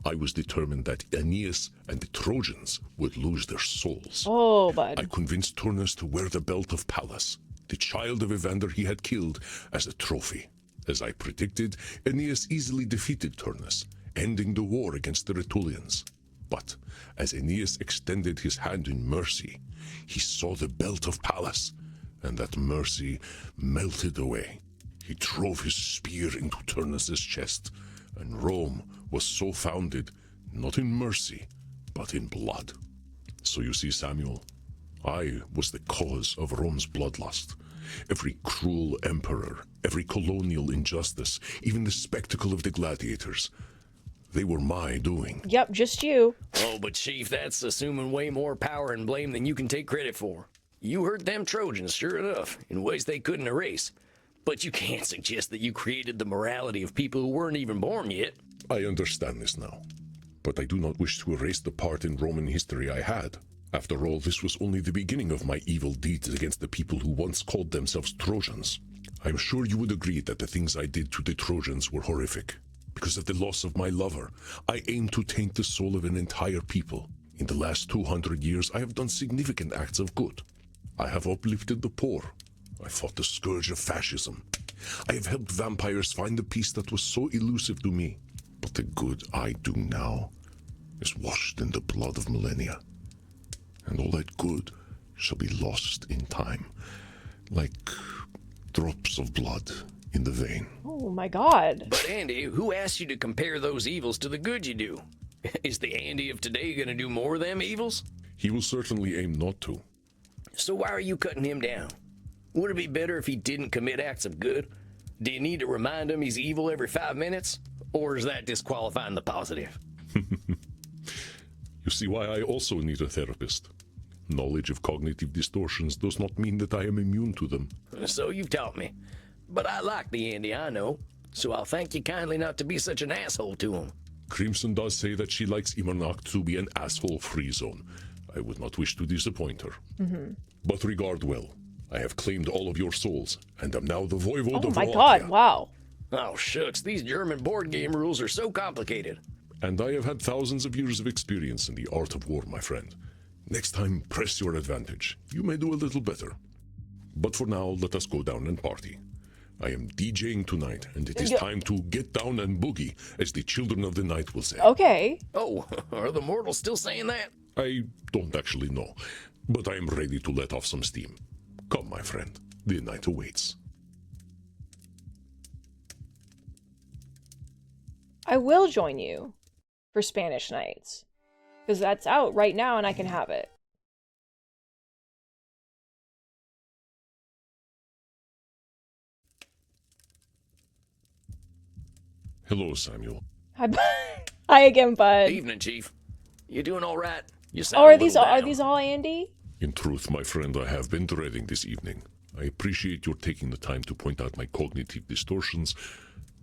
I was determined that Aeneas and the Trojans would lose their souls. Oh, bud. I convinced Turnus to wear the belt of Pallas, the child of Evander he had killed, as a trophy. As I predicted, Aeneas easily defeated Turnus, ending the war against the Rutulians. But as Aeneas extended his hand in mercy, he saw the belt of Pallas, and that mercy melted away. He drove his spear into Turnus' chest, and Rome was so founded, not in mercy, but in blood. So you see, Samuel, I was the cause of Rome's bloodlust. Every cruel emperor, every colonial injustice, even the spectacle of the gladiators, they were my doing. Yep, just you. Oh, but Chief, that's assuming way more power and blame than you can take credit for. You hurt them Trojans, sure enough, in ways they couldn't erase. But you can't suggest that you created the morality of people who weren't even born yet. I understand this now, but I do not wish to erase the part in Roman history I had. After all, this was only the beginning of my evil deeds against the people who once called themselves Trojans. I am sure you would agree that the things I did to the Trojans were horrific. Because of the loss of my lover, I aimed to taint the soul of an entire people. In the last 200 years, I have done significant acts of good. I have uplifted the poor. I fought the scourge of fascism. I have helped vampires find the peace that was so elusive to me. But the good I do now is washed in the blood of millennia. And all that good shall be lost in time, like drops of blood in the vein. Oh my god. But Andy, who asked you to compare those evils to the good you do? Is the Andy of today gonna do more of them evils? He will certainly aim not to. So why are you cutting him down? Would it be better if he didn't commit acts of good? Do you need to remind him he's evil every 5 minutes? Or is that disqualifying the positive? You see why I also need a therapist. Knowledge of cognitive distortions does not mean that I am immune to them. So you've taught me. But I like the Andy I know, so I'll thank you kindly not to be such an asshole to him. Crimson does say that she likes Imernak to be an asshole-free zone. I would not wish to disappoint her. But regard well. I have claimed all of your souls, and am now the voivode Oh of my Wallachia. god, wow. Oh, shucks, these German board game rules are so complicated. And I have had thousands of years of experience in the art of war, my friend. Next time, press your advantage. You may do a little better. But for now, let us go down and party. I am DJing tonight, and it is time to get down and boogie, as the children of the night will say. Okay. Oh, are the mortals still saying that? I don't actually know, but I am ready to let off some steam. Come, my friend, the night awaits. I will join you for Spanish Nights. Because that's out right now and I can have it. Hello, Samuel. Hi, hi again, bud. Evening, Chief. You doing all right? You sound Oh, a are little these down. all Andy? In truth, my friend, I have been dreading this evening. I appreciate your taking the time to point out my cognitive distortions,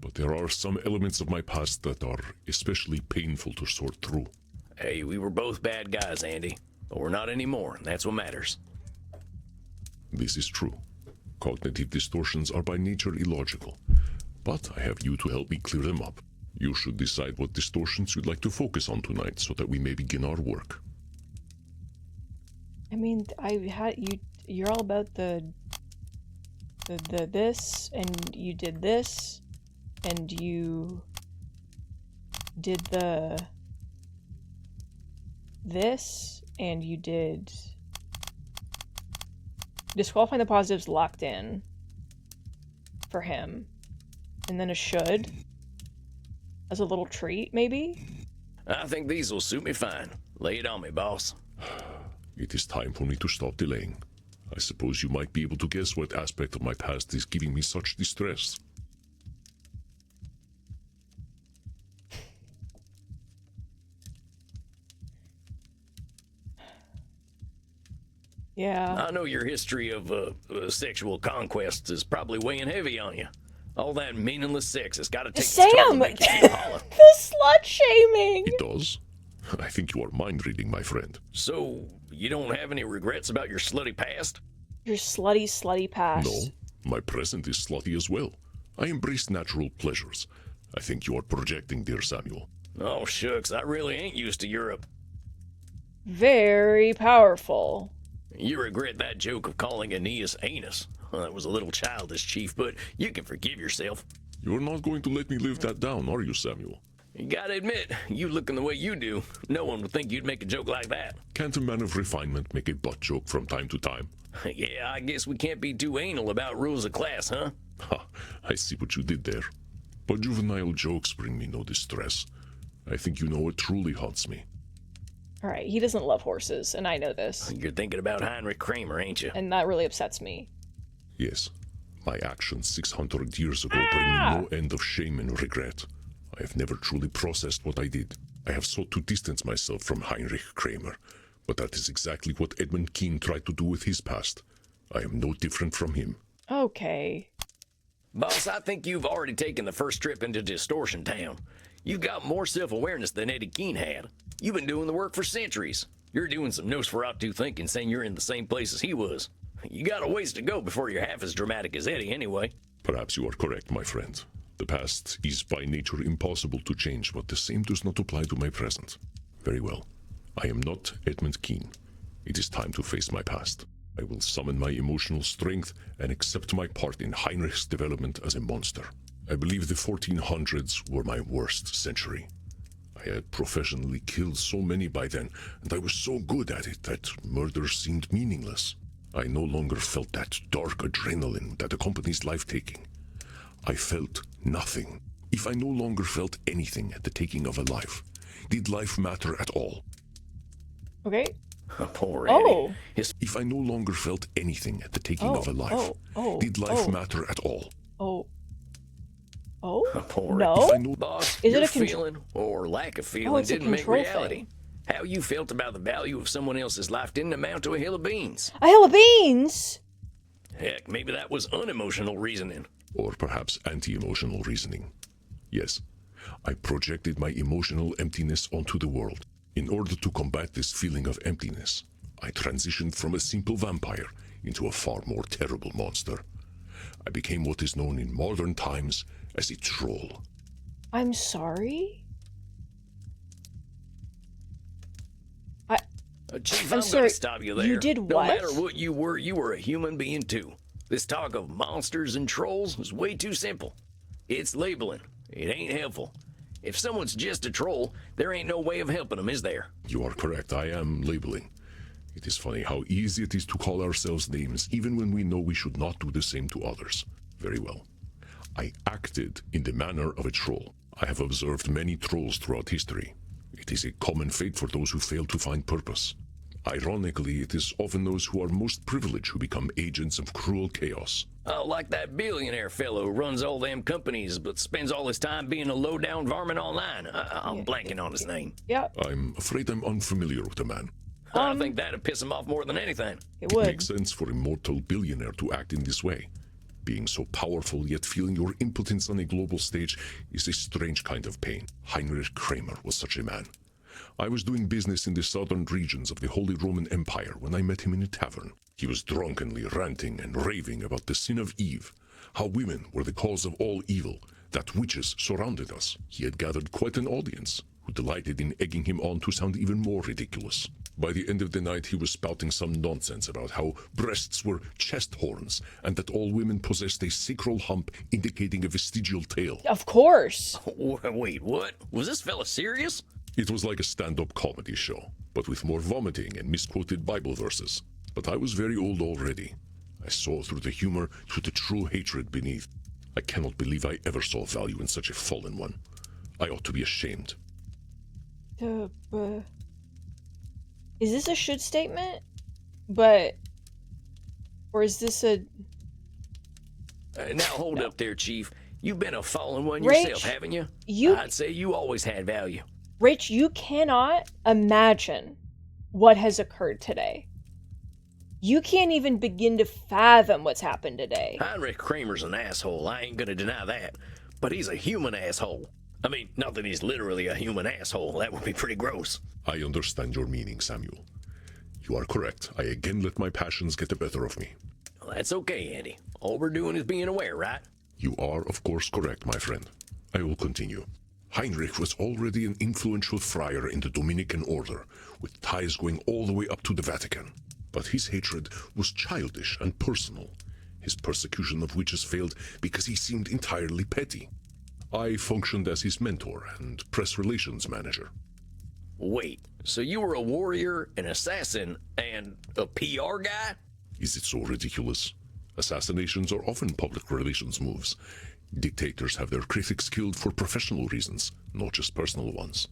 but there are some elements of my past that are especially painful to sort through. Hey, we were both bad guys, Andy. But we're not anymore, and that's what matters. This is true. Cognitive distortions are by nature illogical, but I have you to help me clear them up. You should decide what distortions you'd like to focus on tonight so that we may begin our work. I mean, you're all about the this, and you did this, and you did this, and you did disqualifying the positives locked in for him, and then a should as a little treat, maybe? I think these will suit me fine. Lay it on me, boss. It is time for me to stop delaying. I suppose you might be able to guess what aspect of my past is giving me such distress. Yeah. I know your history of sexual conquests is probably weighing heavy on you. All that meaningless sex has got to take its toll to Sam! make you feel hollow. The slut shaming! It does? I think you are mind reading, my friend. So, you don't have any regrets about your slutty past? Your slutty past. No, my present is slutty as well. I embrace natural pleasures. I think you are projecting, dear Samuel. Oh, shucks, I really ain't used to Europe. Very powerful. You regret that joke of calling Aeneas anus. Well, that was a little childish, Chief, but you can forgive yourself. You're not going to let me live that down, are you, Samuel? You gotta admit, you looking the way you do, no one would think you'd make a joke like that. Can't a man of refinement make a butt joke from time to time? Yeah, I guess we can't be too anal about rules of class, huh? Ha, I see what you did there. But juvenile jokes bring me no distress. I think you know what truly haunts me. Alright, he doesn't love horses, and I know this. You're thinking about Heinrich Kramer, ain't you? And that really upsets me. Yes, my actions 600 years ago bring me no end of shame and regret. I have never truly processed what I did. I have sought to distance myself from Heinrich Kramer, but that is exactly what Edmund Keane tried to do with his past. I am no different from him. Okay. Boss, I think you've already taken the first trip into Distortion Town. You've got more self-awareness than Eddie Keane had. You've been doing the work for centuries. You're doing some Nosferatu thinking, saying you're in the same place as he was. You got a ways to go before you're half as dramatic as Eddie, anyway. Perhaps you are correct, my friend. The past is by nature impossible to change, but the same does not apply to my present. Very well. I am not Edmund Keane. It is time to face my past. I will summon my emotional strength and accept my part in Heinrich's development as a monster. I believe the 1400s were my worst century. I had professionally killed so many by then, and I was so good at it that murder seemed meaningless. I no longer felt that dark adrenaline that accompanies life-taking. I felt nothing. If I no longer felt anything at the taking of a life, did life matter at all? Okay. Poor Eddie. If I no longer felt anything at the taking of a life, did life matter at all? Poor no. Boss, Is your it a feeling or lack of feeling it's a didn't make control reality. thing. How you felt about the value of someone else's life didn't amount to a hill of beans. A hill of beans? Heck, maybe that was unemotional reasoning. Or perhaps anti-emotional reasoning. Yes, I projected my emotional emptiness onto the world. In order to combat this feeling of emptiness, I transitioned from a simple vampire into a far more terrible monster. I became what is known in modern times as a troll. I'm sorry? Chief, I'm I'm sorry, gonna stop you there. you did No what? matter what you were a human being too. This talk of monsters and trolls is way too simple. It's labeling. It ain't helpful. If someone's just a troll, there ain't no way of helping them, is there? You are correct, I am labeling. It is funny how easy it is to call ourselves names, even when we know we should not do the same to others. Very well. I acted in the manner of a troll. I have observed many trolls throughout history. It is a common fate for those who fail to find purpose. Ironically, it is often those who are most privileged who become agents of cruel chaos. Oh, like that billionaire fellow who runs all them companies but spends all his time being a low-down varmint online. I'm blanking on his name. Yep. I'm afraid I'm unfamiliar with the man. I think that'd piss him off more than anything. It It would. makes sense for a mortal billionaire to act in this way. Being so powerful yet feeling your impotence on a global stage is a strange kind of pain. Heinrich Kramer was such a man. I was doing business in the southern regions of the Holy Roman Empire when I met him in a tavern. He was drunkenly ranting and raving about the sin of Eve, how women were the cause of all evil, that witches surrounded us. He had gathered quite an audience, who delighted in egging him on to sound even more ridiculous. By the end of the night, he was spouting some nonsense about how breasts were chest horns and that all women possessed a sacral hump indicating a vestigial tail. Of course. Wait, what? Was this fella serious? It was like a stand-up comedy show, but with more vomiting and misquoted Bible verses. But I was very old already. I saw through the humor to the true hatred beneath. I cannot believe I ever saw value in such a fallen one. I ought to be ashamed. Is this a should statement? Or is this a... Now hold up there, Chief. You've been a fallen one Rach, yourself, haven't you? you- I'd say you always had value. Rich, you cannot imagine what has occurred today. You can't even begin to fathom what's happened today. Heinrich Kramer's an asshole, I ain't gonna deny that. But he's a human asshole. I mean, not that he's literally a human asshole. That would be pretty gross. I understand your meaning, Samuel. You are correct. I again let my passions get the better of me. Well, that's okay, Andy. All we're doing is being aware, right? You are, of course, correct, my friend. I will continue. Heinrich was already an influential friar in the Dominican order, with ties going all the way up to the Vatican. But his hatred was childish and personal. His persecution of witches failed because he seemed entirely petty. I functioned as his mentor and press relations manager. Wait, so you were a warrior, an assassin, and a PR guy? Is it so ridiculous? Assassinations are often public relations moves. Dictators have their critics killed for professional reasons, not just personal ones.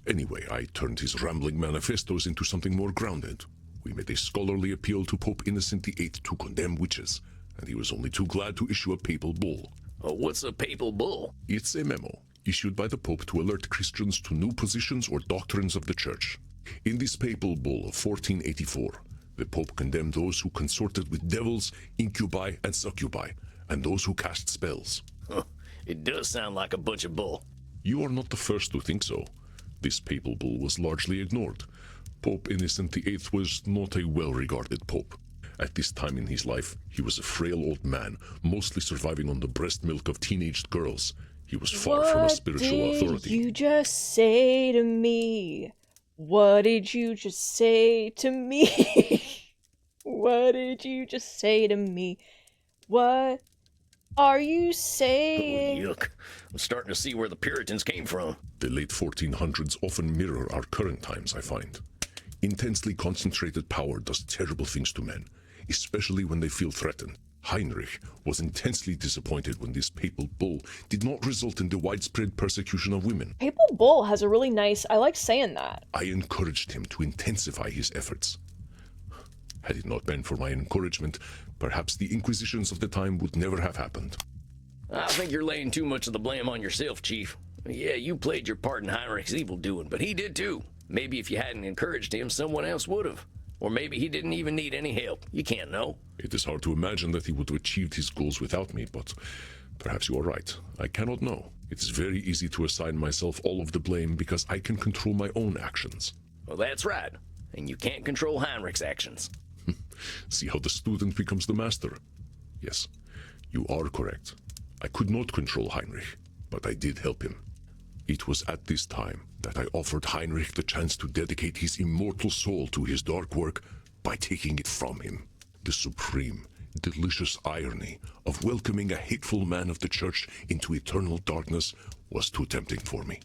Anyway, I turned his rambling manifestos into something more grounded. We made a scholarly appeal to Pope Innocent VIII to condemn witches, and he was only too glad to issue a papal bull. What's a papal bull? It's a memo issued by the Pope to alert Christians to new positions or doctrines of the Church. In this papal bull of 1484, the Pope condemned those who consorted with devils, incubi, and succubi, and those who cast spells. It does sound like a bunch of bull. You are not the first to think so. This papal bull was largely ignored. Pope Innocent VIII was not a well-regarded pope. At this time in his life, he was a frail old man, mostly surviving on the breast milk of teenaged girls. He was far from a spiritual authority. What did you just say to me? What did you just say to me? What did you just say to me? What are you saying? Oh, yuck. I'm starting to see where the Puritans came from. The late 1400s often mirror our current times, I find. Intensely concentrated power does terrible things to men, especially when they feel threatened. Heinrich was intensely disappointed when this papal bull did not result in the widespread persecution of women. Papal Bull has a really nice... I like saying that. I encouraged him to intensify his efforts. Had it not been for my encouragement, perhaps the Inquisitions of the time would never have happened. I think you're laying too much of the blame on yourself, Chief. Yeah, you played your part in Heinrich's evil doing, but he did too. Maybe if you hadn't encouraged him, someone else would have. Or maybe he didn't even need any help. You can't know. It is hard to imagine that he would have achieved his goals without me, but perhaps you are right. I cannot know. It is very easy to assign myself all of the blame because I can control my own actions. Well, that's right. And you can't control Heinrich's actions. See how the student becomes the master? Yes, you are correct. I could not control Heinrich, but I did help him. It was at this time that I offered Heinrich the chance to dedicate his immortal soul to his dark work by taking it from him. The supreme, delicious irony of welcoming a hateful man of the church into eternal darkness was too tempting for me.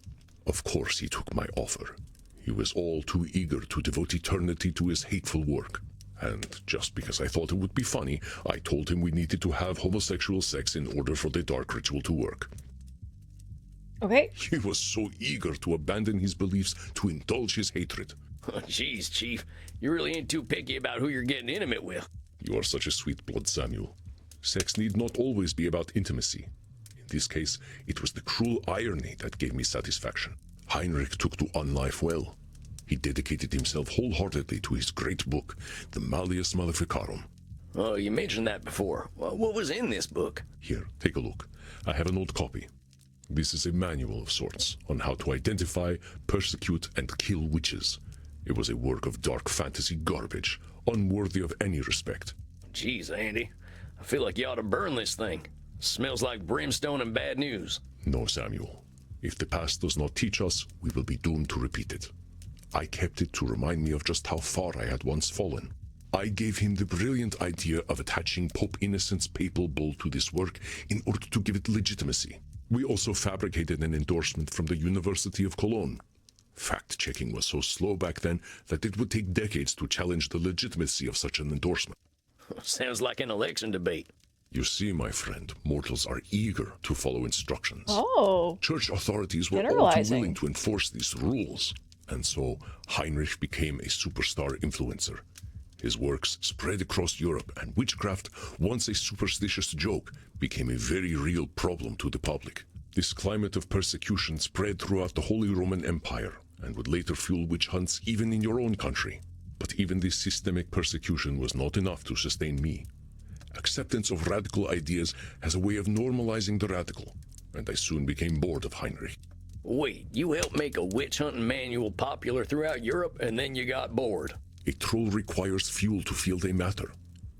Of course he took my offer. He was all too eager to devote eternity to his hateful work. And just because I thought it would be funny, I told him we needed to have homosexual sex in order for the dark ritual to work. Okay. He was so eager to abandon his beliefs to indulge his hatred. Oh, jeez, Chief. You really ain't too picky about who you're getting intimate with. You are such a sweet blood, Samuel. Sex need not always be about intimacy. In this case, it was the cruel irony that gave me satisfaction. Heinrich took to unlife well. He dedicated himself wholeheartedly to his great book, the Malleus Maleficarum. Oh, you mentioned that before. Well, what was in this book? Here, take a look. I have an old copy. This is a manual of sorts on how to identify, persecute, and kill witches. It was a work of dark fantasy garbage, unworthy of any respect. Jeez, Andy. I feel like you ought to burn this thing. Smells like brimstone and bad news. No, Samuel. If the past does not teach us, we will be doomed to repeat it. I kept it to remind me of just how far I had once fallen. I gave him the brilliant idea of attaching Pope Innocent's papal bull to this work in order to give it legitimacy. We also fabricated an endorsement from the University of Cologne. Fact-checking was so slow back then that it would take decades to challenge the legitimacy of such an endorsement. Sounds like an election debate. You see, my friend, mortals are eager to follow instructions. Oh. Church authorities were all too Generalizing. willing to enforce these rules. And so Heinrich became a superstar influencer. His works spread across Europe, and witchcraft, once a superstitious joke, became a very real problem to the public. This climate of persecution spread throughout the Holy Roman Empire, and would later fuel witch hunts even in your own country. But even this systemic persecution was not enough to sustain me. Acceptance of radical ideas has a way of normalizing the radical, and I soon became bored of Heinrich. Wait, you helped make a witch hunting manual popular throughout Europe, and then you got bored. A troll requires fuel to feel they matter.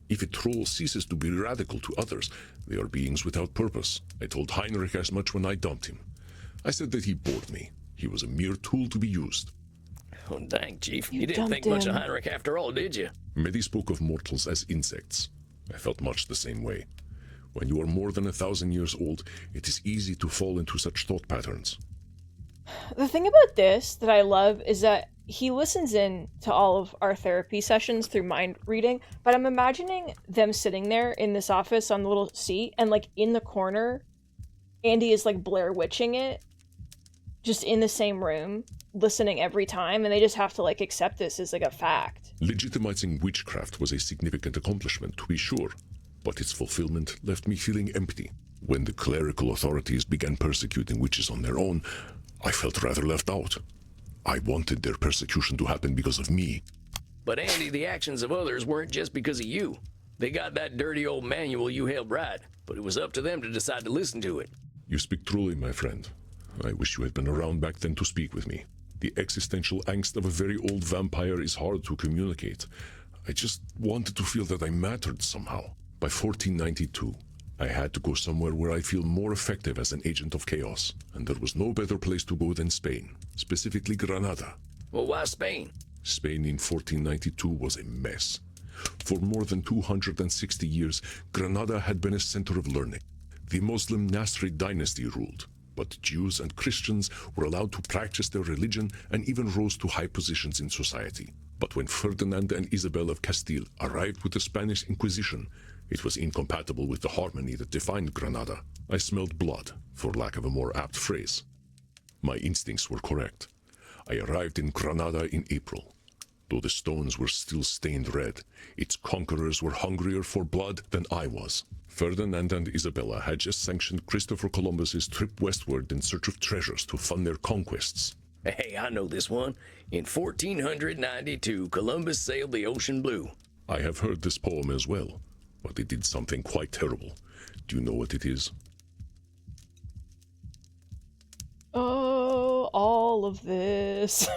If a troll ceases to be radical to others, they are beings without purpose. I told Heinrich as much when I dumped him. I said that he bored me. He was a mere tool to be used. Oh, dang, Chief. You You didn't think dumped much of him. Heinrich after all, did you? Medi spoke of mortals as insects. I felt much the same way. When you are more than 1,000 years old, it is easy to fall into such thought patterns. The thing about this that I love is that he listens in to all of our therapy sessions through mind reading, but I'm imagining them sitting there in this office on the little seat, and like in the corner, Andy is like Blair Witching it, just in the same room, listening every time, and they just have to like accept this as like a fact. Legitimizing witchcraft was a significant accomplishment, to be sure, but its fulfillment left me feeling empty. When the clerical authorities began persecuting witches on their own, I felt rather left out. I wanted their persecution to happen because of me. But Andy, the actions of others weren't just because of you. They got that dirty old manual you held right, but it was up to them to decide to listen to it. You speak truly, my friend. I wish you had been around back then to speak with me. The existential angst of a very old vampire is hard to communicate. I just wanted to feel that I mattered somehow. By 1492, I had to go somewhere where I feel more effective as an agent of chaos, and there was no better place to go than Spain, specifically Granada. Well, why Spain? Spain in 1492 was a mess. For more than 260 years, Granada had been a center of learning. The Muslim Nasrid dynasty ruled, but Jews and Christians were allowed to practice their religion and even rose to high positions in society. But when Ferdinand and Isabel of Castile arrived with the Spanish Inquisition, it was incompatible with the harmony that defined Granada. I smelled blood, for lack of a more apt phrase. My instincts were correct. I arrived in Granada in April. Though the stones were still stained red, its conquerors were hungrier for blood than I was. Ferdinand and Isabella had just sanctioned Christopher Columbus's trip westward in search of treasures to fund their conquests. Hey, I know this one. In 1492, Columbus sailed the ocean blue. I have heard this poem as well, but it did something quite terrible. Do you know what it is? Oh, all of this.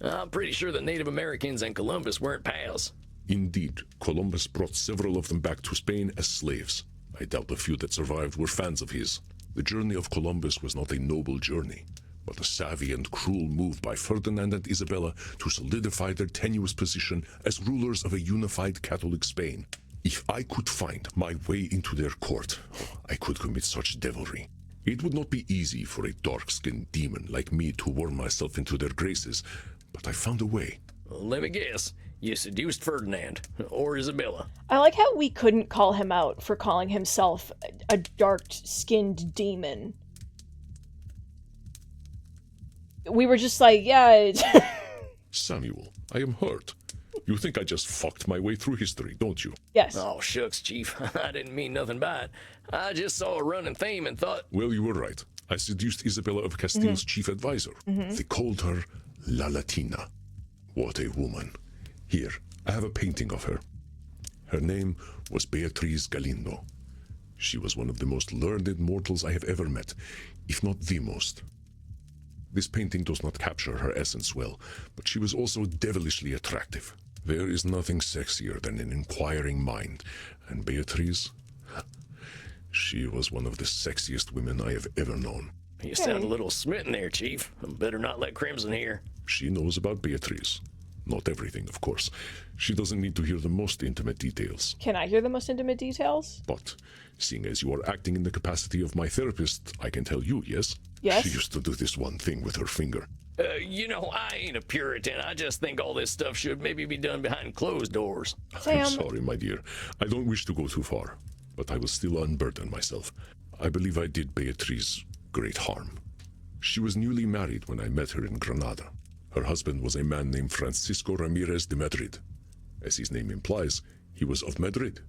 I'm pretty sure the Native Americans and Columbus weren't pals. Indeed, Columbus brought several of them back to Spain as slaves. I doubt the few that survived were fans of his. The journey of Columbus was not a noble journey, but a savvy and cruel move by Ferdinand and Isabella to solidify their tenuous position as rulers of a unified Catholic Spain. If I could find my way into their court, I could commit such devilry. It would not be easy for a dark-skinned demon like me to worm myself into their graces, but I found a way. Well, let me guess. You seduced Ferdinand, or Isabella. I like how we couldn't call him out for calling himself a dark-skinned demon. We were just like, yeah. Samuel, I am hurt. You think I just fucked my way through history, don't you? Yes. Oh, shucks, Chief. I didn't mean nothing by it. I just saw a running theme and thought... Well, you were right. I seduced Isabella of Castile's chief advisor. They called her La Latina. What a woman. Here, I have a painting of her. Her name was Beatriz Galindo. She was one of the most learned mortals I have ever met, if not the most. This painting does not capture her essence well, but she was also devilishly attractive. There is nothing sexier than an inquiring mind, and Beatriz, she was one of the sexiest women I have ever known. You sound a little smitten there, Chief. Better not let Crimson hear. She knows about Beatriz. Not everything, of course. She doesn't need to hear the most intimate details. Can I hear the most intimate details? But, seeing as you are acting in the capacity of my therapist, I can tell you, yes? Yes? She used to do this one thing with her finger. You know, I ain't a Puritan. I just think all this stuff should maybe be done behind closed doors. Sam. I'm sorry, my dear. I don't wish to go too far, but I will still unburden myself. I believe I did Beatriz great harm. She was newly married when I met her in Granada. Her husband was a man named Francisco Ramirez de Madrid. As his name implies, he was of Madrid,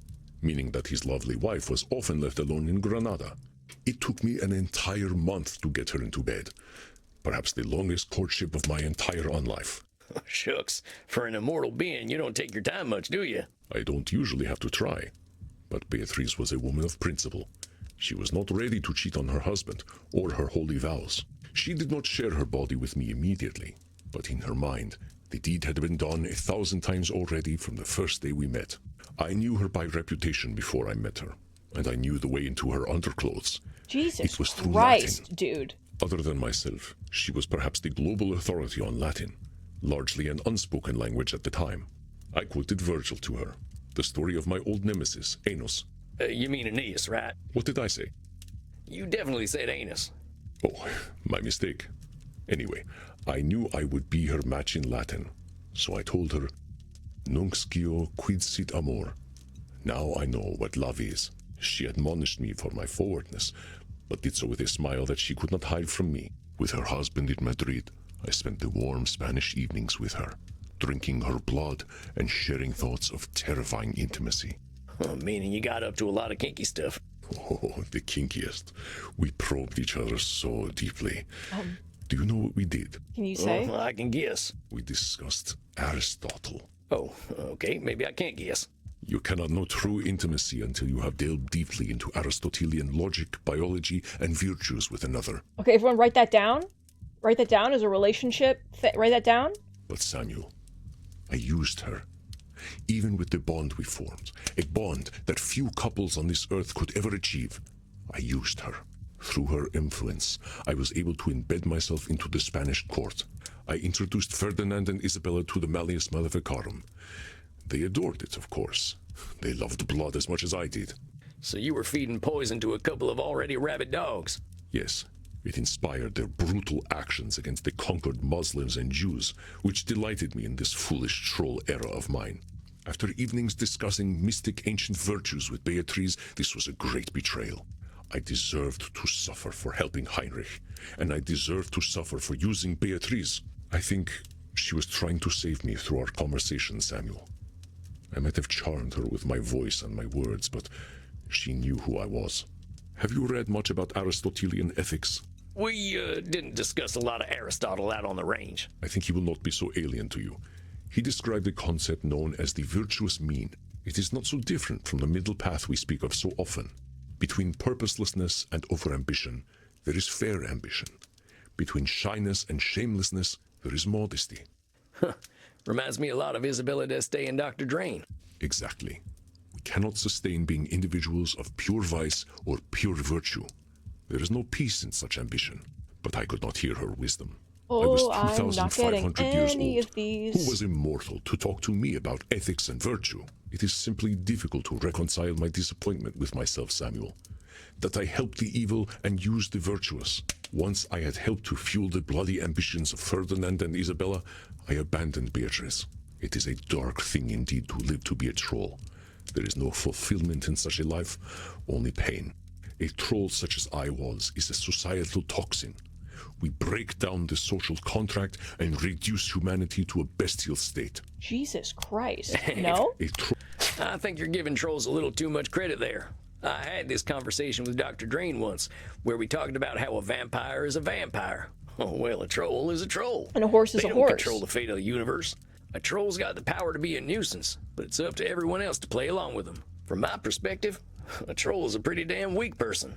meaning that his lovely wife was often left alone in Granada. It took me an entire month to get her into bed. Perhaps the longest courtship of my entire life. Shucks. For an immortal being, you don't take your time much, do you? I don't usually have to try. But Beatriz was a woman of principle. She was not ready to cheat on her husband or her holy vows. She did not share her body with me immediately, but in her mind, the deed had been done 1,000 times already from the first day we met. I knew her by reputation before I met her, and I knew the way into her underclothes. Jesus It was through Christ, Latin. dude. Other than myself, she was perhaps the global authority on Latin, largely an unspoken language at the time. I quoted Virgil to her, the story of my old nemesis, Aenos. You mean Aeneas, right? What did I say? You definitely said anus. Oh, my mistake. Anyway, I knew I would be her match in Latin, so I told her, Nunc scio quid sit amor. Now I know what love is. She admonished me for my forwardness, but did so with a smile that she could not hide from me. With her husband in Madrid, I spent the warm Spanish evenings with her, drinking her blood and sharing thoughts of terrifying intimacy. Meaning you got up to a lot of kinky stuff. Oh, the kinkiest. We probed each other so deeply. Do you know what we did? Can you say? I can guess. We discussed Aristotle. Oh, okay, maybe I can't guess. You cannot know true intimacy until you have delved deeply into Aristotelian logic, biology, and virtues with another. Okay, everyone write that down. Write that down as a relationship. Write that down. But Samuel, I used her. Even with the bond we formed, a bond that few couples on this earth could ever achieve, I used her. Through her influence, I was able to embed myself into the Spanish court. I introduced Ferdinand and Isabella to the Malleus Maleficarum. They adored it, of course. They loved blood as much as I did. So you were feeding poison to a couple of already rabid dogs. Yes, it inspired their brutal actions against the conquered Muslims and Jews, which delighted me in this foolish troll era of mine. After evenings discussing mystic ancient virtues with Beatriz, this was a great betrayal. I deserved to suffer for helping Heinrich, and I deserved to suffer for using Beatriz. I think she was trying to save me through our conversation, Samuel. I might have charmed her with my voice and my words, but she knew who I was. Have you read much about Aristotelian ethics? We didn't discuss a lot of Aristotle out on the range. I think he will not be so alien to you. He described a concept known as the virtuous mean. It is not so different from the middle path we speak of so often. Between purposelessness and overambition, there is fair ambition. Between shyness and shamelessness, there is modesty. Reminds me a lot of Isabella D'Este and Dr. Drain. Exactly. We cannot sustain being individuals of pure vice or pure virtue. There is no peace in such ambition. But I could not hear her wisdom. I was Oh, I'm not getting 2,500 years any old. of these. Who was immortal to talk to me about ethics and virtue? It is simply difficult to reconcile my disappointment with myself, Samuel. That I helped the evil and used the virtuous. Once I had helped to fuel the bloody ambitions of Ferdinand and Isabella, I abandoned Beatrice. It is a dark thing indeed to live to be a troll. There is no fulfillment in such a life, only pain. A troll such as I was is a societal toxin. We break down the social contract and reduce humanity to a bestial state. Jesus Christ. No? I think you're giving trolls a little too much credit there. I had this conversation with Dr. Drain once, where we talked about how a vampire is a vampire. Oh, well, a troll is a troll. And a horse is they a don't horse. Control the fate of the universe. A troll's got the power to be a nuisance, but it's up to everyone else to play along with them. From my perspective, a troll is a pretty damn weak person.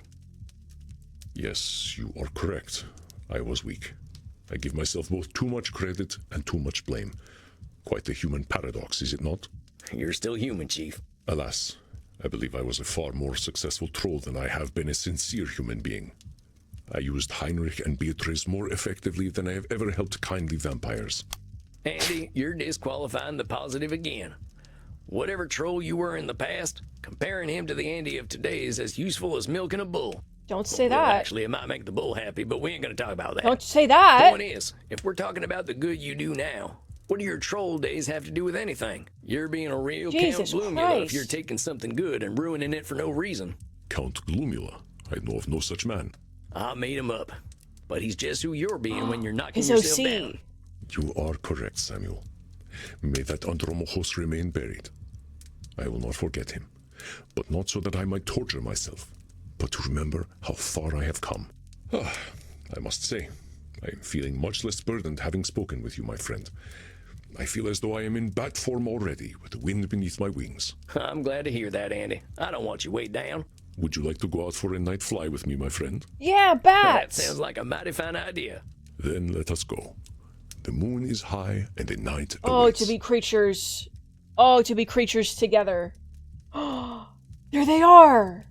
Yes, you are correct. I was weak. I give myself both too much credit and too much blame. Quite the human paradox, is it not? You're still human, Chief. Alas, I believe I was a far more successful troll than I have been a sincere human being. I used Heinrich and Beatrice more effectively than I have ever helped kindly vampires. Andy, you're disqualifying the positive again. Whatever troll you were in the past, comparing him to the Andy of today is as useful as milking a bull. Don't say Well, that. actually, it might make the bull happy, but we ain't gonna talk about that. Don't say that. Point is, if we're talking about the good you do now, what do your troll days have to do with anything? You're being a real Jesus Count Gloomula Christ. if you're taking something good and ruining it for no reason. Count Gloomula? I know of no such man. I made him up, but he's just who you're being when you're knocking His yourself OC. down. You are correct, Samuel. May that Andromachos remain buried. I will not forget him, but not so that I might torture myself, but to remember how far I have come. I must say, I am feeling much less burdened having spoken with you, my friend. I feel as though I am in bat form already, with the wind beneath my wings. I'm glad to hear that, Andy. I don't want you weighed down. Would you like to go out for a night fly with me, my friend? Yeah, That bats. sounds like a mighty fine idea. Then let us go. The moon is high and the night Oh, awaits. to be creatures. Oh, to be creatures together. Oh, there they are.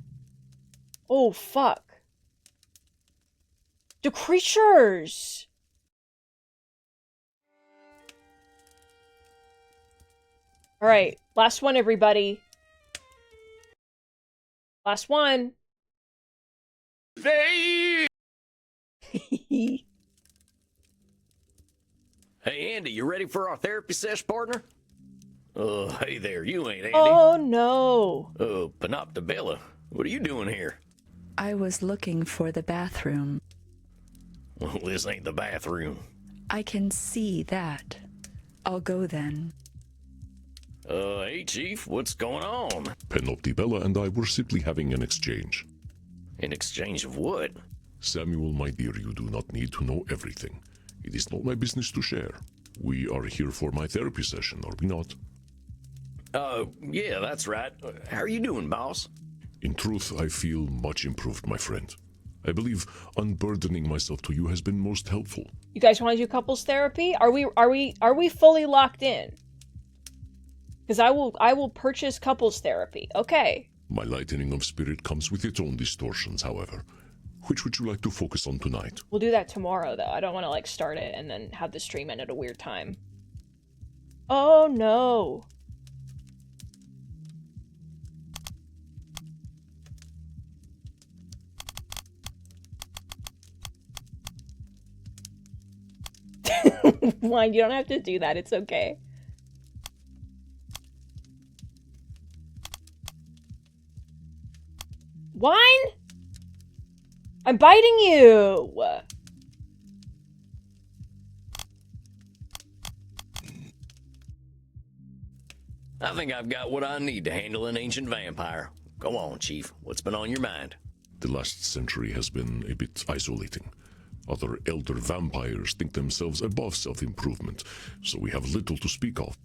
Oh, fuck. The creatures. All right, last one, everybody. Last one. Hey, Andy, you ready for our therapy sesh, partner? Hey there, you ain't Andy. Oh, no. Panoptabella, what are you doing here? I was looking for the bathroom. Well, this ain't the bathroom. I can see that. I'll go then. Hey, Chief, what's going on? Panoptabella and I were simply having an exchange. In exchange of what? Samuel, my dear, you do not need to know everything. It is not my business to share. We are here for my therapy session, are we not? Yeah, that's right. How are you doing, boss? In truth, I feel much improved, my friend. I believe unburdening myself to you has been most helpful. You guys want to do couples therapy? Are we fully locked in? Because I will purchase couples therapy. Okay. My lightening of spirit comes with its own distortions, however. Which would you like to focus on tonight? We'll do that tomorrow, though. I don't want to, like, start it and then have the stream end at a weird time. Oh, no. Wine, you don't have to do that. It's okay. Wine? I'm biting you! I think I've got what I need to handle an ancient vampire. Go on, Chief. What's been on your mind? The last century has been a bit isolating. Other elder vampires think themselves above self-improvement, so we have little to speak of.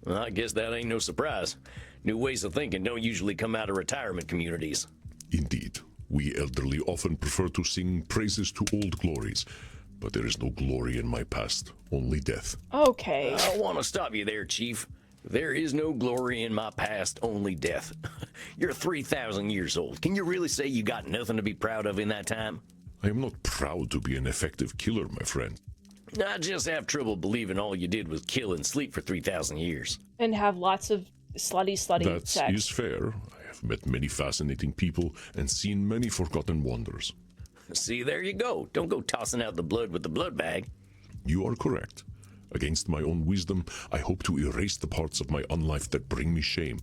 Well, I guess that ain't no surprise. New ways of thinking don't usually come out of retirement communities. Indeed, we elderly often prefer to sing praises to old glories, but there is no glory in my past, only death. Okay. I want to stop you there, Chief. There is no glory in my past, only death. You're 3,000 years old. Can you really say you got nothing to be proud of in that time? I am not proud to be an effective killer, my friend. I just have trouble believing all you did was kill and sleep for 3,000 years. And have lots of slutty That sex. is fair. I have met many fascinating people and seen many forgotten wonders. See, there you go. Don't go tossing out the blood with the blood bag. You are correct. Against my own wisdom, I hope to erase the parts of my unlife that bring me shame.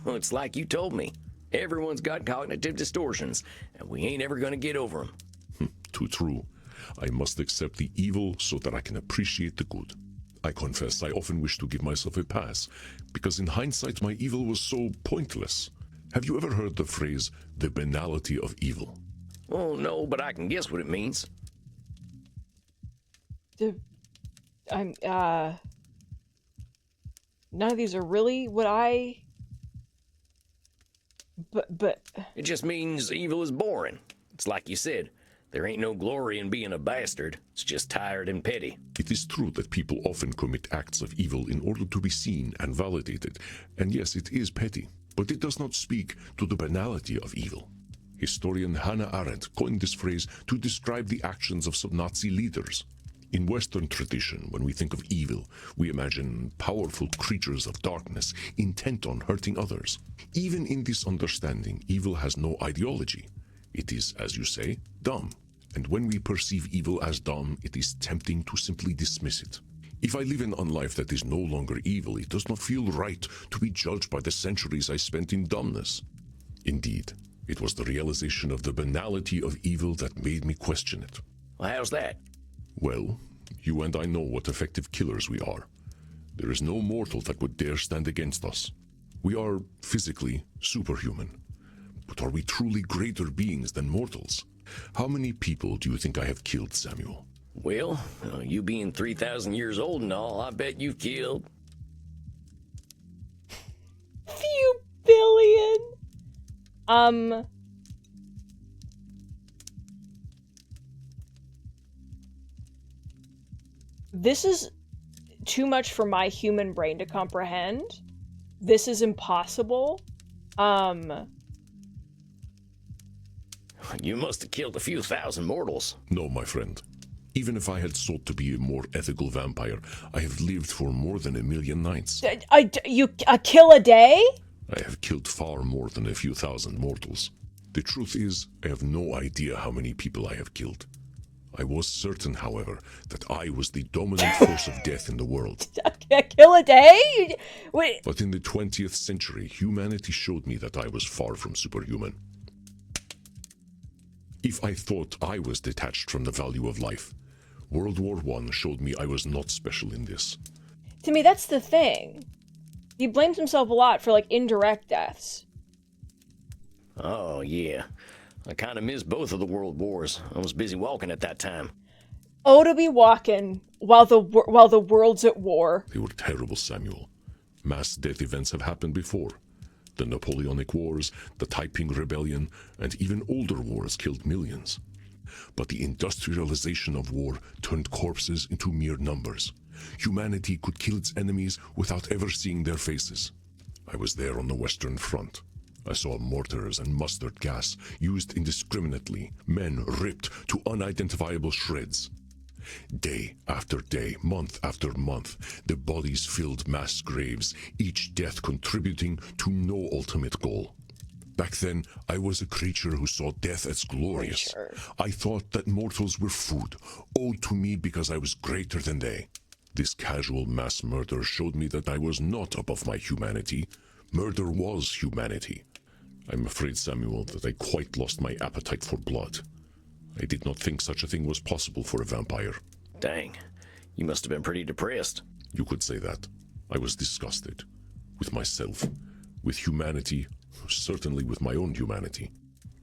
Well, it's like you told me. Everyone's got cognitive distortions, and we ain't ever gonna get over them. Too true. I must accept the evil so that I can appreciate the good. I confess I often wish to give myself a pass, because in hindsight my evil was so pointless. Have you ever heard the phrase, the banality of evil? Oh, no, but I can guess what it means. None of these are really what I... But... It just means evil is boring. It's like you said. There ain't no glory in being a bastard. It's just tired and petty. It is true that people often commit acts of evil in order to be seen and validated, and yes, it is petty, but it does not speak to the banality of evil. Historian Hannah Arendt coined this phrase to describe the actions of some Nazi leaders. In Western tradition, when we think of evil, we imagine powerful creatures of darkness intent on hurting others. Even in this understanding, evil has no ideology. It is, as you say, dumb. And when we perceive evil as dumb, it is tempting to simply dismiss it. If I live an unlife that is no longer evil, it does not feel right to be judged by the centuries I spent in dumbness. Indeed, it was the realization of the banality of evil that made me question it. Well, how's that? Well, you and I know what effective killers we are. There is no mortal that would dare stand against us. We are physically superhuman. But are we truly greater beings than mortals? How many people do you think I have killed, Samuel? Well, you being 3,000 years old and all, I bet you've killed... Few billion! This is too much for my human brain to comprehend. This is impossible. You must have killed a few thousand mortals. No, my friend. Even if I had sought to be a more ethical vampire, I have lived for more than 1,000,000 nights. You kill a day? I have killed far more than a few thousand mortals. The truth is, I have no idea how many people I have killed. I was certain, however, that I was the dominant force of death in the world. Kill a day? Wait. But in the 20th century, humanity showed me that I was far from superhuman. If I thought I was detached from the value of life, World War I showed me I was not special in this. To me, that's the thing. He blames himself a lot for, like, indirect deaths. Oh, yeah. I kind of missed both of the world wars. I was busy walking at that time. Oh, to be walking while the world's at war. They were terrible, Samuel. Mass death events have happened before. The Napoleonic Wars, the Taiping Rebellion, and even older wars killed millions. But the industrialization of war turned corpses into mere numbers. Humanity could kill its enemies without ever seeing their faces. I was there on the Western Front. I saw mortars and mustard gas used indiscriminately, men ripped to unidentifiable shreds. Day after day, month after month, the bodies filled mass graves, each death contributing to no ultimate goal. Back then, I was a creature who saw death as glorious. I thought that mortals were food, owed to me because I was greater than they. This casual mass murder showed me that I was not above my humanity. Murder was humanity. I'm afraid, Samuel, that I quite lost my appetite for blood. I did not think such a thing was possible for a vampire. Dang, you must have been pretty depressed. You could say that. I was disgusted. With myself. With humanity. Certainly with my own humanity.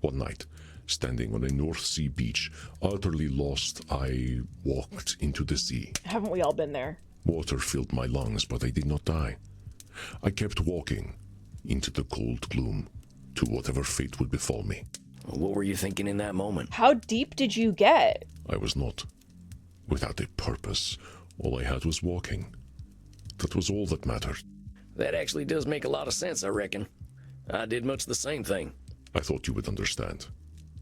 One night, Standing on a North Sea beach, utterly lost, I walked into the sea. Haven't we all been there? Water filled my lungs, but I did not die. I kept walking into the cold gloom to whatever fate would befall me. What were you thinking in that moment? How deep did you get? I was not without a purpose. All I had was walking. That was all that mattered. That actually does make a lot of sense, I reckon. I did much the same thing. I thought you would understand.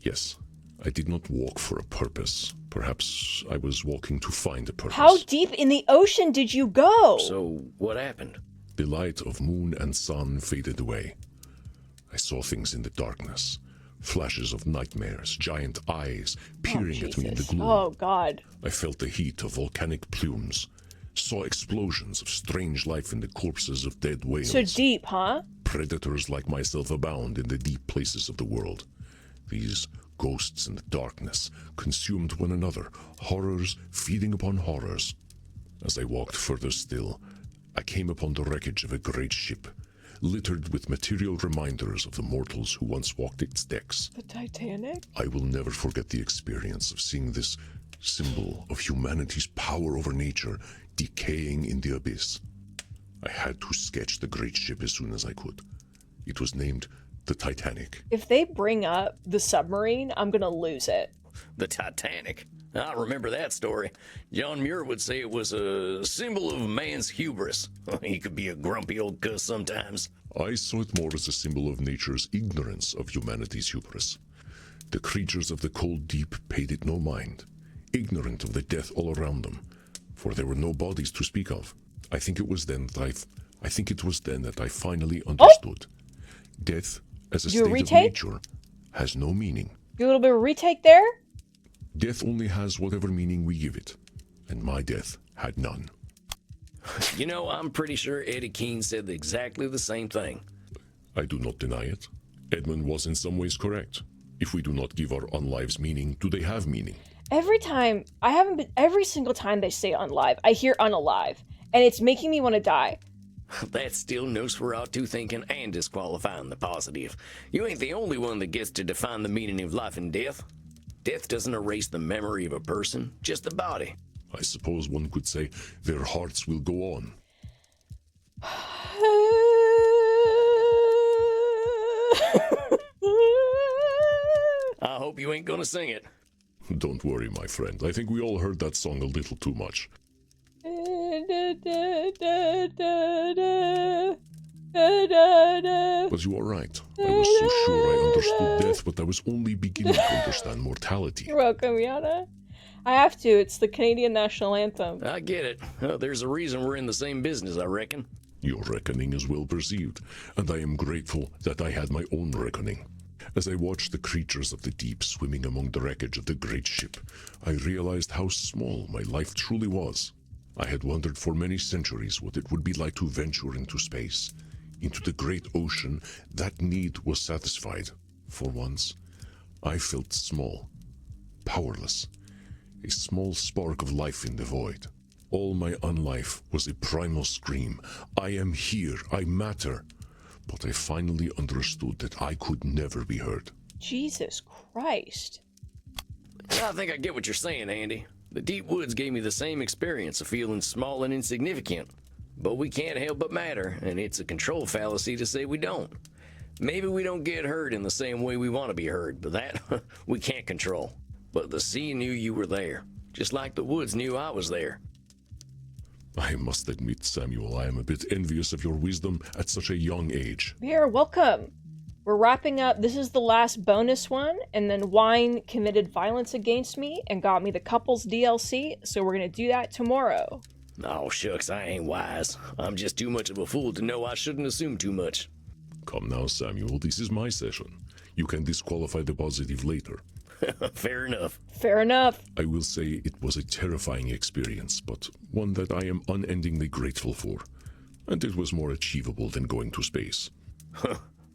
Yes, I did not walk for a purpose. Perhaps I was walking to find a purpose. How deep in the ocean did you go? So, what happened? The light of moon and sun faded away. I saw things in the darkness. Flashes of nightmares, giant eyes peering at me in the gloom. Oh, God. I felt the heat of volcanic plumes. Saw explosions of strange life in the corpses of dead whales. So deep, huh? Predators like myself abound in the deep places of the world. These ghosts in the darkness consumed one another, horrors feeding upon horrors. As I walked further still, I came upon the wreckage of a great ship, littered with material reminders of the mortals who once walked its decks. The Titanic? I will never forget the experience of seeing this symbol of humanity's power over nature decaying in the abyss. I had to sketch the great ship as soon as I could. It was named the Titanic. If they bring up the submarine, I'm gonna lose it. The Titanic. I remember that story. John Muir would say it was a symbol of man's hubris. He could be a grumpy old cuss sometimes. I saw it more as a symbol of nature's ignorance of humanity's hubris. The creatures of the cold deep paid it no mind, ignorant of the death all around them, for there were no bodies to speak of. I think it was then that I finally understood. Death, as a Do a state of retake? nature, has no meaning. Do a little bit of retake there? Death only has whatever meaning we give it, and my death had none. You know, I'm pretty sure Eddie Keene said exactly the same thing. I do not deny it. Edmund was in some ways correct. If we do not give our unlives meaning, do they have meaning? Every single time they say unlive, I hear unalive, and it's making me want to die. That's still Nosferatu thinking and disqualifying the positive. You ain't the only one that gets to define the meaning of life and death. Death doesn't erase the memory of a person, just the body. I suppose one could say their hearts will go on. I hope you ain't gonna sing it. Don't worry, my friend. I think we all heard that song a little too much. But you are right. I was so sure I understood death, but I was only beginning to understand mortality. You're welcome, Yana. I have to. It's the Canadian national anthem. I get it. There's a reason we're in the same business, I reckon. Your reckoning is well perceived, and I am grateful that I had my own reckoning. As I watched the creatures of the deep swimming among the wreckage of the great ship, I realized how small my life truly was. I had wondered for many centuries what it would be like to venture into space. Into the great ocean, that need was satisfied. For once, I felt small, powerless, a small spark of life in the void. All my unlife was a primal scream. I am here, I matter. But I finally understood that I could never be heard. Jesus Christ. I think I get what you're saying, Andy. The deep woods gave me the same experience of feeling small and insignificant. But we can't help but matter, and it's a control fallacy to say we don't. Maybe we don't get heard in the same way we want to be heard, but that we can't control. But the sea knew you were there, just like the woods knew I was there. I must admit, Samuel, I am a bit envious of your wisdom at such a young age. You're welcome. We're wrapping up. This is the last bonus one, and then Wine committed violence against me and got me the couples DLC, so we're going to do that tomorrow. Oh, shucks, I ain't wise. I'm just too much of a fool to know I shouldn't assume too much. Come now, Samuel, this is my session. You can disqualify the positive later. Fair enough. Fair enough. I will say it was a terrifying experience, but one that I am unendingly grateful for. And it was more achievable than going to space.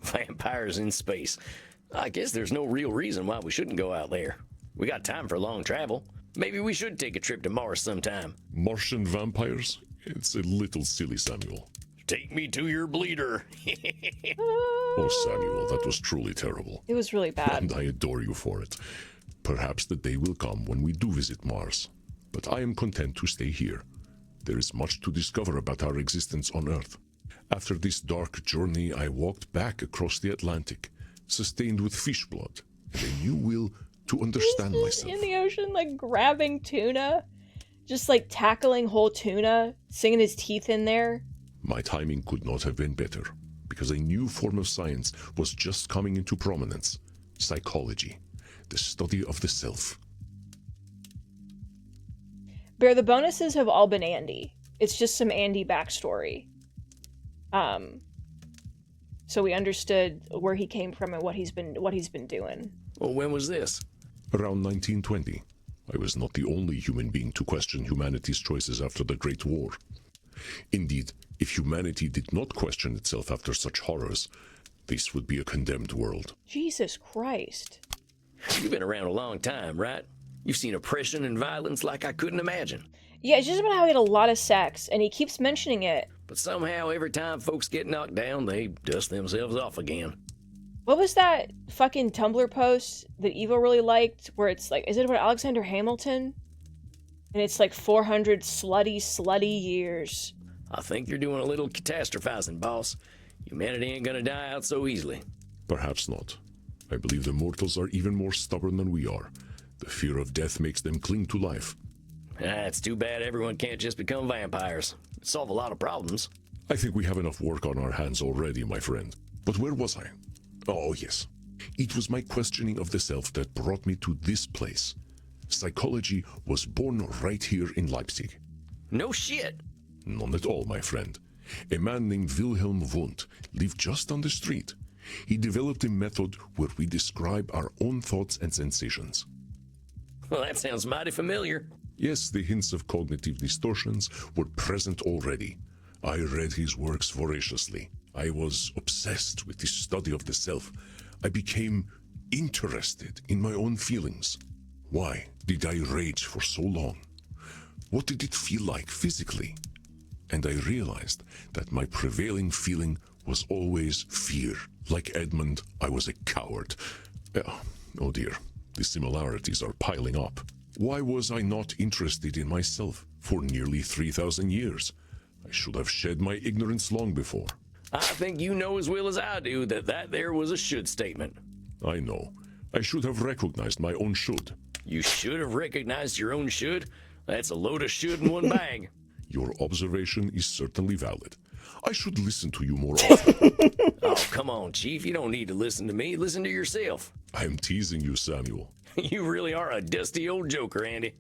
Vampires in space. I guess there's no real reason why we shouldn't go out there. We got time for long travel. Maybe we should take a trip to Mars sometime. Martian vampires? It's a little silly, Samuel. Take me to your bleeder. Oh, Samuel, that was truly terrible. It was really bad. And I adore you for it. Perhaps the day will come when we do visit Mars. But I am content to stay here. There is much to discover about our existence on Earth. After this dark journey, I walked back across the Atlantic, sustained with fish blood, and a new will to understand myself. In the ocean, like grabbing tuna, just like tackling whole tuna, sinking his teeth in there. My timing could not have been better, because a new form of science was just coming into prominence. Psychology, the study of the self. Bear, the bonuses have all been Andy. It's just some Andy backstory. So we understood where he came from and what he's been doing. Well, when was this? Around 1920. I was not the only human being to question humanity's choices after the Great War. Indeed, if humanity did not question itself after such horrors, this would be a condemned world. Jesus Christ. You've been around a long time, right? You've seen oppression and violence like I couldn't imagine. Yeah, it's just about how he had a lot of sex, and he keeps mentioning it. But somehow, every time folks get knocked down, they dust themselves off again. What was that fucking Tumblr post that Evo really liked, where it's like, is it about Alexander Hamilton? And it's like 400 slutty years. I think you're doing a little catastrophizing, boss. Humanity ain't gonna die out so easily. Perhaps not. I believe the mortals are even more stubborn than we are. The fear of death makes them cling to life. It's too bad everyone can't just become vampires. It'd solve a lot of problems. I think we have enough work on our hands already, my friend. But where was I? Oh, yes. It was my questioning of the self that brought me to this place. Psychology was born right here in Leipzig. No shit. None at all, my friend. A man named Wilhelm Wundt lived just on the street. He developed a method where we describe our own thoughts and sensations. Well, that sounds mighty familiar. Yes, the hints of cognitive distortions were present already. I read his works voraciously. I was obsessed with the study of the self. I became interested in my own feelings. Why did I rage for so long? What did it feel like physically? And I realized that my prevailing feeling was always fear. Like Edmund, I was a coward. Oh dear, the similarities are piling up. Why was I not interested in myself for nearly 3,000 years? I should have shed my ignorance long before. I think you know as well as I do that there was a should statement. I know. I should have recognized my own should. You should have recognized your own should? That's a load of should in one bag. Your observation is certainly valid. I should listen to you more often. Oh, come on, Chief. You don't need to listen to me. Listen to yourself. I am teasing you, Samuel. You really are a dusty old joker, Andy.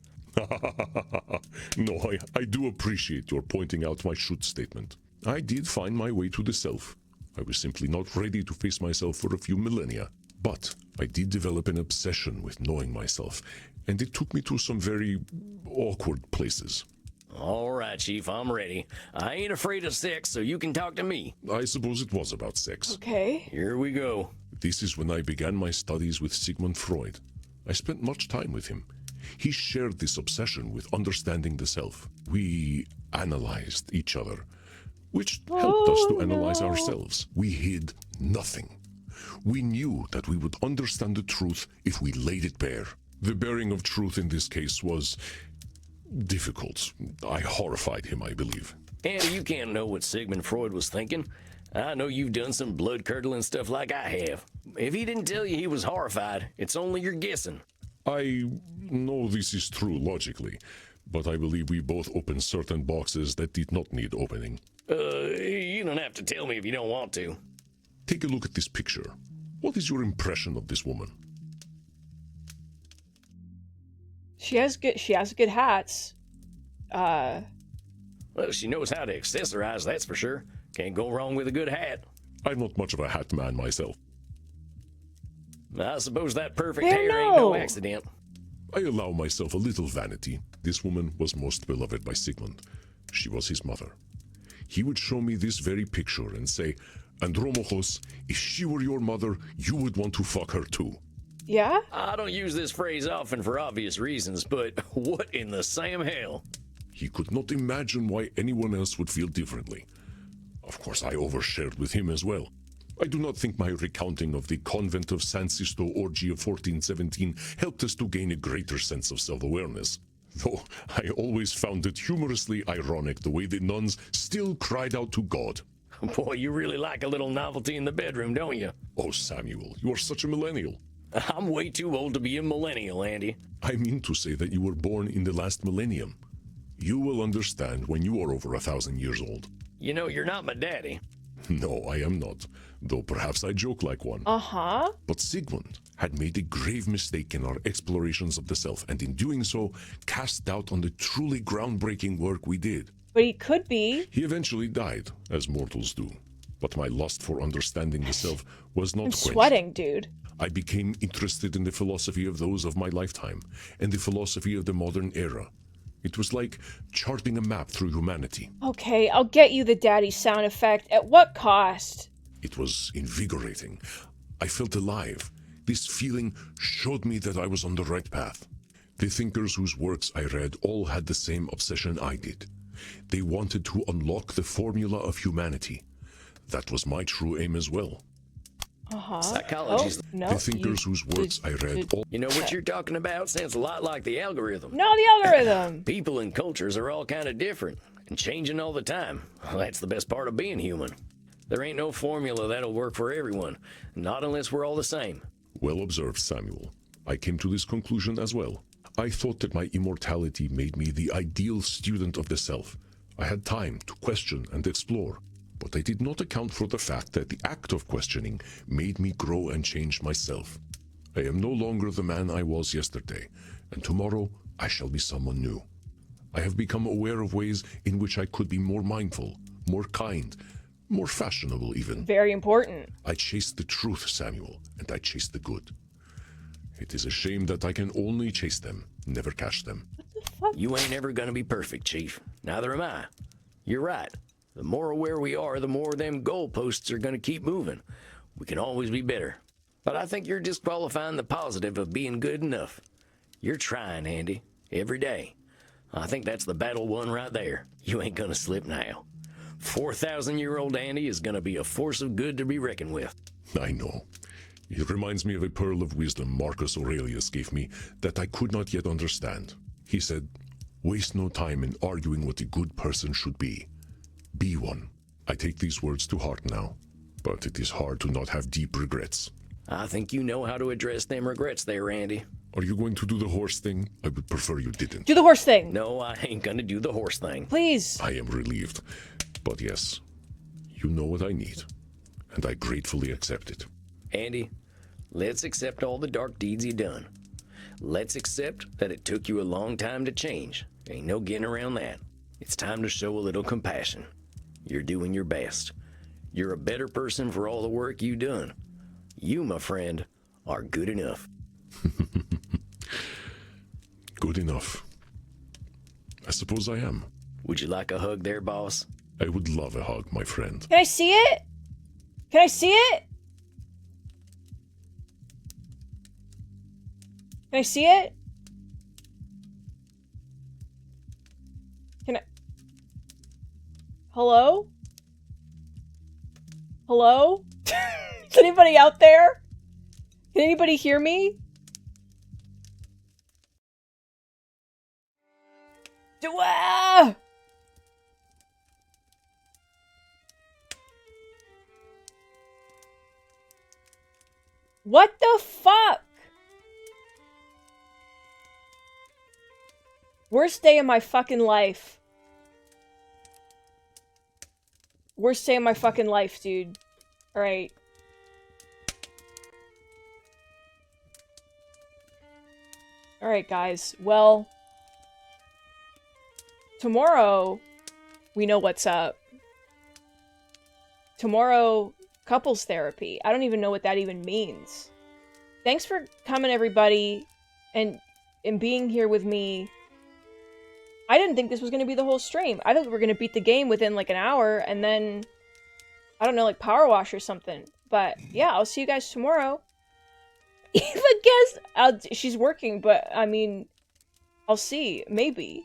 No, I do appreciate your pointing out my should statement. I did find my way to the self. I was simply not ready to face myself for a few millennia. But I did develop an obsession with knowing myself, and it took me to some very awkward places. All right, Chief, I'm ready. I ain't afraid of sex, so you can talk to me. I suppose it was about sex. Okay. Here we go. This is when I began my studies with Sigmund Freud. I spent much time with him. He shared this obsession with understanding the self. We analyzed each other, which helped us to analyze ourselves. We hid nothing. We knew that we would understand the truth if we laid it bare. The bearing of truth in this case was difficult. I horrified him, I believe. Andy, you can't know what Sigmund Freud was thinking. I know you've done some blood-curdling stuff like I have. If he didn't tell you he was horrified, it's only your guessing. I know this is true logically, but I believe we both opened certain boxes that did not need opening. You don't have to tell me if you don't want to. Take a look at this picture. What is your impression of this woman? She has good hats. Well, she knows how to accessorize, that's for sure. Can't go wrong with a good hat. I'm not much of a hat man myself. I suppose that perfect hair ain't no accident. I allow myself a little vanity. This woman was most beloved by Sigmund. She was his mother. He would show me this very picture and say, Andromochos, if she were your mother, you would want to fuck her too. Yeah? I don't use this phrase often for obvious reasons, but what in the Sam hell? He could not imagine why anyone else would feel differently. Of course, I overshared with him as well. I do not think my recounting of the convent of San Sisto orgy of 1417 helped us to gain a greater sense of self-awareness. Though I always found it humorously ironic the way the nuns still cried out to God. Boy, you really like a little novelty in the bedroom, don't you? Oh, Samuel, you are such a millennial. I'm way too old to be a millennial, Andy. I mean to say that you were born in the last millennium. You will understand when you are over 1,000 years old. You know, you're not my daddy. No, I am not, though perhaps I joke like one. Uh-huh. But Sigmund had made a grave mistake in our explorations of the self, and in doing so, cast doubt on the truly groundbreaking work we did. But he could be. He eventually died, as mortals do. But my lust for understanding the self was not I'm quenched. sweating, dude. I became interested in the philosophy of those of my lifetime, and the philosophy of the modern era. It was like charting a map through humanity. Okay, I'll get you the daddy sound effect. At what cost? It was invigorating. I felt alive. This feeling showed me that I was on the right path. The thinkers whose works I read all had the same obsession I did. They wanted to unlock the formula of humanity. That was my true aim as well. Uh-huh. Psychology's... Oh, no, The thinkers whose works I read all... You know what you're talking about? Sounds a lot like the algorithm. No, the algorithm. People and cultures are all kind of different and changing all the time. Well, that's the best part of being human. There ain't no formula that'll work for everyone, not unless we're all the same. Well observed, Samuel. I came to this conclusion as well. I thought that my immortality made me the ideal student of the self. I had time to question and explore, but I did not account for the fact that the act of questioning made me grow and change myself. I am no longer the man I was yesterday, and tomorrow I shall be someone new. I have become aware of ways in which I could be more mindful, more kind, more fashionable even. Very important. I chase the truth, Samuel, and I chase the good. It is a shame that I can only chase them, never catch them. You ain't ever gonna be perfect, Chief. Neither am I. You're right. The more aware we are, the more them goalposts are gonna keep moving. We can always be better. But I think you're disqualifying the positive of being good enough. You're trying, Andy, every day. I think that's the battle won right there. You ain't gonna slip now. 4,000-year-old Andy is gonna be a force of good to be reckoned with. I know. It reminds me of a pearl of wisdom Marcus Aurelius gave me that I could not yet understand. He said, "Waste no time in arguing what a good person should be. Be one." I take these words to heart now, but it is hard to not have deep regrets. I think you know how to address them regrets there, Andy. Are you going to do the horse thing? I would prefer you didn't. Do the horse thing. No, I ain't gonna do the horse thing. Please. I am relieved. But yes, you know what I need, and I gratefully accept it. Andy, let's accept all the dark deeds you done. Let's accept that it took you a long time to change. Ain't no getting around that. It's time to show a little compassion. You're doing your best. You're a better person for all the work you done. You, my friend, are good enough. Good enough. I suppose I am. Would you like a hug there, boss? I would love a hug, my friend. Can I see it? Can I see it? Can I see it? Can I... Hello? Hello? Is anybody out there? Can anybody hear me? Ah! What the fuck? Worst day of my fucking life. Worst day of my fucking life, dude. Alright. Alright, guys. Well, tomorrow, we know what's up. Tomorrow, couples therapy. I don't even know what that even means. Thanks for coming, everybody, and being here with me. I didn't think this was going to be the whole stream. I thought we were going to beat the game within like an hour, and then, I don't know, like power wash or something. But yeah, I'll see you guys tomorrow. Eva guess she's working, but I mean, I'll see. Maybe.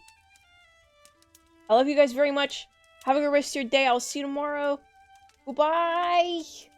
I love you guys very much. Have a good rest of your day. I'll see you tomorrow. Goodbye.